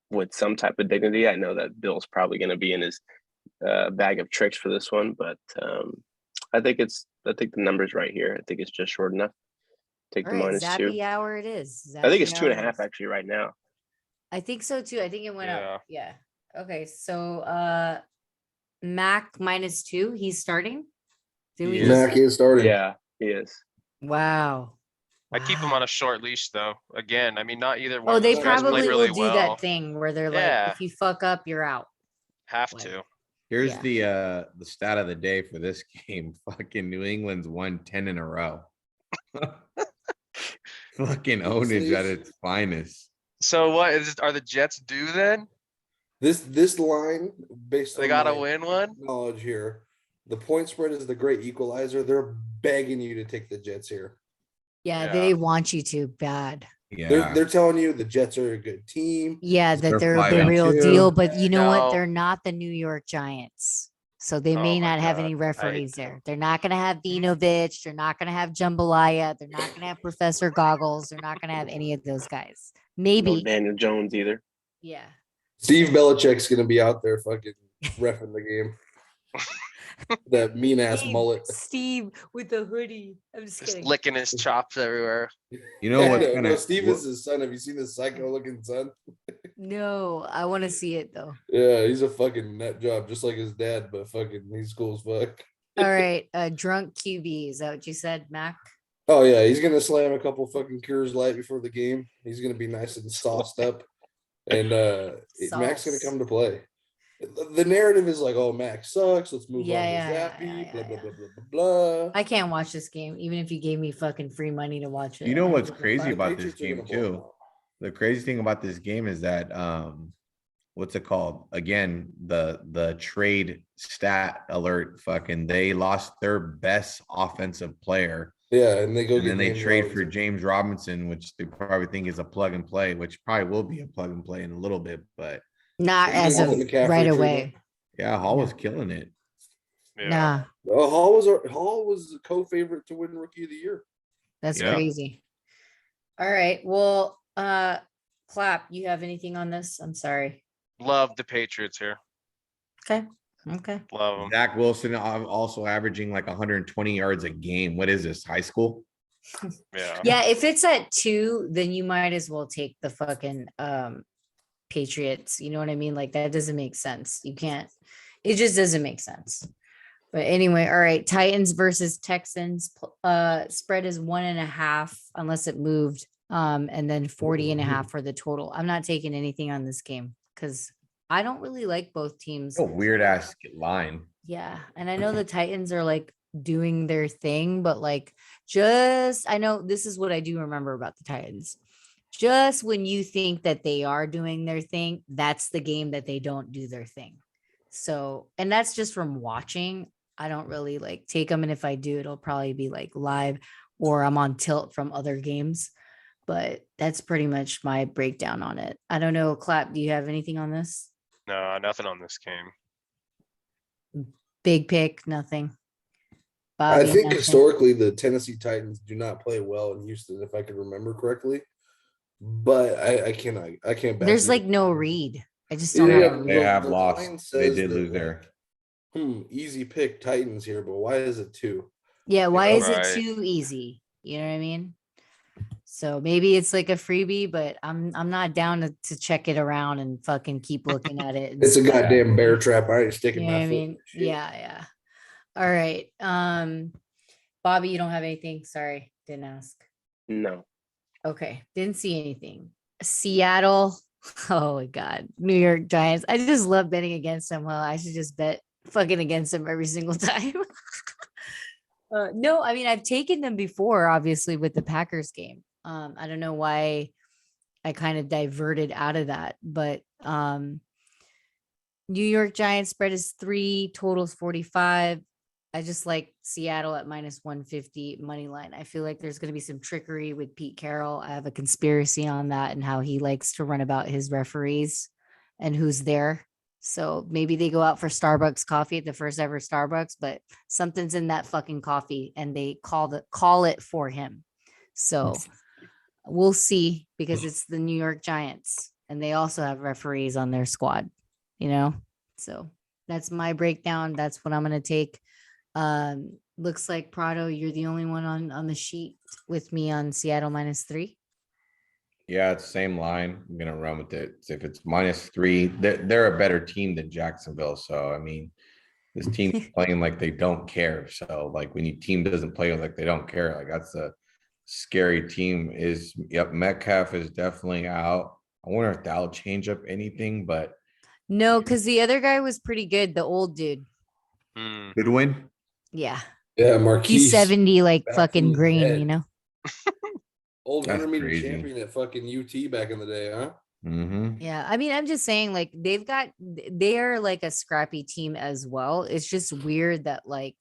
[SPEAKER 5] with some type of dignity. I know that Bill's probably going to be in his bag of tricks for this one, but I think the number's right here. I think it's just short enough. Take
[SPEAKER 1] All
[SPEAKER 5] the
[SPEAKER 1] right,
[SPEAKER 5] -2.
[SPEAKER 1] Zappy hour it is.
[SPEAKER 5] I think it's
[SPEAKER 1] Zappy
[SPEAKER 5] 2.5
[SPEAKER 1] hour it is.
[SPEAKER 5] actually right now.
[SPEAKER 1] I think so too. I think it went
[SPEAKER 2] Yeah.
[SPEAKER 1] up. Yeah. Okay. So Mac -2, he's starting. Did we
[SPEAKER 4] He is.
[SPEAKER 1] just
[SPEAKER 3] Mac is starting.
[SPEAKER 5] Yeah, he is.
[SPEAKER 1] wow.
[SPEAKER 2] I keep him
[SPEAKER 1] Wow.
[SPEAKER 2] on a short leash though. Again, I mean, not either one
[SPEAKER 1] Oh,
[SPEAKER 2] of
[SPEAKER 1] they
[SPEAKER 2] those guys played
[SPEAKER 1] probably
[SPEAKER 2] really
[SPEAKER 1] will do
[SPEAKER 2] well.
[SPEAKER 1] that thing where they're like,
[SPEAKER 2] Yeah.
[SPEAKER 1] if you fuck up, you're out.
[SPEAKER 2] Have
[SPEAKER 1] Like,
[SPEAKER 2] to.
[SPEAKER 4] Here's
[SPEAKER 1] Yeah.
[SPEAKER 4] the stat of the day for this game. Fucking New England's won 10 in a row. Fucking ownage at its finest.
[SPEAKER 2] So what is are the Jets due then?
[SPEAKER 3] This line, based
[SPEAKER 2] They
[SPEAKER 3] on
[SPEAKER 2] gotta
[SPEAKER 3] my
[SPEAKER 2] win one?
[SPEAKER 3] knowledge here, the point spread is the great equalizer. They're begging you to take the Jets here.
[SPEAKER 1] Yeah,
[SPEAKER 2] Yeah.
[SPEAKER 1] they want you to bad.
[SPEAKER 4] Yeah.
[SPEAKER 3] They're telling you the Jets are a good team.
[SPEAKER 1] Yeah,
[SPEAKER 4] They're
[SPEAKER 1] that they're the
[SPEAKER 4] 5-2.
[SPEAKER 1] real deal, but you know what?
[SPEAKER 2] No.
[SPEAKER 1] They're not the New York Giants. So they
[SPEAKER 2] Oh
[SPEAKER 1] may
[SPEAKER 2] my
[SPEAKER 1] not have
[SPEAKER 2] God.
[SPEAKER 1] any referees there. They're not going to have Vinovich. They're not going to have Jambalaya. They're not going to have Professor Goggles. They're not going to have any of those guys.
[SPEAKER 5] No
[SPEAKER 1] Maybe.
[SPEAKER 5] Daniel Jones either.
[SPEAKER 1] Yeah.
[SPEAKER 3] Steve Belichick's gonna be out there fucking reffing the game. That mean ass mullet.
[SPEAKER 1] Steve with the hoodie. I'm just
[SPEAKER 2] Just
[SPEAKER 1] kidding.
[SPEAKER 2] licking his chops everywhere.
[SPEAKER 4] You know what's
[SPEAKER 3] No,
[SPEAKER 4] gonna
[SPEAKER 3] Steve is his son. Have you seen this psycho looking son?
[SPEAKER 1] No, I want to see it though.
[SPEAKER 3] Yeah, he's a fucking nut job, just like his dad, but fucking he's cool as fuck.
[SPEAKER 1] All right. Drunk QB. Is that what you said, Mac?
[SPEAKER 3] Oh yeah, he's gonna slam a couple fucking Coors Light before the game. He's gonna be nice and sauced up, and Mac's gonna
[SPEAKER 1] Sauce.
[SPEAKER 3] come to play. The narrative is like, oh, Mac sucks. Let's move on to
[SPEAKER 1] Yeah,
[SPEAKER 3] Zappy. Blah
[SPEAKER 1] yeah.
[SPEAKER 3] blah blah blah blah blah.
[SPEAKER 1] I can't watch this game, even if you gave me fucking free money to watch it.
[SPEAKER 4] You know
[SPEAKER 1] I
[SPEAKER 4] what's
[SPEAKER 1] don't give a
[SPEAKER 4] crazy
[SPEAKER 1] fuck.
[SPEAKER 4] about this
[SPEAKER 3] Patriots are
[SPEAKER 4] game
[SPEAKER 3] gonna blow them
[SPEAKER 4] too?
[SPEAKER 3] out.
[SPEAKER 4] The crazy thing about this game is that what's it called? Again, the trade stat alert, fucking they lost their best offensive player.
[SPEAKER 3] Yeah, and they go
[SPEAKER 4] And
[SPEAKER 3] get
[SPEAKER 4] then they
[SPEAKER 3] James
[SPEAKER 4] trade for
[SPEAKER 3] Robinson.
[SPEAKER 4] James Robinson, which they probably think is a plug and play, which probably will be a plug and play in a little bit. But
[SPEAKER 1] Not
[SPEAKER 3] Even
[SPEAKER 1] as
[SPEAKER 3] with
[SPEAKER 1] of
[SPEAKER 3] the McCaffrey
[SPEAKER 1] right
[SPEAKER 3] trade
[SPEAKER 1] away.
[SPEAKER 4] yeah, Hall
[SPEAKER 1] No.
[SPEAKER 4] was killing it.
[SPEAKER 2] Yeah.
[SPEAKER 1] Nah,
[SPEAKER 3] Hall was the co-favorite to win Rookie of the Year.
[SPEAKER 1] that's
[SPEAKER 2] Yeah.
[SPEAKER 1] crazy. All right. Well, Clap, you have anything on this? I'm sorry.
[SPEAKER 2] Love the Patriots here.
[SPEAKER 1] Okay. Okay.
[SPEAKER 2] Love them.
[SPEAKER 4] Zach Wilson also averaging like 120 yards a game. What is this, high school?
[SPEAKER 2] Yeah.
[SPEAKER 1] Yeah, if it's at 2, then you might as well take the fucking Patriots. You know what I mean? Like that doesn't make sense. You can't, it just doesn't make sense. But anyway, all right. Titans versus Texans. Spread is 1.5 unless it moved. And then 40.5 for the total. I'm not taking anything on this game because I don't really like both teams.
[SPEAKER 4] A weird ass line.
[SPEAKER 1] Yeah. And I know the Titans are like doing their thing, but like I know this is what I do remember about the Titans. Just when you think that they are doing their thing, that's the game that they don't do their thing. So, and that's just from watching. I don't really like take them. And if I do, it'll probably be like live or I'm on tilt from other games. But that's pretty much my breakdown on it. I don't know, Clap, do you have anything on this?
[SPEAKER 2] No, nothing on this game.
[SPEAKER 1] Big pick, nothing.
[SPEAKER 3] I
[SPEAKER 1] Bobby,
[SPEAKER 3] think
[SPEAKER 1] nothing?
[SPEAKER 3] historically the Tennessee Titans do not play well in Houston, if I can remember correctly. But I can't back
[SPEAKER 1] There's
[SPEAKER 3] you
[SPEAKER 1] like
[SPEAKER 3] up.
[SPEAKER 1] no read. I just don't
[SPEAKER 3] Yeah,
[SPEAKER 1] have a
[SPEAKER 4] They
[SPEAKER 1] read.
[SPEAKER 4] have
[SPEAKER 3] the
[SPEAKER 4] lost.
[SPEAKER 3] line
[SPEAKER 4] They
[SPEAKER 3] says
[SPEAKER 4] did
[SPEAKER 3] that,
[SPEAKER 4] lose there.
[SPEAKER 3] Easy pick Titans here, but why is it 2?
[SPEAKER 1] Yeah, why is it
[SPEAKER 2] Right.
[SPEAKER 1] too easy? You know what I mean? So maybe it's like a freebie, but I'm not down to check it around and fucking keep looking at it. and
[SPEAKER 3] It's a
[SPEAKER 1] stuff.
[SPEAKER 3] goddamn bear trap. I ain't
[SPEAKER 1] You
[SPEAKER 3] sticking
[SPEAKER 1] know what
[SPEAKER 3] my
[SPEAKER 1] I
[SPEAKER 3] foot. in
[SPEAKER 1] mean?
[SPEAKER 3] that shit.
[SPEAKER 1] Yeah. All right. Bobby, you don't have anything? Sorry, didn't ask.
[SPEAKER 5] No.
[SPEAKER 1] Okay, didn't see anything. Seattle. Oh my God. New York Giants. I just love betting against them. Well, I should just bet fucking against them every single time. No, I mean, I've taken them before, obviously, with the Packers game. I don't know why I kind of diverted out of that, but New York Giants spread is 3, totals 45. I just like Seattle at -150 money line. I feel like there's going to be some trickery with Pete Carroll. I have a conspiracy on that and how he likes to run about his referees and who's there. So maybe they go out for Starbucks coffee at the first ever Starbucks, but something's in that fucking coffee and they call it for him. So we'll see because it's the New York Giants and they also have referees on their squad, you know? So that's my breakdown. That's what I'm going to take. Looks like Prado, you're the only one on the sheet with me on Seattle -3.
[SPEAKER 4] Yeah, it's same line. I'm gonna run with it. If it's -3, they're a better team than Jacksonville. So I mean, this team's playing like they don't care. So like when your team doesn't play like they don't care, like that's a scary team. Yep, Metcalf is definitely out. I wonder if that'll change up anything, but
[SPEAKER 1] No, because the other guy was pretty good, the old dude.
[SPEAKER 4] good win.
[SPEAKER 1] Yeah.
[SPEAKER 3] Yeah, Marquise.
[SPEAKER 1] He's 70 like
[SPEAKER 3] back
[SPEAKER 1] fucking
[SPEAKER 3] from the
[SPEAKER 1] green,
[SPEAKER 3] dead.
[SPEAKER 1] you know?
[SPEAKER 3] Old
[SPEAKER 4] That's
[SPEAKER 3] 100-meter
[SPEAKER 4] crazy.
[SPEAKER 3] champion at fucking UT back in the day, huh?
[SPEAKER 4] Mm-hmm.
[SPEAKER 1] Yeah. I mean, I'm just saying, like, they are like a scrappy team as well. It's just weird that, like,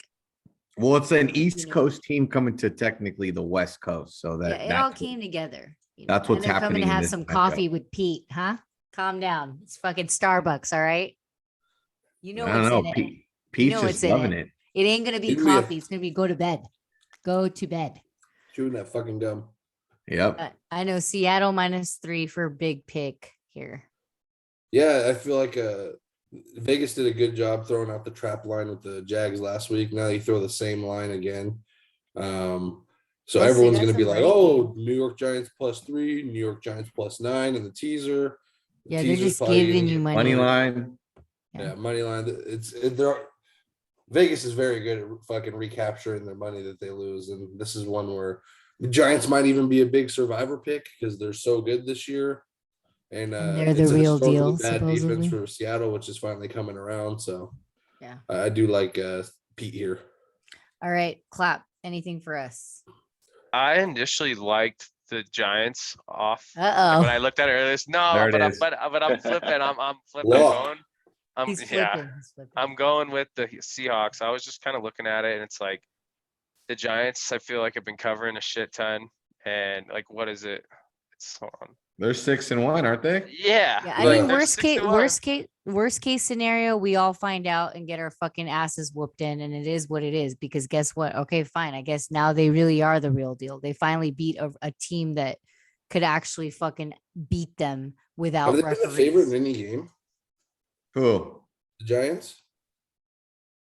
[SPEAKER 4] Well, it's an East
[SPEAKER 1] know.
[SPEAKER 4] Coast team coming to technically the West Coast, so
[SPEAKER 1] yeah,
[SPEAKER 4] that
[SPEAKER 1] it all
[SPEAKER 4] that's
[SPEAKER 1] came together.
[SPEAKER 4] that's
[SPEAKER 1] and
[SPEAKER 4] what's
[SPEAKER 1] they're coming
[SPEAKER 4] happening
[SPEAKER 1] to
[SPEAKER 4] in
[SPEAKER 1] have
[SPEAKER 4] this
[SPEAKER 1] some
[SPEAKER 4] matchup.
[SPEAKER 1] coffee with Pete, huh? Calm down. It's fucking Starbucks, all right? You know
[SPEAKER 4] I don't
[SPEAKER 1] what's
[SPEAKER 4] know.
[SPEAKER 1] in it.
[SPEAKER 4] Pete's
[SPEAKER 1] know
[SPEAKER 4] just
[SPEAKER 1] what's in
[SPEAKER 4] loving
[SPEAKER 1] it.
[SPEAKER 4] it.
[SPEAKER 1] It ain't gonna be
[SPEAKER 3] Give me a-
[SPEAKER 1] coffee. It's gonna be go to bed. Go to bed.
[SPEAKER 3] Chewing that fucking gum.
[SPEAKER 4] Yep.
[SPEAKER 1] I know Seattle -3 for big pick here.
[SPEAKER 3] Yeah, I feel like Vegas did a good job throwing out the trap line with the Jags last week. Now you throw the same line again. So
[SPEAKER 1] Plus, they
[SPEAKER 3] everyone's
[SPEAKER 1] got
[SPEAKER 3] going to be
[SPEAKER 1] some
[SPEAKER 3] like,
[SPEAKER 1] running
[SPEAKER 3] oh,
[SPEAKER 1] game.
[SPEAKER 3] New York Giants +3, New York Giants +9 in the teaser. The
[SPEAKER 1] Yeah, they're
[SPEAKER 3] teaser's
[SPEAKER 1] just
[SPEAKER 3] probably gonna
[SPEAKER 1] giving you
[SPEAKER 3] get
[SPEAKER 1] money.
[SPEAKER 4] Money
[SPEAKER 3] more-
[SPEAKER 4] line.
[SPEAKER 3] Yeah, money line. Vegas is very good at fucking recapturing their money that they lose, and this is one where the Giants might even be a big survivor pick because they're so good this year, and
[SPEAKER 1] they're the
[SPEAKER 3] it's a
[SPEAKER 1] real
[SPEAKER 3] historically
[SPEAKER 1] deal,
[SPEAKER 3] bad defense
[SPEAKER 1] supposedly.
[SPEAKER 3] for Seattle, which is finally coming around. So
[SPEAKER 1] Yeah.
[SPEAKER 3] I do like Pete here.
[SPEAKER 1] All right, clap. Anything for us?
[SPEAKER 2] I initially liked the Giants off.
[SPEAKER 1] Uh-oh.
[SPEAKER 2] When I looked at it earlier, no,
[SPEAKER 4] There it
[SPEAKER 2] but
[SPEAKER 4] is.
[SPEAKER 2] I'm flipping. I'm flipping.
[SPEAKER 3] Lock.
[SPEAKER 1] He's
[SPEAKER 2] Yeah,
[SPEAKER 1] flipping. He's flipping.
[SPEAKER 2] I'm going with the Seahawks. I was just kind of looking at it, and it's like the Giants. I feel like have been covering a shit ton, and like, what is it? It's hold on.
[SPEAKER 4] They're 6-1, aren't they?
[SPEAKER 2] Yeah.
[SPEAKER 1] Yeah, I
[SPEAKER 3] Right.
[SPEAKER 1] mean,
[SPEAKER 2] They're
[SPEAKER 1] worst case scenario, we all find out and get our fucking asses whooped in, and it is what it is. Because guess what? Okay, fine. I guess now they really are the real deal. They finally beat a team that could actually fucking beat them without
[SPEAKER 3] Have they been a favorite in
[SPEAKER 1] referees.
[SPEAKER 3] any game?
[SPEAKER 4] Who?
[SPEAKER 3] The Giants?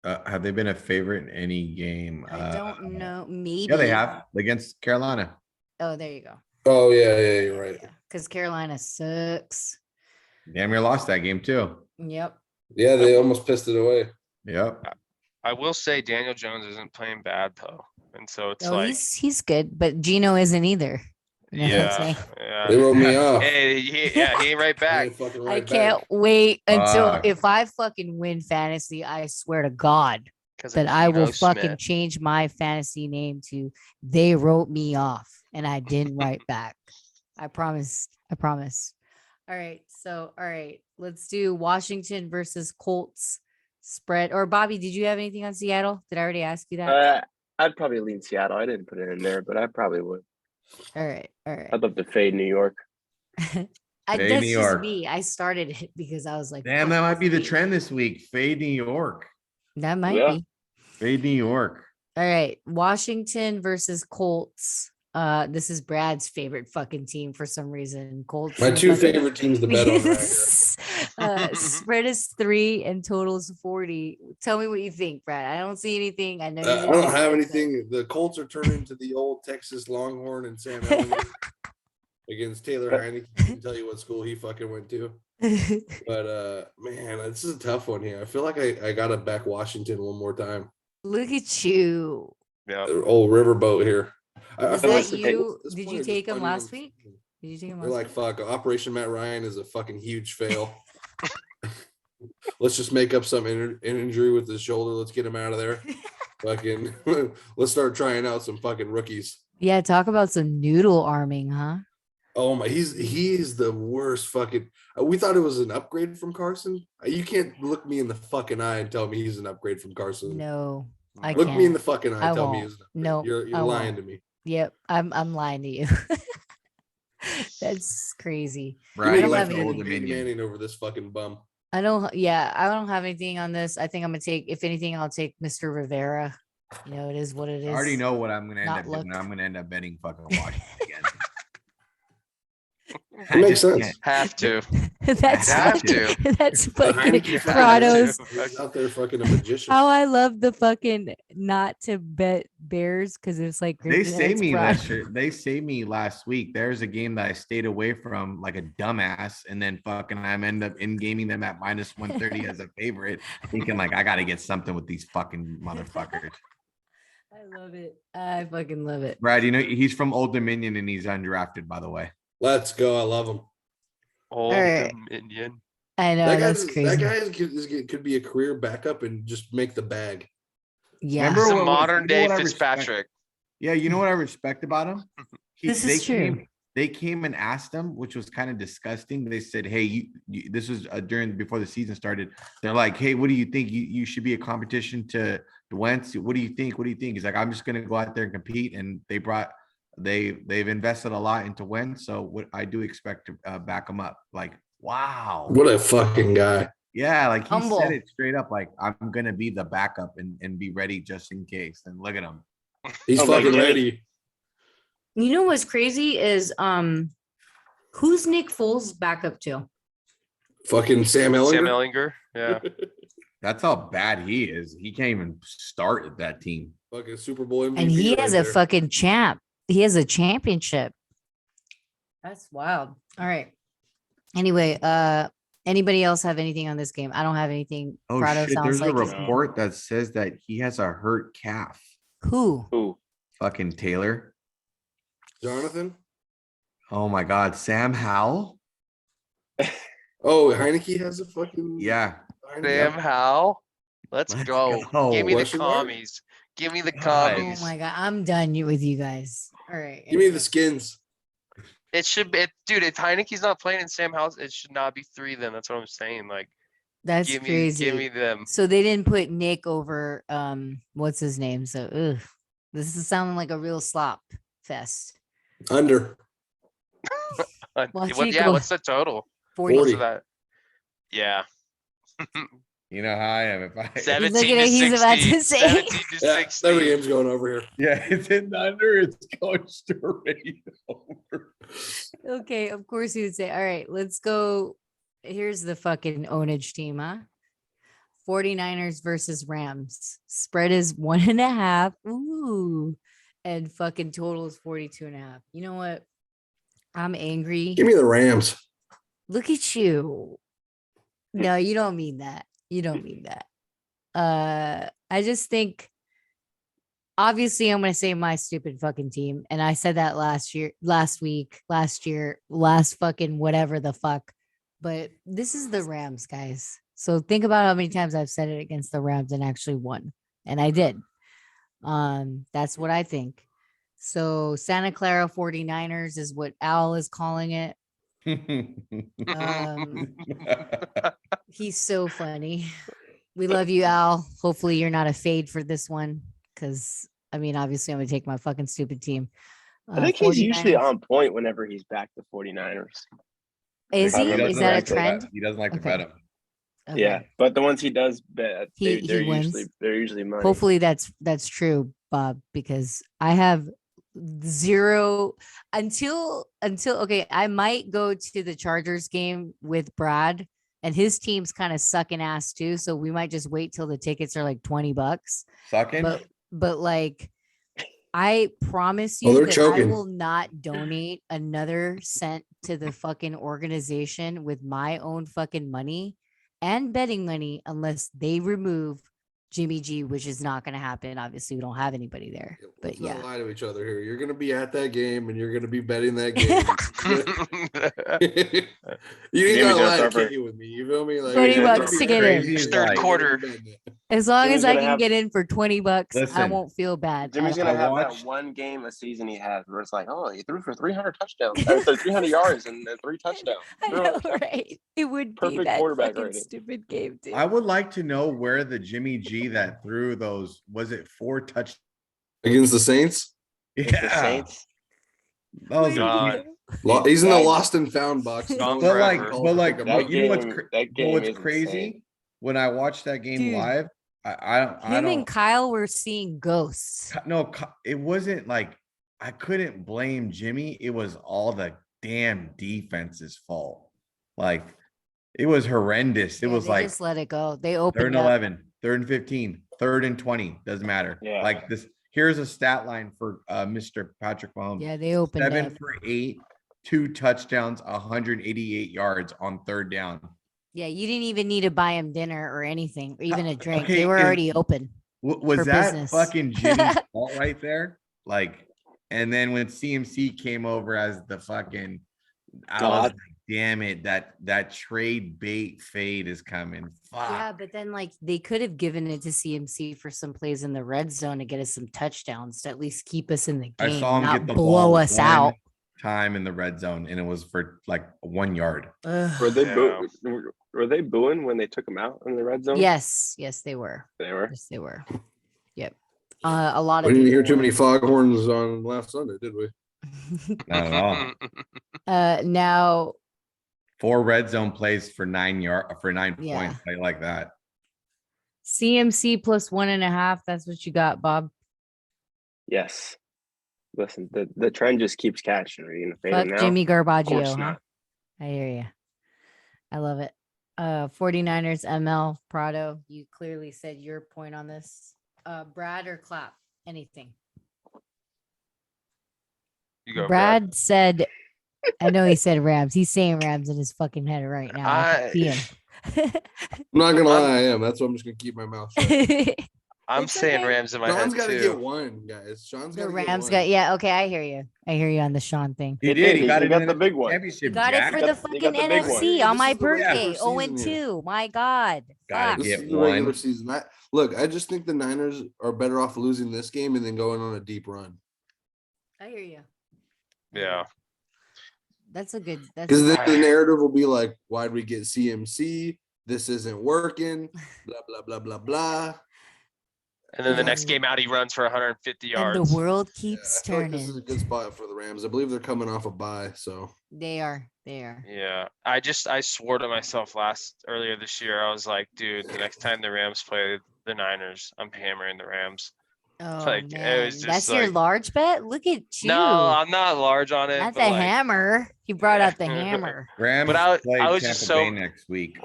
[SPEAKER 4] Have they been a favorite in any game?
[SPEAKER 1] I don't know. Maybe.
[SPEAKER 4] Yeah, they have against Carolina.
[SPEAKER 1] Oh, there you go.
[SPEAKER 3] Oh yeah, you're right.
[SPEAKER 1] Because Carolina sucks.
[SPEAKER 4] Damn near lost that game too.
[SPEAKER 1] Yep.
[SPEAKER 3] Yeah, they almost pissed it away.
[SPEAKER 4] Yep.
[SPEAKER 2] I will say Daniel Jones isn't playing bad though, and so it's
[SPEAKER 1] Oh,
[SPEAKER 2] like,
[SPEAKER 1] he's good, but Gino isn't either. You know what I'm saying?
[SPEAKER 2] yeah.
[SPEAKER 3] They wrote me off.
[SPEAKER 2] Hey, he ain't right
[SPEAKER 3] They
[SPEAKER 2] back.
[SPEAKER 3] ain't fucking
[SPEAKER 1] I
[SPEAKER 3] right
[SPEAKER 1] can't
[SPEAKER 3] back.
[SPEAKER 1] wait until
[SPEAKER 4] Fuck.
[SPEAKER 1] if I fucking win fantasy, I swear to God
[SPEAKER 2] Because
[SPEAKER 1] that I will fucking change my fantasy name to they wrote me off and I didn't write back. I promise. I promise. All right. So, all right, let's do Washington versus Colts spread. Or Bobby, did you have anything on Seattle? Did I already ask you that?
[SPEAKER 5] I'd probably lean Seattle. I didn't put it in there, but I probably would.
[SPEAKER 1] All right. All right.
[SPEAKER 5] I'd love to fade New York.
[SPEAKER 4] Fade
[SPEAKER 1] That's
[SPEAKER 4] New
[SPEAKER 1] just
[SPEAKER 4] York.
[SPEAKER 1] me. I started it because I was like,
[SPEAKER 4] Damn,
[SPEAKER 1] "Fuck
[SPEAKER 4] that might
[SPEAKER 1] this
[SPEAKER 4] be the
[SPEAKER 1] game."
[SPEAKER 4] trend this week. Fade New York.
[SPEAKER 1] That might
[SPEAKER 5] Yeah.
[SPEAKER 1] be.
[SPEAKER 4] Fade New York.
[SPEAKER 1] All right, Washington versus Colts. This is Brad's favorite fucking team for some reason. Colts.
[SPEAKER 3] My
[SPEAKER 1] are
[SPEAKER 3] two
[SPEAKER 1] fucking-
[SPEAKER 3] favorite teams to bet on right here.
[SPEAKER 1] Spread is 3 and totals 40. Tell me what you think, Brad. I don't see anything. I know you
[SPEAKER 3] I
[SPEAKER 1] didn't
[SPEAKER 3] don't
[SPEAKER 1] get
[SPEAKER 3] have
[SPEAKER 1] it,
[SPEAKER 3] anything. The Colts are turning to the old Texas Longhorn and Sam Ellinger against Taylor Heineke. I can tell you what school he fucking went to. But man, this is a tough one here. I feel like I gotta back Washington one more time.
[SPEAKER 1] Look at you.
[SPEAKER 2] Yeah.
[SPEAKER 3] Old riverboat here. I
[SPEAKER 1] Is
[SPEAKER 3] feel
[SPEAKER 1] that
[SPEAKER 3] the
[SPEAKER 1] you?
[SPEAKER 3] Colts at this
[SPEAKER 1] Did
[SPEAKER 3] point
[SPEAKER 1] you
[SPEAKER 3] are just
[SPEAKER 1] take him
[SPEAKER 3] punting
[SPEAKER 1] last
[SPEAKER 3] on-
[SPEAKER 1] week? Did you take him
[SPEAKER 3] They're
[SPEAKER 1] last
[SPEAKER 3] like,
[SPEAKER 1] week?
[SPEAKER 3] fuck, Operation Matt Ryan is a fucking huge fail. Let's just make up some injury with his shoulder. Let's get him out of there. Fucking, let's start trying out some fucking rookies.
[SPEAKER 1] Yeah, talk about some noodle arming, huh?
[SPEAKER 3] Oh my, he's the worst fucking. We thought it was an upgrade from Carson. You can't look me in the fucking eye and tell me he's an upgrade from Carson.
[SPEAKER 1] No, I
[SPEAKER 3] Look
[SPEAKER 1] can't.
[SPEAKER 3] me in the fucking eye.
[SPEAKER 1] I
[SPEAKER 3] Tell me
[SPEAKER 1] won't.
[SPEAKER 3] he's an upgrade.
[SPEAKER 1] No,
[SPEAKER 3] you're
[SPEAKER 1] I
[SPEAKER 3] lying
[SPEAKER 1] won't.
[SPEAKER 3] to me.
[SPEAKER 1] Yep, I'm lying to you. That's crazy.
[SPEAKER 3] You
[SPEAKER 4] Right.
[SPEAKER 3] made
[SPEAKER 1] don't
[SPEAKER 3] like
[SPEAKER 1] have
[SPEAKER 3] fucking
[SPEAKER 1] anything.
[SPEAKER 3] Peyton Manning over this fucking bum.
[SPEAKER 1] I don't. Yeah, I don't have anything on this. I think I'm gonna take. If anything, I'll take Mr. Rivera. You know, it is what it is.
[SPEAKER 4] I already know what I'm gonna end
[SPEAKER 1] Not
[SPEAKER 4] up doing.
[SPEAKER 1] luck.
[SPEAKER 4] I'm gonna end up betting fucking Washington again.
[SPEAKER 3] It makes sense.
[SPEAKER 4] can't.
[SPEAKER 2] Have to.
[SPEAKER 1] That's
[SPEAKER 2] have
[SPEAKER 1] fucking,
[SPEAKER 2] to.
[SPEAKER 1] that's
[SPEAKER 3] The
[SPEAKER 1] fucking
[SPEAKER 3] Heineke fan
[SPEAKER 1] Prado's.
[SPEAKER 3] is out there fucking a magician.
[SPEAKER 1] How I love the fucking not to bet Bears because it's like
[SPEAKER 4] They say
[SPEAKER 1] it's
[SPEAKER 4] me
[SPEAKER 1] Prado.
[SPEAKER 4] last week. There's a game that I stayed away from like a dumbass, and then fucking I'm end up in gaming them at minus 130 as a favorite, thinking like I gotta get something with these fucking motherfuckers.
[SPEAKER 1] I love it. I fucking love it.
[SPEAKER 4] Brad, you know he's from Old Dominion and he's undrafted, by the way.
[SPEAKER 3] Let's go. I love him.
[SPEAKER 2] Old
[SPEAKER 1] right.
[SPEAKER 2] Dominion.
[SPEAKER 1] I know that's
[SPEAKER 3] That
[SPEAKER 1] crazy.
[SPEAKER 3] guy could be a career backup and just make the bag.
[SPEAKER 1] Yeah.
[SPEAKER 4] Remember
[SPEAKER 2] He's a
[SPEAKER 4] what-
[SPEAKER 2] modern
[SPEAKER 4] you know
[SPEAKER 2] day
[SPEAKER 4] what I respect?
[SPEAKER 2] Fitzpatrick.
[SPEAKER 4] Yeah, you know what I respect about him?
[SPEAKER 1] This is true.
[SPEAKER 4] They came and asked him, which was kind of disgusting. They said, "Hey, this was before the season started." They're like, "Hey, what do you think? You should be a competition to Wentz. What do you think? What do you think?" He's like, "I'm just gonna go out there and compete." And they've invested a lot into Wentz, so what I do expect to back him up. Like, wow,
[SPEAKER 3] What a fucking guy.
[SPEAKER 4] yeah, like he
[SPEAKER 1] Humble.
[SPEAKER 4] said it straight up. Like, I'm gonna be the backup and be ready just in case. And look at him.
[SPEAKER 3] He's
[SPEAKER 5] Oh my
[SPEAKER 3] fucking
[SPEAKER 5] God.
[SPEAKER 3] ready.
[SPEAKER 1] You know what's crazy is who's Nick Foles back up to?
[SPEAKER 3] Fucking Sam Ellinger.
[SPEAKER 2] Sam Ellinger. Yeah.
[SPEAKER 4] That's how bad he is. He can't even start at that team.
[SPEAKER 3] Fucking Super Bowl MVP.
[SPEAKER 1] And he has
[SPEAKER 3] right
[SPEAKER 1] a
[SPEAKER 3] there.
[SPEAKER 1] fucking champ. He has a championship. That's wild. All right. Anyway, anybody else have anything on this game? I don't have anything.
[SPEAKER 4] Oh
[SPEAKER 1] Prado
[SPEAKER 4] shit!
[SPEAKER 1] sounds
[SPEAKER 4] There's a
[SPEAKER 1] like he's-
[SPEAKER 4] report that says that he has a hurt calf.
[SPEAKER 1] Who?
[SPEAKER 5] Ooh.
[SPEAKER 4] Fucking Taylor.
[SPEAKER 3] Jonathan.
[SPEAKER 4] Oh my God, Sam Howell.
[SPEAKER 3] Oh, Heineke has a fucking
[SPEAKER 4] Yeah.
[SPEAKER 3] Heineke.
[SPEAKER 2] Sam Howell. Let's
[SPEAKER 4] Let's
[SPEAKER 2] go.
[SPEAKER 4] go.
[SPEAKER 2] Give me the
[SPEAKER 3] Question mark?
[SPEAKER 2] commies. Give me the
[SPEAKER 4] God.
[SPEAKER 1] Oh
[SPEAKER 2] commies.
[SPEAKER 1] my god, I'm done with you guys. All right.
[SPEAKER 3] Give me the skins.
[SPEAKER 2] It should be, dude. If Heineke's not playing in Sam Howell's, it should not be 3. Then that's what I'm saying. Like,
[SPEAKER 1] That's
[SPEAKER 2] give
[SPEAKER 1] crazy.
[SPEAKER 2] me them.
[SPEAKER 1] So they didn't put Nick over what's his name? So this is sounding like a real slop fest.
[SPEAKER 3] Under.
[SPEAKER 1] Watch
[SPEAKER 2] What?
[SPEAKER 1] it
[SPEAKER 2] Yeah.
[SPEAKER 1] go.
[SPEAKER 2] What's the total?
[SPEAKER 1] 40.
[SPEAKER 2] What's
[SPEAKER 3] 40.
[SPEAKER 2] that? Yeah.
[SPEAKER 4] You know how I am. If I
[SPEAKER 2] 17
[SPEAKER 1] looking
[SPEAKER 2] to
[SPEAKER 1] at- he's about to
[SPEAKER 2] 60.
[SPEAKER 1] say.
[SPEAKER 2] 17 to
[SPEAKER 3] Yeah,
[SPEAKER 2] 60.
[SPEAKER 3] every game's going over here.
[SPEAKER 4] yeah, it's in the under. It's going straight over.
[SPEAKER 1] Okay, of course he would say, all right, let's go. Here's the fucking ownage team, huh? 49ers versus Rams. Spread is 1.5. Ooh. And fucking total is 42.5. You know what? I'm angry.
[SPEAKER 3] Give me the Rams.
[SPEAKER 1] Look at you. No, you don't mean that. You don't mean that. I just think obviously I'm gonna say my stupid fucking team. And I said that last fucking whatever the fuck. But this is the Rams, guys. So think about how many times I've said it against the Rams and actually won. And I did. That's what I think. So Santa Clara 49ers is what Al is calling it. He's so funny. We love you, Al. Hopefully you're not a fade for this one. Cause I mean, obviously I'm gonna take my fucking stupid team.
[SPEAKER 5] I think he's usually
[SPEAKER 1] 49ers.
[SPEAKER 5] on point whenever he's back to 49ers.
[SPEAKER 1] Is he?
[SPEAKER 5] remember
[SPEAKER 1] Is that a
[SPEAKER 5] correctly.
[SPEAKER 1] trend?
[SPEAKER 4] He doesn't like to
[SPEAKER 1] Okay.
[SPEAKER 4] bet him.
[SPEAKER 1] Okay.
[SPEAKER 5] Yeah, but the ones he does bet,
[SPEAKER 1] He
[SPEAKER 5] they're
[SPEAKER 1] wins.
[SPEAKER 5] usually money.
[SPEAKER 1] Hopefully that's true, Bob, because I have zero until okay, I might go to the Chargers game with Brad and his team's kind of sucking ass too. So we might just wait till the tickets are like $20.
[SPEAKER 4] Sucking.
[SPEAKER 1] But like I promise
[SPEAKER 3] Oh,
[SPEAKER 1] you
[SPEAKER 3] they're
[SPEAKER 1] that I
[SPEAKER 3] choking.
[SPEAKER 1] will not donate another cent to the fucking organization with my own fucking money and betting money unless they remove Jimmy G, which is not going to happen. Obviously, we don't have anybody there. But
[SPEAKER 3] Let's
[SPEAKER 1] yeah,
[SPEAKER 3] not lie to each other here. You're gonna be at that game and you're gonna be betting that game. You ain't
[SPEAKER 5] Jimmy's
[SPEAKER 3] gonna
[SPEAKER 5] gonna
[SPEAKER 3] lie to
[SPEAKER 5] cover.
[SPEAKER 3] kick it with me. You feel me? Like
[SPEAKER 1] $20
[SPEAKER 3] you're gonna
[SPEAKER 1] to
[SPEAKER 3] be
[SPEAKER 1] get in.
[SPEAKER 3] crazy.
[SPEAKER 2] Third
[SPEAKER 4] Like-
[SPEAKER 2] quarter.
[SPEAKER 1] as long
[SPEAKER 5] Jimmy's
[SPEAKER 1] as I
[SPEAKER 5] gonna
[SPEAKER 1] can
[SPEAKER 5] have-
[SPEAKER 1] get in for $20, I
[SPEAKER 4] Listen,
[SPEAKER 1] won't feel bad.
[SPEAKER 5] Jimmy's
[SPEAKER 1] at
[SPEAKER 5] gonna
[SPEAKER 1] all.
[SPEAKER 5] have
[SPEAKER 4] watched-
[SPEAKER 5] that one game a season he has where it's like, oh, he threw for 300 touchdowns, or 300 yards and 3 touchdowns.
[SPEAKER 1] I
[SPEAKER 5] 300
[SPEAKER 1] know,
[SPEAKER 5] touchdowns.
[SPEAKER 1] right? It would be
[SPEAKER 5] Perfect
[SPEAKER 1] that
[SPEAKER 5] quarterback
[SPEAKER 1] fucking
[SPEAKER 5] rating.
[SPEAKER 1] stupid game, dude.
[SPEAKER 4] I would like to know where the Jimmy G that threw those, was it 4 touch?
[SPEAKER 3] Against the Saints.
[SPEAKER 5] Against the
[SPEAKER 4] Yeah.
[SPEAKER 5] Saints.
[SPEAKER 4] That was
[SPEAKER 2] God.
[SPEAKER 3] He's in the
[SPEAKER 5] That-
[SPEAKER 3] lost and found box.
[SPEAKER 2] Gone
[SPEAKER 4] But like,
[SPEAKER 2] forever.
[SPEAKER 4] but like,
[SPEAKER 5] That
[SPEAKER 4] what, you know what's
[SPEAKER 5] game-
[SPEAKER 4] cra-
[SPEAKER 5] that
[SPEAKER 4] but
[SPEAKER 5] game
[SPEAKER 4] what's
[SPEAKER 5] is
[SPEAKER 4] crazy?
[SPEAKER 5] insane.
[SPEAKER 4] When I watched that game
[SPEAKER 1] Dude.
[SPEAKER 4] live, I
[SPEAKER 1] Him and
[SPEAKER 4] don't.
[SPEAKER 1] Kyle were seeing ghosts.
[SPEAKER 4] No, it wasn't like I couldn't blame Jimmy. It was all the damn defense's fault. Like It was horrendous. It
[SPEAKER 1] Yeah,
[SPEAKER 4] was
[SPEAKER 1] they
[SPEAKER 4] like
[SPEAKER 1] just let it go. They
[SPEAKER 4] 3rd
[SPEAKER 1] opened
[SPEAKER 4] and
[SPEAKER 1] up.
[SPEAKER 4] 11, 3rd and 15, 3rd and 20. Doesn't matter.
[SPEAKER 5] Yeah.
[SPEAKER 4] Like this. Here's a stat line for Mr. Patrick Mahomes.
[SPEAKER 1] Yeah, they opened
[SPEAKER 4] 7
[SPEAKER 1] up.
[SPEAKER 4] for 8, 2 touchdowns, 188 yards on 3rd down.
[SPEAKER 1] Yeah, you didn't even need to buy him dinner or anything, or even a drink.
[SPEAKER 4] Okay,
[SPEAKER 1] They were
[SPEAKER 4] is-
[SPEAKER 1] already open.
[SPEAKER 4] Was
[SPEAKER 1] For
[SPEAKER 4] that
[SPEAKER 1] business.
[SPEAKER 4] fucking Jimmy's fault right there? Like, and then when CMC came over as the fucking, I was like, damn it, that trade bait fade is coming. Fuck.
[SPEAKER 1] Yeah, but then like they could have given it to CMC for some plays in the red zone to get us some touchdowns to at least keep us in the game,
[SPEAKER 4] I saw him
[SPEAKER 1] not
[SPEAKER 4] get the
[SPEAKER 1] blow
[SPEAKER 4] ball
[SPEAKER 1] us
[SPEAKER 4] one
[SPEAKER 1] out.
[SPEAKER 4] time in the red zone, and it was for like 1 yard.
[SPEAKER 1] Ugh.
[SPEAKER 5] Were they booing when they took him out in the red zone?
[SPEAKER 1] Yes, they were.
[SPEAKER 5] They were.
[SPEAKER 1] Yes, they were. Yep. A lot
[SPEAKER 3] We
[SPEAKER 1] of
[SPEAKER 3] didn't hear
[SPEAKER 1] people
[SPEAKER 3] too many
[SPEAKER 1] were.
[SPEAKER 3] foghorns on last Sunday, did we?
[SPEAKER 4] Not at all.
[SPEAKER 1] Now
[SPEAKER 4] 4 red zone plays for 9
[SPEAKER 1] Yeah.
[SPEAKER 4] points. I like that.
[SPEAKER 1] CMC plus 1.5. That's what you got, Bob.
[SPEAKER 5] Yes. Listen, the trend just keeps catching. Are you gonna fade
[SPEAKER 1] Fuck
[SPEAKER 5] him now?
[SPEAKER 1] Jimmy
[SPEAKER 5] Of
[SPEAKER 1] Garbaggio,
[SPEAKER 5] course
[SPEAKER 1] huh?
[SPEAKER 5] not.
[SPEAKER 1] I hear you. I love it. 49ers ML Prado. You clearly said your point on this. Brad or Clap? Anything.
[SPEAKER 2] You go,
[SPEAKER 1] Brad said, I know he said Rams. He's saying Rams in his fucking head right now. I can see him.
[SPEAKER 3] I'm not gonna lie, I am. That's why I'm just gonna keep my mouth shut.
[SPEAKER 2] I'm
[SPEAKER 1] It's
[SPEAKER 2] saying
[SPEAKER 1] okay.
[SPEAKER 2] Rams in my
[SPEAKER 3] Sean's
[SPEAKER 2] head
[SPEAKER 3] got to
[SPEAKER 2] too.
[SPEAKER 3] get one, guys. Sean's
[SPEAKER 1] The
[SPEAKER 3] got to get
[SPEAKER 1] Rams
[SPEAKER 3] one.
[SPEAKER 1] got, yeah, okay, I hear you. I hear you on the Sean thing.
[SPEAKER 4] He
[SPEAKER 5] He
[SPEAKER 4] did.
[SPEAKER 5] did.
[SPEAKER 4] He
[SPEAKER 5] He
[SPEAKER 4] got it
[SPEAKER 5] got
[SPEAKER 4] in
[SPEAKER 5] the big one.
[SPEAKER 4] championship.
[SPEAKER 1] You got it
[SPEAKER 4] Jack.
[SPEAKER 1] for
[SPEAKER 5] He
[SPEAKER 1] the
[SPEAKER 5] got the
[SPEAKER 1] fucking
[SPEAKER 5] big one.
[SPEAKER 1] NFC
[SPEAKER 3] Yeah,
[SPEAKER 1] on
[SPEAKER 3] this
[SPEAKER 1] my
[SPEAKER 3] is the regular
[SPEAKER 1] birthday.
[SPEAKER 3] season
[SPEAKER 1] 0-2. My God.
[SPEAKER 4] Gotta
[SPEAKER 1] Fuck.
[SPEAKER 3] This
[SPEAKER 4] get
[SPEAKER 3] is the regular
[SPEAKER 4] one.
[SPEAKER 3] season. Look, I just think the Niners are better off losing this game and then going on a deep run.
[SPEAKER 1] I hear you.
[SPEAKER 2] Yeah.
[SPEAKER 1] That's a good. That's
[SPEAKER 3] Because
[SPEAKER 1] a
[SPEAKER 3] then
[SPEAKER 1] good-
[SPEAKER 3] the narrative will be like, why'd we get CMC? This isn't working. Blah, blah, blah, blah, blah.
[SPEAKER 2] And then the next
[SPEAKER 1] Mm.
[SPEAKER 2] game out, he runs for 150
[SPEAKER 1] and
[SPEAKER 2] yards.
[SPEAKER 1] the world
[SPEAKER 3] Yeah,
[SPEAKER 1] keeps
[SPEAKER 3] I feel like this is
[SPEAKER 1] turning.
[SPEAKER 3] a good spot for the Rams. I believe they're coming off a bye. So
[SPEAKER 1] They are. They are.
[SPEAKER 2] Yeah, I swore to myself earlier this year. I was like, dude, the next time the Rams play the Niners, I'm hammering the Rams.
[SPEAKER 1] Oh
[SPEAKER 2] Like, it
[SPEAKER 1] man,
[SPEAKER 2] was just
[SPEAKER 1] that's your
[SPEAKER 2] like-
[SPEAKER 1] large bet. Look at you.
[SPEAKER 2] No, I'm not large on it.
[SPEAKER 1] That's
[SPEAKER 2] but
[SPEAKER 1] a
[SPEAKER 2] like,
[SPEAKER 1] hammer. He brought out the hammer.
[SPEAKER 4] Rams
[SPEAKER 2] But I
[SPEAKER 4] play
[SPEAKER 2] was
[SPEAKER 4] Tampa
[SPEAKER 2] just so-
[SPEAKER 4] Bay next week,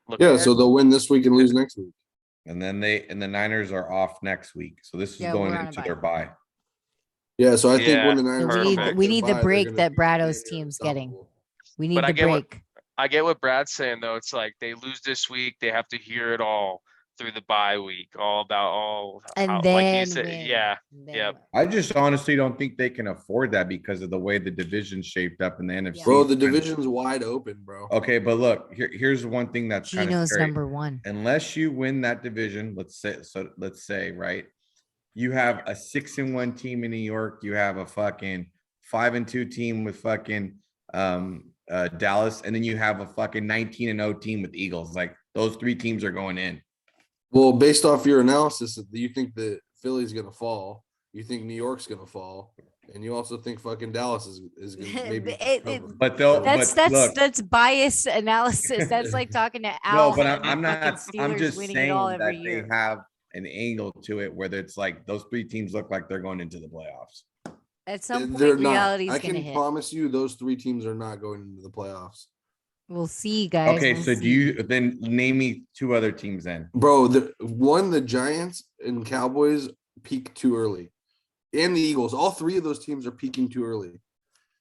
[SPEAKER 2] look
[SPEAKER 3] yeah,
[SPEAKER 2] at
[SPEAKER 3] so they'll win this week and lose next week.
[SPEAKER 4] and then the Niners are off next week. So this is
[SPEAKER 1] Yeah,
[SPEAKER 4] going
[SPEAKER 1] we're on a
[SPEAKER 4] into
[SPEAKER 1] bye.
[SPEAKER 4] their bye.
[SPEAKER 3] Yeah, so I think
[SPEAKER 2] Yeah,
[SPEAKER 3] when the
[SPEAKER 1] So
[SPEAKER 3] Niners
[SPEAKER 1] we
[SPEAKER 3] come
[SPEAKER 1] need
[SPEAKER 3] back
[SPEAKER 1] we
[SPEAKER 3] from
[SPEAKER 1] need the
[SPEAKER 3] bye, they're
[SPEAKER 1] break
[SPEAKER 3] gonna
[SPEAKER 1] that
[SPEAKER 3] be
[SPEAKER 1] Brado's
[SPEAKER 3] damn near
[SPEAKER 1] team's getting.
[SPEAKER 3] unstoppable.
[SPEAKER 1] We need
[SPEAKER 2] But I
[SPEAKER 1] the
[SPEAKER 2] get what-
[SPEAKER 1] break.
[SPEAKER 2] I get what Brad's saying though. It's like they lose this week, they have to hear it all through the bye week, all about
[SPEAKER 1] And
[SPEAKER 2] how,
[SPEAKER 1] then
[SPEAKER 2] like he said,
[SPEAKER 1] win.
[SPEAKER 2] yeah.
[SPEAKER 1] Then
[SPEAKER 2] yep.
[SPEAKER 1] win.
[SPEAKER 4] I just honestly don't think they can afford that because of the way the division's shaped up in the NFC.
[SPEAKER 3] Bro, the division's wide open, bro.
[SPEAKER 4] Okay, but look, here's one thing that's kind of
[SPEAKER 1] Gino's
[SPEAKER 4] scary.
[SPEAKER 1] number one.
[SPEAKER 4] Unless you win that division, let's say, right? You have a 6-1 team in New York. You have a fucking 5-2 team with fucking Dallas, and then you have a fucking 19-0 team with Eagles. Like those 3 teams are going in.
[SPEAKER 3] Well, based off your analysis, you think that Philly's gonna fall. You think New York's gonna fall, and you also think fucking Dallas is gonna maybe. cover.
[SPEAKER 4] But they'll.
[SPEAKER 1] That's
[SPEAKER 4] but look,
[SPEAKER 1] that's bias analysis. That's like talking to
[SPEAKER 4] no,
[SPEAKER 1] Al.
[SPEAKER 4] but
[SPEAKER 1] and
[SPEAKER 4] I'm
[SPEAKER 1] the
[SPEAKER 4] not.
[SPEAKER 1] fucking
[SPEAKER 4] I'm
[SPEAKER 1] Steelers
[SPEAKER 4] just
[SPEAKER 1] winning
[SPEAKER 4] saying
[SPEAKER 1] it all
[SPEAKER 4] that
[SPEAKER 1] every
[SPEAKER 4] they
[SPEAKER 1] year.
[SPEAKER 4] have an angle to it, whether it's like those 3 teams look like they're going into the playoffs.
[SPEAKER 1] At some point,
[SPEAKER 3] They're not.
[SPEAKER 1] reality's
[SPEAKER 3] I
[SPEAKER 1] gonna
[SPEAKER 3] can
[SPEAKER 1] hit.
[SPEAKER 3] promise you, those 3 teams are not going into the playoffs,
[SPEAKER 1] We'll see, guys.
[SPEAKER 4] Okay,
[SPEAKER 1] We'll
[SPEAKER 4] so do
[SPEAKER 1] see.
[SPEAKER 4] you then name me 2 other teams then?
[SPEAKER 3] bro. The Giants and Cowboys peak too early, and the Eagles. All 3 of those teams are peaking too early.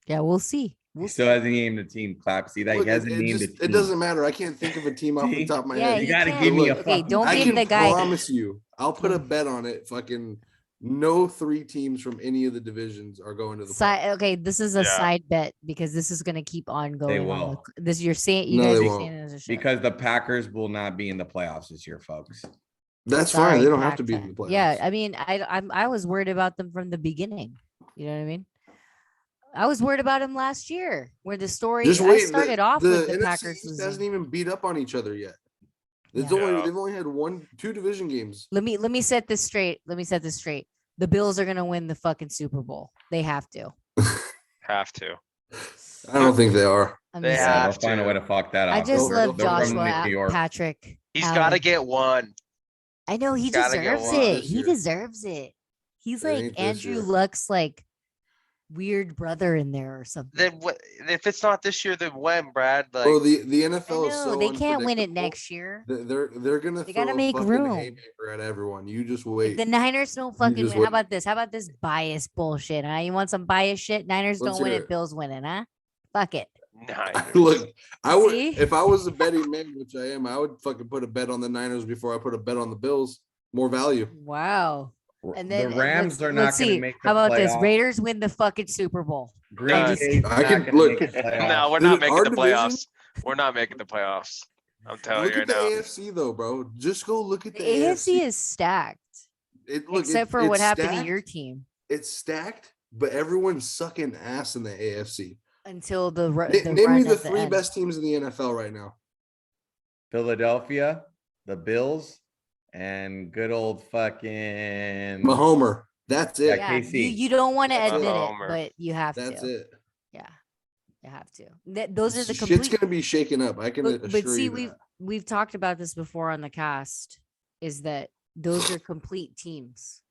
[SPEAKER 1] Yeah, we'll see.
[SPEAKER 4] He
[SPEAKER 1] We'll
[SPEAKER 4] still
[SPEAKER 1] see.
[SPEAKER 4] hasn't named the team. Clap. See that
[SPEAKER 3] Look,
[SPEAKER 4] he hasn't
[SPEAKER 3] it
[SPEAKER 4] named
[SPEAKER 3] just-
[SPEAKER 4] a team.
[SPEAKER 3] it doesn't matter. I can't think of a team off the
[SPEAKER 4] See?
[SPEAKER 3] top of my
[SPEAKER 1] Yeah,
[SPEAKER 3] head.
[SPEAKER 4] You gotta
[SPEAKER 1] can't.
[SPEAKER 4] give me a
[SPEAKER 1] Okay,
[SPEAKER 4] fucking
[SPEAKER 1] don't
[SPEAKER 3] I
[SPEAKER 1] give
[SPEAKER 3] can
[SPEAKER 1] the guy.
[SPEAKER 3] promise you, I'll put a bet on it. Fucking no 3 teams from any of the divisions are going to the playoffs.
[SPEAKER 1] Side, okay, this is a
[SPEAKER 2] Yeah.
[SPEAKER 1] side bet because this is gonna keep on going. on
[SPEAKER 4] will.
[SPEAKER 1] this you're saying you
[SPEAKER 3] No,
[SPEAKER 1] guys
[SPEAKER 3] they
[SPEAKER 1] are
[SPEAKER 3] won't.
[SPEAKER 1] saying it as a show.
[SPEAKER 4] because the Packers will not be in the playoffs this year, folks.
[SPEAKER 3] That's
[SPEAKER 1] Sorry,
[SPEAKER 3] fine. They don't have to
[SPEAKER 1] Pac
[SPEAKER 3] be in
[SPEAKER 1] 10.
[SPEAKER 3] the playoffs.
[SPEAKER 1] Yeah, I mean, I was worried about them from the beginning. You know what I mean? I was worried about him last year, where the story
[SPEAKER 3] Just
[SPEAKER 1] I
[SPEAKER 3] wait.
[SPEAKER 1] started off with the
[SPEAKER 3] NFC
[SPEAKER 1] Packers
[SPEAKER 3] East
[SPEAKER 1] losing.
[SPEAKER 3] hasn't even beat up on each other yet. It's
[SPEAKER 1] Yeah.
[SPEAKER 3] only
[SPEAKER 2] Yeah.
[SPEAKER 3] they've only had 2 division games.
[SPEAKER 1] Let me set this straight. Let me set this straight. The Bills are gonna win the fucking Super Bowl. They have to.
[SPEAKER 2] Have to.
[SPEAKER 3] I don't think they are.
[SPEAKER 1] I'm
[SPEAKER 2] They
[SPEAKER 1] just
[SPEAKER 4] Yeah,
[SPEAKER 1] saying.
[SPEAKER 2] have
[SPEAKER 4] they'll find a way
[SPEAKER 2] to.
[SPEAKER 4] to fuck that up.
[SPEAKER 1] I just
[SPEAKER 3] They'll-
[SPEAKER 1] love
[SPEAKER 3] they're from
[SPEAKER 1] Joshua
[SPEAKER 4] New York.
[SPEAKER 1] Patrick.
[SPEAKER 2] He's
[SPEAKER 1] Allen.
[SPEAKER 2] got to get one.
[SPEAKER 1] I know he
[SPEAKER 2] gotta get
[SPEAKER 1] deserves
[SPEAKER 2] one
[SPEAKER 1] it.
[SPEAKER 3] this
[SPEAKER 1] He
[SPEAKER 3] year.
[SPEAKER 1] deserves it. He's
[SPEAKER 3] It
[SPEAKER 1] like
[SPEAKER 3] ain't this
[SPEAKER 1] Andrew
[SPEAKER 3] year.
[SPEAKER 1] Luck's like weird brother in there or something.
[SPEAKER 2] Then what? If it's not this year, then when, Brad? Like,
[SPEAKER 3] Bro, the
[SPEAKER 1] I
[SPEAKER 3] NFL is
[SPEAKER 1] know
[SPEAKER 3] so
[SPEAKER 1] they can't win it
[SPEAKER 3] unpredictable.
[SPEAKER 1] next year.
[SPEAKER 3] They're gonna
[SPEAKER 1] They
[SPEAKER 3] throw
[SPEAKER 1] gotta
[SPEAKER 3] a
[SPEAKER 1] make
[SPEAKER 3] fucking
[SPEAKER 1] room.
[SPEAKER 3] haymaker at everyone. You just
[SPEAKER 1] If
[SPEAKER 3] wait.
[SPEAKER 1] the Niners don't fucking
[SPEAKER 3] just
[SPEAKER 1] win, how
[SPEAKER 3] wait.
[SPEAKER 1] about this? How about this bias bullshit? Huh? You want some bias shit? Niners
[SPEAKER 3] Let's
[SPEAKER 1] don't win
[SPEAKER 3] hear
[SPEAKER 1] it.
[SPEAKER 3] it.
[SPEAKER 1] Bills winning, huh? Fuck it.
[SPEAKER 2] Niners.
[SPEAKER 3] Look, I would
[SPEAKER 1] See?
[SPEAKER 3] if I was a betting man, which I am, I would fucking put a bet on the Niners before I put a bet on the Bills. More value.
[SPEAKER 1] Wow. And then
[SPEAKER 4] The Rams are not
[SPEAKER 1] let's
[SPEAKER 4] going to
[SPEAKER 1] see.
[SPEAKER 4] make the
[SPEAKER 1] How about this?
[SPEAKER 4] playoffs.
[SPEAKER 1] Raiders win the fucking Super Bowl.
[SPEAKER 4] Green
[SPEAKER 2] Uh,
[SPEAKER 4] Bay's
[SPEAKER 3] I
[SPEAKER 4] not
[SPEAKER 3] can-
[SPEAKER 4] gonna
[SPEAKER 3] look,
[SPEAKER 4] make the
[SPEAKER 2] No,
[SPEAKER 4] playoffs.
[SPEAKER 2] we're
[SPEAKER 3] Dude,
[SPEAKER 2] not making
[SPEAKER 3] our
[SPEAKER 2] the
[SPEAKER 3] division-
[SPEAKER 2] playoffs. We're not making the playoffs. I'm telling
[SPEAKER 3] Look
[SPEAKER 2] you
[SPEAKER 3] at
[SPEAKER 2] right
[SPEAKER 3] the
[SPEAKER 2] now.
[SPEAKER 3] AFC though, bro. Just go look at
[SPEAKER 1] The
[SPEAKER 3] the
[SPEAKER 1] AFC is stacked, except for what
[SPEAKER 3] it's
[SPEAKER 1] happened to
[SPEAKER 3] stacked.
[SPEAKER 1] your team
[SPEAKER 3] It's stacked, but everyone's sucking ass in the AFC.
[SPEAKER 1] until the
[SPEAKER 3] Name
[SPEAKER 1] run
[SPEAKER 3] me the
[SPEAKER 1] at the
[SPEAKER 3] three
[SPEAKER 1] end.
[SPEAKER 3] best teams in the NFL right now.
[SPEAKER 4] Philadelphia, the Bills, and good old fucking
[SPEAKER 3] Mahomer. That's it.
[SPEAKER 1] Yeah,
[SPEAKER 4] KC.
[SPEAKER 1] you don't want to
[SPEAKER 3] That's
[SPEAKER 1] admit
[SPEAKER 2] Homer.
[SPEAKER 1] it, but you have
[SPEAKER 3] That's
[SPEAKER 1] to.
[SPEAKER 3] it.
[SPEAKER 1] Yeah, you have to. Those are the
[SPEAKER 3] Shit's
[SPEAKER 1] complete.
[SPEAKER 3] gonna be shaken up. I can
[SPEAKER 1] But
[SPEAKER 3] assure
[SPEAKER 1] see,
[SPEAKER 3] you
[SPEAKER 1] we've
[SPEAKER 3] that.
[SPEAKER 1] we've talked about this before on the cast. Is that those are complete teams?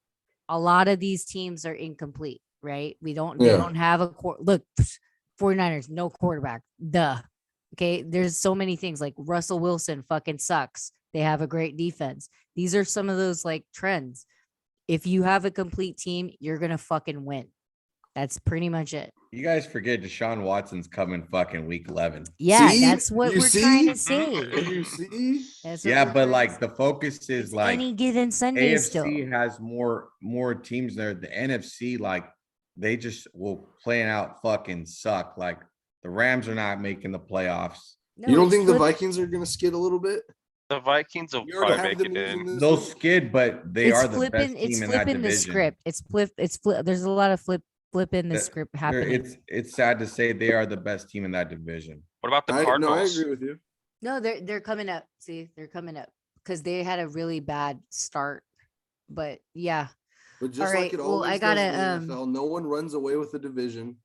[SPEAKER 1] A lot of these teams are incomplete, right? They
[SPEAKER 3] Yeah.
[SPEAKER 1] don't have a look. 49ers, no quarterback. Duh. Okay, there's so many things like Russell Wilson fucking sucks. They have a great defense. These are some of those like trends. If you have a complete team, you're gonna fucking win. That's pretty much it.
[SPEAKER 4] You guys forget Deshaun Watson's coming fucking week 11.
[SPEAKER 1] Yeah,
[SPEAKER 3] See?
[SPEAKER 1] that's what
[SPEAKER 3] You
[SPEAKER 1] we're trying to
[SPEAKER 3] see?
[SPEAKER 1] say.
[SPEAKER 3] You see?
[SPEAKER 1] That's what
[SPEAKER 4] Yeah,
[SPEAKER 1] we're
[SPEAKER 4] but
[SPEAKER 1] trying
[SPEAKER 4] like
[SPEAKER 1] to
[SPEAKER 4] the focus
[SPEAKER 1] say.
[SPEAKER 4] is
[SPEAKER 1] It's
[SPEAKER 4] like
[SPEAKER 1] any given Sunday still.
[SPEAKER 4] AFC has more teams there. The NFC, like they just will plan out fucking suck. Like the Rams are not making the playoffs.
[SPEAKER 1] No,
[SPEAKER 3] You don't
[SPEAKER 1] it's
[SPEAKER 3] think the
[SPEAKER 1] flip-
[SPEAKER 3] Vikings are gonna skid a little bit?
[SPEAKER 2] The Vikings will
[SPEAKER 3] You already
[SPEAKER 2] probably
[SPEAKER 3] have
[SPEAKER 2] make
[SPEAKER 3] them
[SPEAKER 2] it
[SPEAKER 3] losing
[SPEAKER 2] in.
[SPEAKER 3] this
[SPEAKER 4] They'll
[SPEAKER 3] week.
[SPEAKER 4] skid, but they
[SPEAKER 1] it's
[SPEAKER 4] are the
[SPEAKER 1] flipping.
[SPEAKER 4] best
[SPEAKER 1] It's
[SPEAKER 4] team in that
[SPEAKER 1] flipping the
[SPEAKER 4] division.
[SPEAKER 1] script. It's flip. There's a lot of flipping the
[SPEAKER 4] They're-
[SPEAKER 1] script
[SPEAKER 4] They're-
[SPEAKER 1] happening.
[SPEAKER 4] It's sad to say they are the best team in that division.
[SPEAKER 2] What about the
[SPEAKER 3] No, I
[SPEAKER 2] Cardinals?
[SPEAKER 3] agree with you.
[SPEAKER 1] No, they're coming up. See, they're coming up because they had a really bad start. But yeah,
[SPEAKER 3] But just
[SPEAKER 1] All
[SPEAKER 3] like
[SPEAKER 1] right,
[SPEAKER 3] it
[SPEAKER 1] well,
[SPEAKER 3] always
[SPEAKER 1] I
[SPEAKER 3] does in
[SPEAKER 1] gotta,
[SPEAKER 3] the NFL, no one runs away with the division,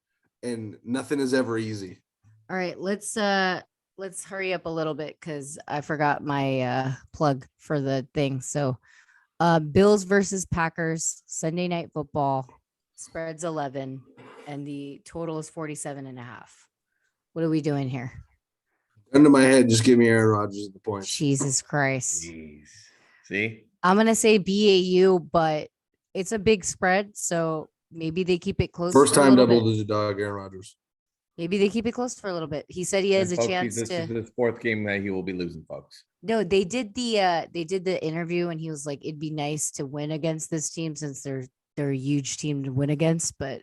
[SPEAKER 3] and nothing is ever easy.
[SPEAKER 1] all right. Let's hurry up a little bit because I forgot my plug for the thing. So, Bills versus Packers Sunday Night Football spreads 11, and the total is 47.5. What are we doing here?
[SPEAKER 3] Under my head, just give me Aaron Rodgers at the point.
[SPEAKER 1] Jesus Christ.
[SPEAKER 4] Jeez. See?
[SPEAKER 1] I'm gonna say BAU, but it's a big spread, so maybe they keep it close.
[SPEAKER 3] First
[SPEAKER 1] for a
[SPEAKER 3] time
[SPEAKER 1] little
[SPEAKER 3] double
[SPEAKER 1] bit.
[SPEAKER 3] digit dog, Aaron Rodgers.
[SPEAKER 1] Maybe they keep it close for a little bit. He said he has
[SPEAKER 4] And
[SPEAKER 1] a
[SPEAKER 4] folks,
[SPEAKER 1] chance
[SPEAKER 4] this is
[SPEAKER 1] to.
[SPEAKER 4] his fourth game that he will be losing, folks.
[SPEAKER 1] No, they did the interview, and he was like, "It'd be nice to win against this team since they're a huge team to win against, but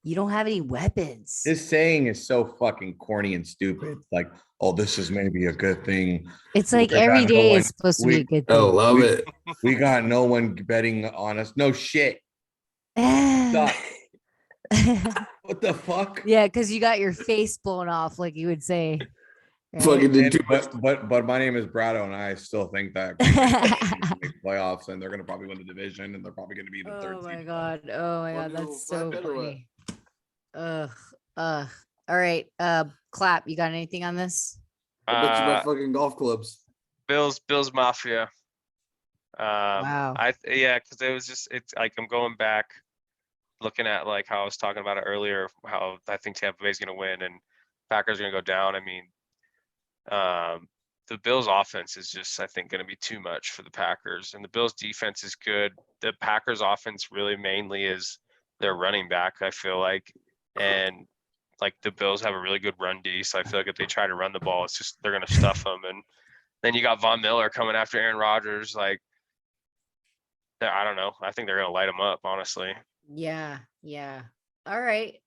[SPEAKER 1] you don't have any weapons."
[SPEAKER 4] His saying is so fucking corny and stupid. Like, oh, this is maybe a good thing.
[SPEAKER 1] It's like
[SPEAKER 4] I got
[SPEAKER 1] every
[SPEAKER 4] no
[SPEAKER 1] day
[SPEAKER 4] one-
[SPEAKER 1] is supposed to
[SPEAKER 4] we-
[SPEAKER 1] be a good
[SPEAKER 3] Oh,
[SPEAKER 1] thing.
[SPEAKER 3] love it.
[SPEAKER 4] We got no one betting on us. No shit. Suck. What the fuck?
[SPEAKER 1] Yeah, because you got your face blown off, like you would say. right?
[SPEAKER 3] Fucking did
[SPEAKER 4] And-
[SPEAKER 3] too much.
[SPEAKER 4] but my name is Brado, and I still think that Green Bay will make playoffs, and they're gonna probably win the division, and they're probably gonna be the third.
[SPEAKER 1] Oh my
[SPEAKER 4] seed.
[SPEAKER 1] god. Oh my god.
[SPEAKER 3] Wonder
[SPEAKER 1] That's
[SPEAKER 3] if
[SPEAKER 1] so
[SPEAKER 3] Flat Bet or what?
[SPEAKER 1] funny. Ugh. All right. Clap. You got anything on this?
[SPEAKER 3] I bet you my
[SPEAKER 2] Uh,
[SPEAKER 3] fucking golf clubs.
[SPEAKER 2] Bills Mafia.
[SPEAKER 1] Wow.
[SPEAKER 2] Because it's like I'm going back, looking at like how I was talking about it earlier, how I think Tampa Bay's gonna win and Packers are gonna go down. I mean, the Bills offense is just, I think, gonna be too much for the Packers, and the Bills defense is good. The Packers offense really mainly is their running back, I feel like, and like the Bills have a really good run D, so I feel like if they try to run the ball, it's just they're gonna stuff them. And then you got Von Miller coming after Aaron Rodgers, like. I don't know. I think they're gonna light them up, honestly.
[SPEAKER 1] Yeah. All right.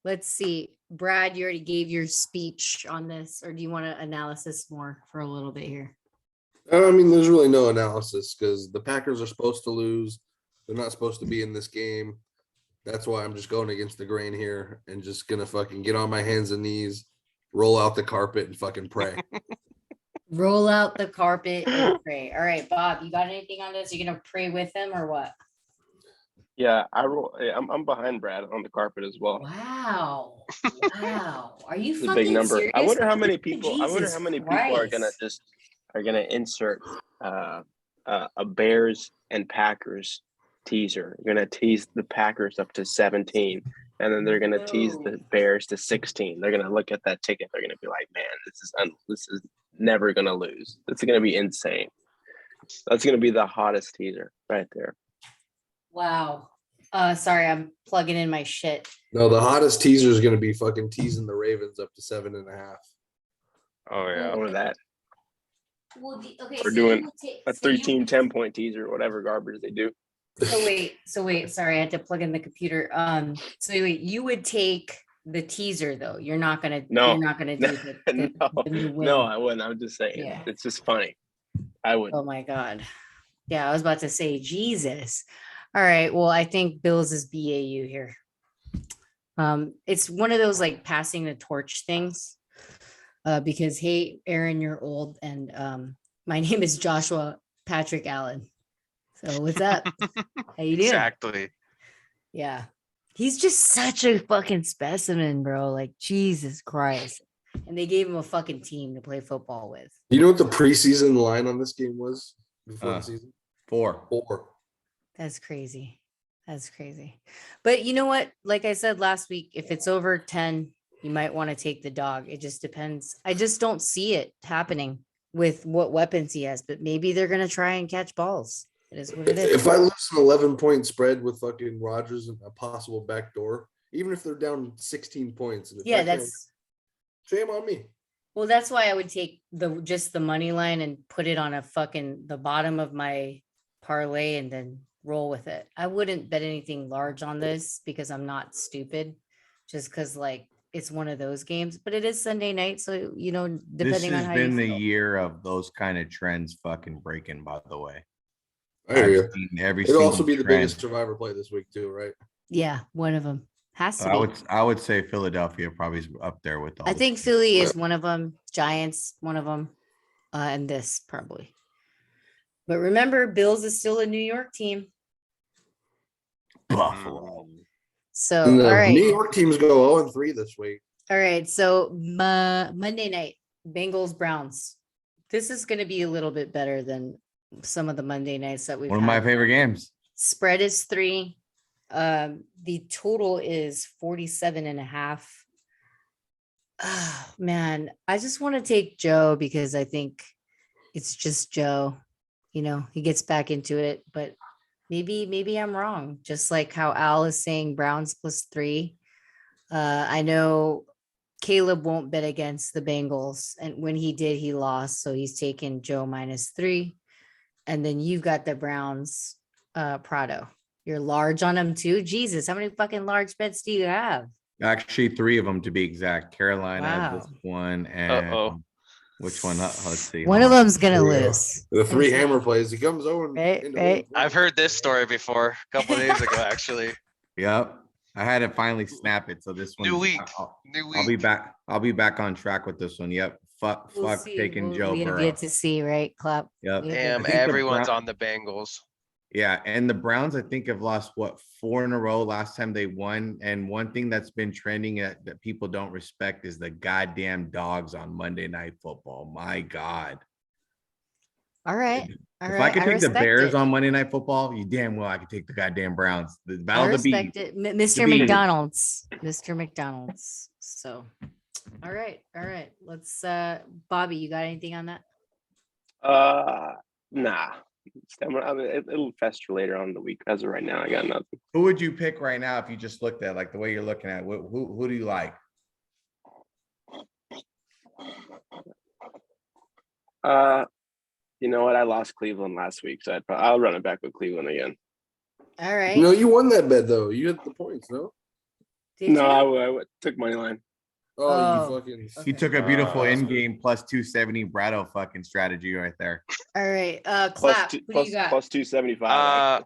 [SPEAKER 1] Let's see. Brad, you already gave your speech on this, or do you want to analysis more for a little bit here?
[SPEAKER 3] I mean, there's really no analysis because the Packers are supposed to lose. They're not supposed to be in this game. That's why I'm just going against the grain here and just gonna fucking get on my hands and knees, roll out the carpet, and fucking pray.
[SPEAKER 1] Roll out the carpet and pray. All right, Bob, you got anything on this? You gonna pray with him or what?
[SPEAKER 5] Yeah, I'm behind Brad on the carpet as well.
[SPEAKER 1] Wow. Are you
[SPEAKER 5] It's a
[SPEAKER 1] fucking
[SPEAKER 5] big number.
[SPEAKER 1] serious?
[SPEAKER 5] I wonder how many people. I wonder
[SPEAKER 1] Jesus
[SPEAKER 5] how many people are
[SPEAKER 1] Christ.
[SPEAKER 5] gonna insert a Bears and Packers teaser. You're gonna tease the Packers up to 17, and then they're gonna tease the Bears to 16. They're gonna look at that ticket. They're gonna be like, "Man, this is never gonna lose. It's gonna be insane." That's gonna be the hottest teaser right there.
[SPEAKER 1] Wow. Sorry, I'm plugging in my shit.
[SPEAKER 3] No, the hottest teaser is going to be fucking teasing the Ravens up to 7.5.
[SPEAKER 2] Oh yeah.
[SPEAKER 5] Or that.
[SPEAKER 1] Well, okay,
[SPEAKER 5] We're
[SPEAKER 1] so
[SPEAKER 5] doing
[SPEAKER 1] you would take
[SPEAKER 5] a 3-team 10-point teaser, whatever garbage they do.
[SPEAKER 1] So wait, sorry, I had to plug in the computer. So wait, you would take the teaser though. You're not gonna do
[SPEAKER 5] No,
[SPEAKER 1] the win.
[SPEAKER 5] no, I wouldn't. I'm just saying,
[SPEAKER 1] Yeah.
[SPEAKER 5] it's just funny. I would.
[SPEAKER 1] Oh my God. Yeah, I was about to say Jesus. All right. Well, I think Bills is BAU here. It's one of those like passing the torch things. Because hey, Aaron, you're old, and my name is Joshua Patrick Allen. So what's up? How you doing?
[SPEAKER 2] Exactly.
[SPEAKER 1] Yeah. He's just such a fucking specimen, bro. Like Jesus Christ. And they gave him a fucking team to play football with.
[SPEAKER 3] You know what the preseason line on this game was before the season?
[SPEAKER 4] 4.
[SPEAKER 3] 4.
[SPEAKER 1] That's crazy. That's crazy. But you know what? Like I said last week, if it's over 10, you might want to take the dog. It just depends. I just don't see it happening with what weapons he has, but maybe they're going to try and catch balls. It is what it is.
[SPEAKER 3] If I lose an 11-point spread with fucking Rodgers and a possible backdoor, even if they're down 16 points, and if
[SPEAKER 1] Yeah,
[SPEAKER 3] that can't-
[SPEAKER 1] that's
[SPEAKER 3] shame on me.
[SPEAKER 1] well, that's why I would take just the money line and put it on the bottom of my parlay and then roll with it. I wouldn't bet anything large on this because I'm not stupid, just because like it's one of those games, but it is Sunday night. So, you know,
[SPEAKER 4] This
[SPEAKER 1] depending on
[SPEAKER 4] has
[SPEAKER 1] how
[SPEAKER 4] been
[SPEAKER 1] you
[SPEAKER 4] the
[SPEAKER 1] feel.
[SPEAKER 4] year of those kind of trends fucking breaking, by the way.
[SPEAKER 3] I hear you.
[SPEAKER 4] I've seen every
[SPEAKER 3] It'll also
[SPEAKER 4] single
[SPEAKER 3] be the
[SPEAKER 4] trend.
[SPEAKER 3] biggest survivor play this week too, right?
[SPEAKER 1] Yeah, one of them has to be.
[SPEAKER 4] I would say Philadelphia probably is up there with all.
[SPEAKER 1] I
[SPEAKER 4] the
[SPEAKER 1] think
[SPEAKER 4] teams.
[SPEAKER 1] Philly is one of them, Giants, one of them, and this probably. But remember, Bills is still a New York team.
[SPEAKER 4] Buffalo.
[SPEAKER 1] So,
[SPEAKER 3] And
[SPEAKER 1] all
[SPEAKER 3] the
[SPEAKER 1] right.
[SPEAKER 3] New York teams go 0-3 this week.
[SPEAKER 1] All right. So, Monday night, Bengals, Browns. This is going to be a little bit better than some of the Monday nights that we've
[SPEAKER 4] One of my
[SPEAKER 1] had.
[SPEAKER 4] favorite games.
[SPEAKER 1] Spread is 3. The total is 47.5. Oh, man, I just want to take Joe because I think it's just Joe. You know, he gets back into it, but maybe I'm wrong. Just like how Al is saying Browns +3. I know Caleb won't bet against the Bengals, and when he did, he lost. So he's taken Joe -3. And then you've got the Browns, Prado. You're large on them too. Jesus, how many fucking large bets do you have?
[SPEAKER 4] Actually, 3 of them to be exact. Carolina,
[SPEAKER 1] Wow.
[SPEAKER 4] this one, and
[SPEAKER 2] Uh-oh.
[SPEAKER 4] which one? Let's see.
[SPEAKER 1] One
[SPEAKER 4] hold
[SPEAKER 1] of
[SPEAKER 4] on.
[SPEAKER 1] them's gonna
[SPEAKER 3] Yeah.
[SPEAKER 1] lose.
[SPEAKER 3] The 3 hammer plays. He comes over.
[SPEAKER 1] Right.
[SPEAKER 2] I've heard this story before a couple of days ago, actually.
[SPEAKER 4] Yep. I had to finally snap it. So this one,
[SPEAKER 2] New week.
[SPEAKER 4] I'll be back. I'll be back on track with this one. Yep. Fuck
[SPEAKER 1] See.
[SPEAKER 4] taking Joe
[SPEAKER 1] We
[SPEAKER 4] Burrow.
[SPEAKER 1] get to see, right? Clap.
[SPEAKER 4] Yep.
[SPEAKER 1] We have
[SPEAKER 2] Damn,
[SPEAKER 4] I think the
[SPEAKER 2] everyone's
[SPEAKER 4] Brown-
[SPEAKER 2] on the Bengals.
[SPEAKER 4] Yeah, and the Browns, I think, have lost 4 in a row last time they won. And one thing that's been trending that people don't respect is the goddamn dogs on Monday Night Football. My God.
[SPEAKER 1] All right. All
[SPEAKER 4] If
[SPEAKER 1] right.
[SPEAKER 4] I could take the
[SPEAKER 1] respect
[SPEAKER 4] Bears
[SPEAKER 1] it.
[SPEAKER 4] on Monday Night Football, you damn well I could take the goddamn Browns. The
[SPEAKER 1] I
[SPEAKER 4] battle to
[SPEAKER 1] respect
[SPEAKER 4] beat.
[SPEAKER 1] it. Mr.
[SPEAKER 4] beat.
[SPEAKER 1] McDonald's. Mr. McDonald's. So all right. Let's Bobby, you got anything on that?
[SPEAKER 5] Nah. It'll fester later on in the week. As of right now, I got nothing.
[SPEAKER 4] Who would you pick right now if you just looked at like the way you're looking at? Who do you like?
[SPEAKER 5] You know what? I lost Cleveland last week, so I'll run it back with Cleveland again.
[SPEAKER 1] All right.
[SPEAKER 3] No, you won that bet though. You had the points, no?
[SPEAKER 1] Did
[SPEAKER 5] No,
[SPEAKER 1] you?
[SPEAKER 5] I took money line.
[SPEAKER 3] Oh,
[SPEAKER 1] Oh,
[SPEAKER 3] you fucking.
[SPEAKER 4] He took a beautiful
[SPEAKER 2] Uh,
[SPEAKER 4] in-game plus 270 Brado fucking strategy right there.
[SPEAKER 1] All right.
[SPEAKER 5] Plus
[SPEAKER 1] Clap.
[SPEAKER 5] two-
[SPEAKER 1] Who do
[SPEAKER 5] plus-
[SPEAKER 1] you got?
[SPEAKER 5] plus 275.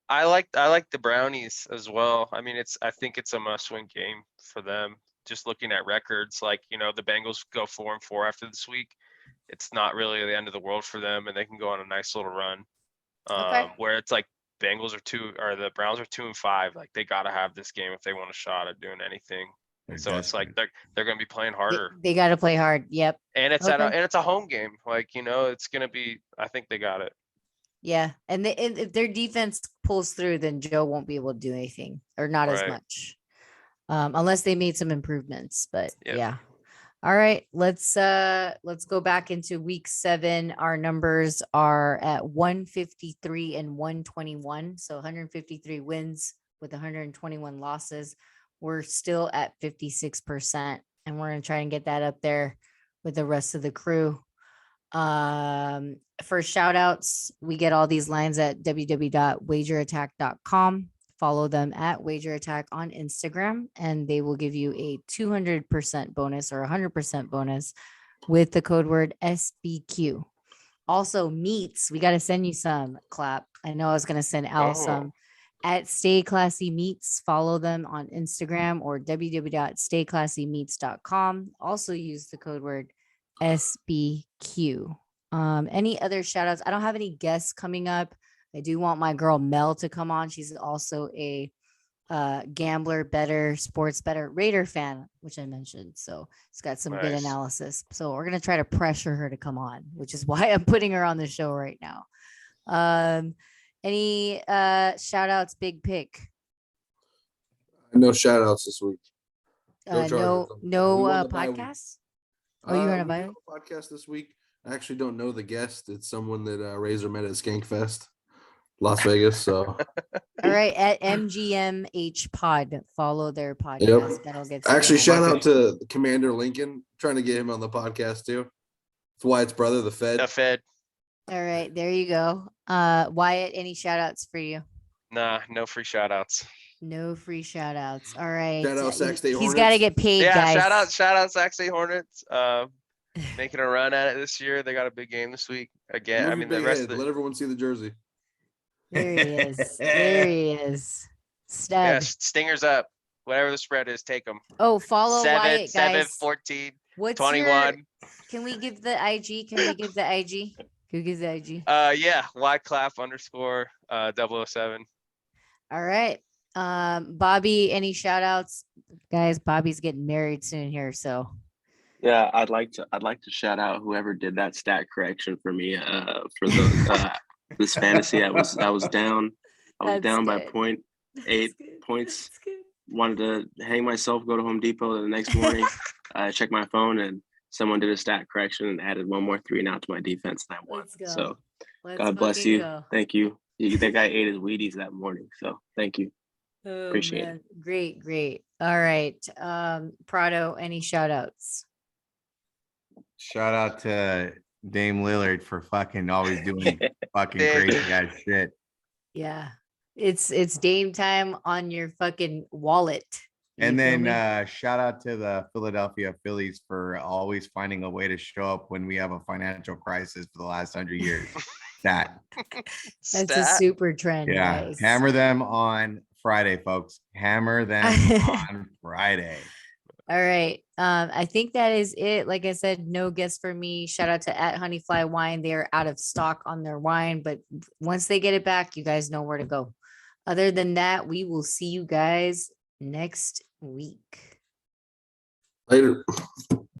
[SPEAKER 2] I like the Brownies as well. I mean, I think it's a must-win game for them. Just looking at records, like, you know, the Bengals go 4-4 after this week. It's not really the end of the world for them, and they can go on a nice little run.
[SPEAKER 1] Okay.
[SPEAKER 2] Where it's like the Browns are 2-5. Like, they gotta have this game if they want a shot at doing anything.
[SPEAKER 4] They're
[SPEAKER 2] So it's like they're gonna be playing harder,
[SPEAKER 1] They got to play hard. Yep.
[SPEAKER 2] and it's
[SPEAKER 1] Okay.
[SPEAKER 2] and it's a home game. Like, you know, it's gonna be. I think they got it.
[SPEAKER 1] Yeah, and if their defense pulls through, then Joe won't be able to do anything, or not as
[SPEAKER 2] Right.
[SPEAKER 1] much, unless they made some improvements. But
[SPEAKER 2] Yep.
[SPEAKER 1] yeah. All right, let's go back into week 7. Our numbers are at 153 and 121. So 153 wins with 121 losses. We're still at 56%, and we're gonna try and get that up there with the rest of the crew. For shout outs, we get all these lines at www.wagerattack.com. Follow them at Wager Attack on Instagram, and they will give you a 200% bonus or 100% bonus with the code word SBQ. Also, meats, we got to send you some. Clap. I know I was going to send Al some at Stay Classy Meats. Follow them on Instagram or www.stayclassymeats.com. Also use the code word SBQ. Any other shout outs? I don't have any guests coming up. I do want my girl Mel to come on. She's also a gambler, better, sports better, Raider fan, which I mentioned. So it's got some good
[SPEAKER 2] Nice.
[SPEAKER 1] analysis. So we're gonna try to pressure her to come on, which is why I'm putting her on the show right now. Any shout outs, big pick?
[SPEAKER 3] No shout outs this week. Go
[SPEAKER 1] No
[SPEAKER 3] Chargers.
[SPEAKER 1] no
[SPEAKER 3] We won the bye week.
[SPEAKER 1] podcasts. Oh, you run a
[SPEAKER 3] we
[SPEAKER 1] bye
[SPEAKER 3] do
[SPEAKER 1] week?
[SPEAKER 3] have a podcast this week. I actually don't know the guest. It's someone that Razor met at Skankfest, Las Vegas. So
[SPEAKER 1] All right, at MGMH Pod, follow their podcast.
[SPEAKER 3] Yep.
[SPEAKER 1] That'll get
[SPEAKER 3] actually,
[SPEAKER 1] some
[SPEAKER 3] shout out to Commander Lincoln. Trying to get him on the podcast too. It's Wyatt's brother, the Fed.
[SPEAKER 2] The Fed.
[SPEAKER 1] All right, there you go. Wyatt, any shout outs for you?
[SPEAKER 2] Nah, no free shout outs.
[SPEAKER 1] No free shout outs. All right.
[SPEAKER 3] Shout out Sac State
[SPEAKER 1] He's got to
[SPEAKER 3] Hornets.
[SPEAKER 1] get paid,
[SPEAKER 2] Yeah,
[SPEAKER 1] guys.
[SPEAKER 2] shout out Sac State Hornets. Making a run at it this year. They got a big game this week. Again,
[SPEAKER 3] Move
[SPEAKER 2] I
[SPEAKER 3] your
[SPEAKER 2] mean the
[SPEAKER 3] big
[SPEAKER 2] rest
[SPEAKER 3] head.
[SPEAKER 2] of
[SPEAKER 3] Let
[SPEAKER 2] the
[SPEAKER 3] everyone see the jersey.
[SPEAKER 1] There he is. There he is.
[SPEAKER 2] yeah,
[SPEAKER 1] Stud.
[SPEAKER 2] Stingers up. Whatever the spread is, take them.
[SPEAKER 1] Oh, follow
[SPEAKER 2] 7,
[SPEAKER 1] Wyatt,
[SPEAKER 2] 7,
[SPEAKER 1] guys.
[SPEAKER 2] 14,
[SPEAKER 1] What's
[SPEAKER 2] 21.
[SPEAKER 1] Can we give the IG? Can we give the IG? Can we give the IG?
[SPEAKER 2] Yeah, Wyclaf_007.
[SPEAKER 1] All right. Bobby, any shout outs? Guys, Bobby's getting married soon here, so
[SPEAKER 5] Yeah, I'd like to shout out whoever did that stat correction for me for the this fantasy. I was down
[SPEAKER 1] That's
[SPEAKER 5] by
[SPEAKER 1] good.
[SPEAKER 5] 0.8
[SPEAKER 1] That's good.
[SPEAKER 5] points.
[SPEAKER 1] That's good.
[SPEAKER 5] Wanted to hang myself, go to Home Depot the next morning. I checked my phone and someone did a stat correction and added one more 3 now to my defense and I won.
[SPEAKER 1] Let's go.
[SPEAKER 5] So
[SPEAKER 1] Let's
[SPEAKER 5] God bless
[SPEAKER 1] fucking
[SPEAKER 5] you.
[SPEAKER 1] go.
[SPEAKER 5] Thank you. That guy ate his Wheaties that morning. So thank you.
[SPEAKER 1] Oh,
[SPEAKER 5] Appreciate
[SPEAKER 1] man. Great. All right. Prado, any shout outs?
[SPEAKER 4] Shout out to Dame Lillard for fucking always doing fucking crazy ass shit.
[SPEAKER 1] Yeah. It's Dame time on your fucking wallet.
[SPEAKER 4] And
[SPEAKER 1] You feel
[SPEAKER 4] then
[SPEAKER 1] me?
[SPEAKER 4] shout out to the Philadelphia Phillies for always finding a way to show up when we have a financial crisis for the last 100 years. That's
[SPEAKER 1] That's a super trend,
[SPEAKER 4] yeah.
[SPEAKER 1] guys.
[SPEAKER 4] Hammer them on Friday, folks. Hammer them on Friday.
[SPEAKER 1] All right. I think that is it. Like I said, no guests for me. Shout out to at Honeyfly Wine. They are out of stock on their wine, but once they get it back, you guys know where to go. Other than that, we will see you guys next week.
[SPEAKER 3] Later.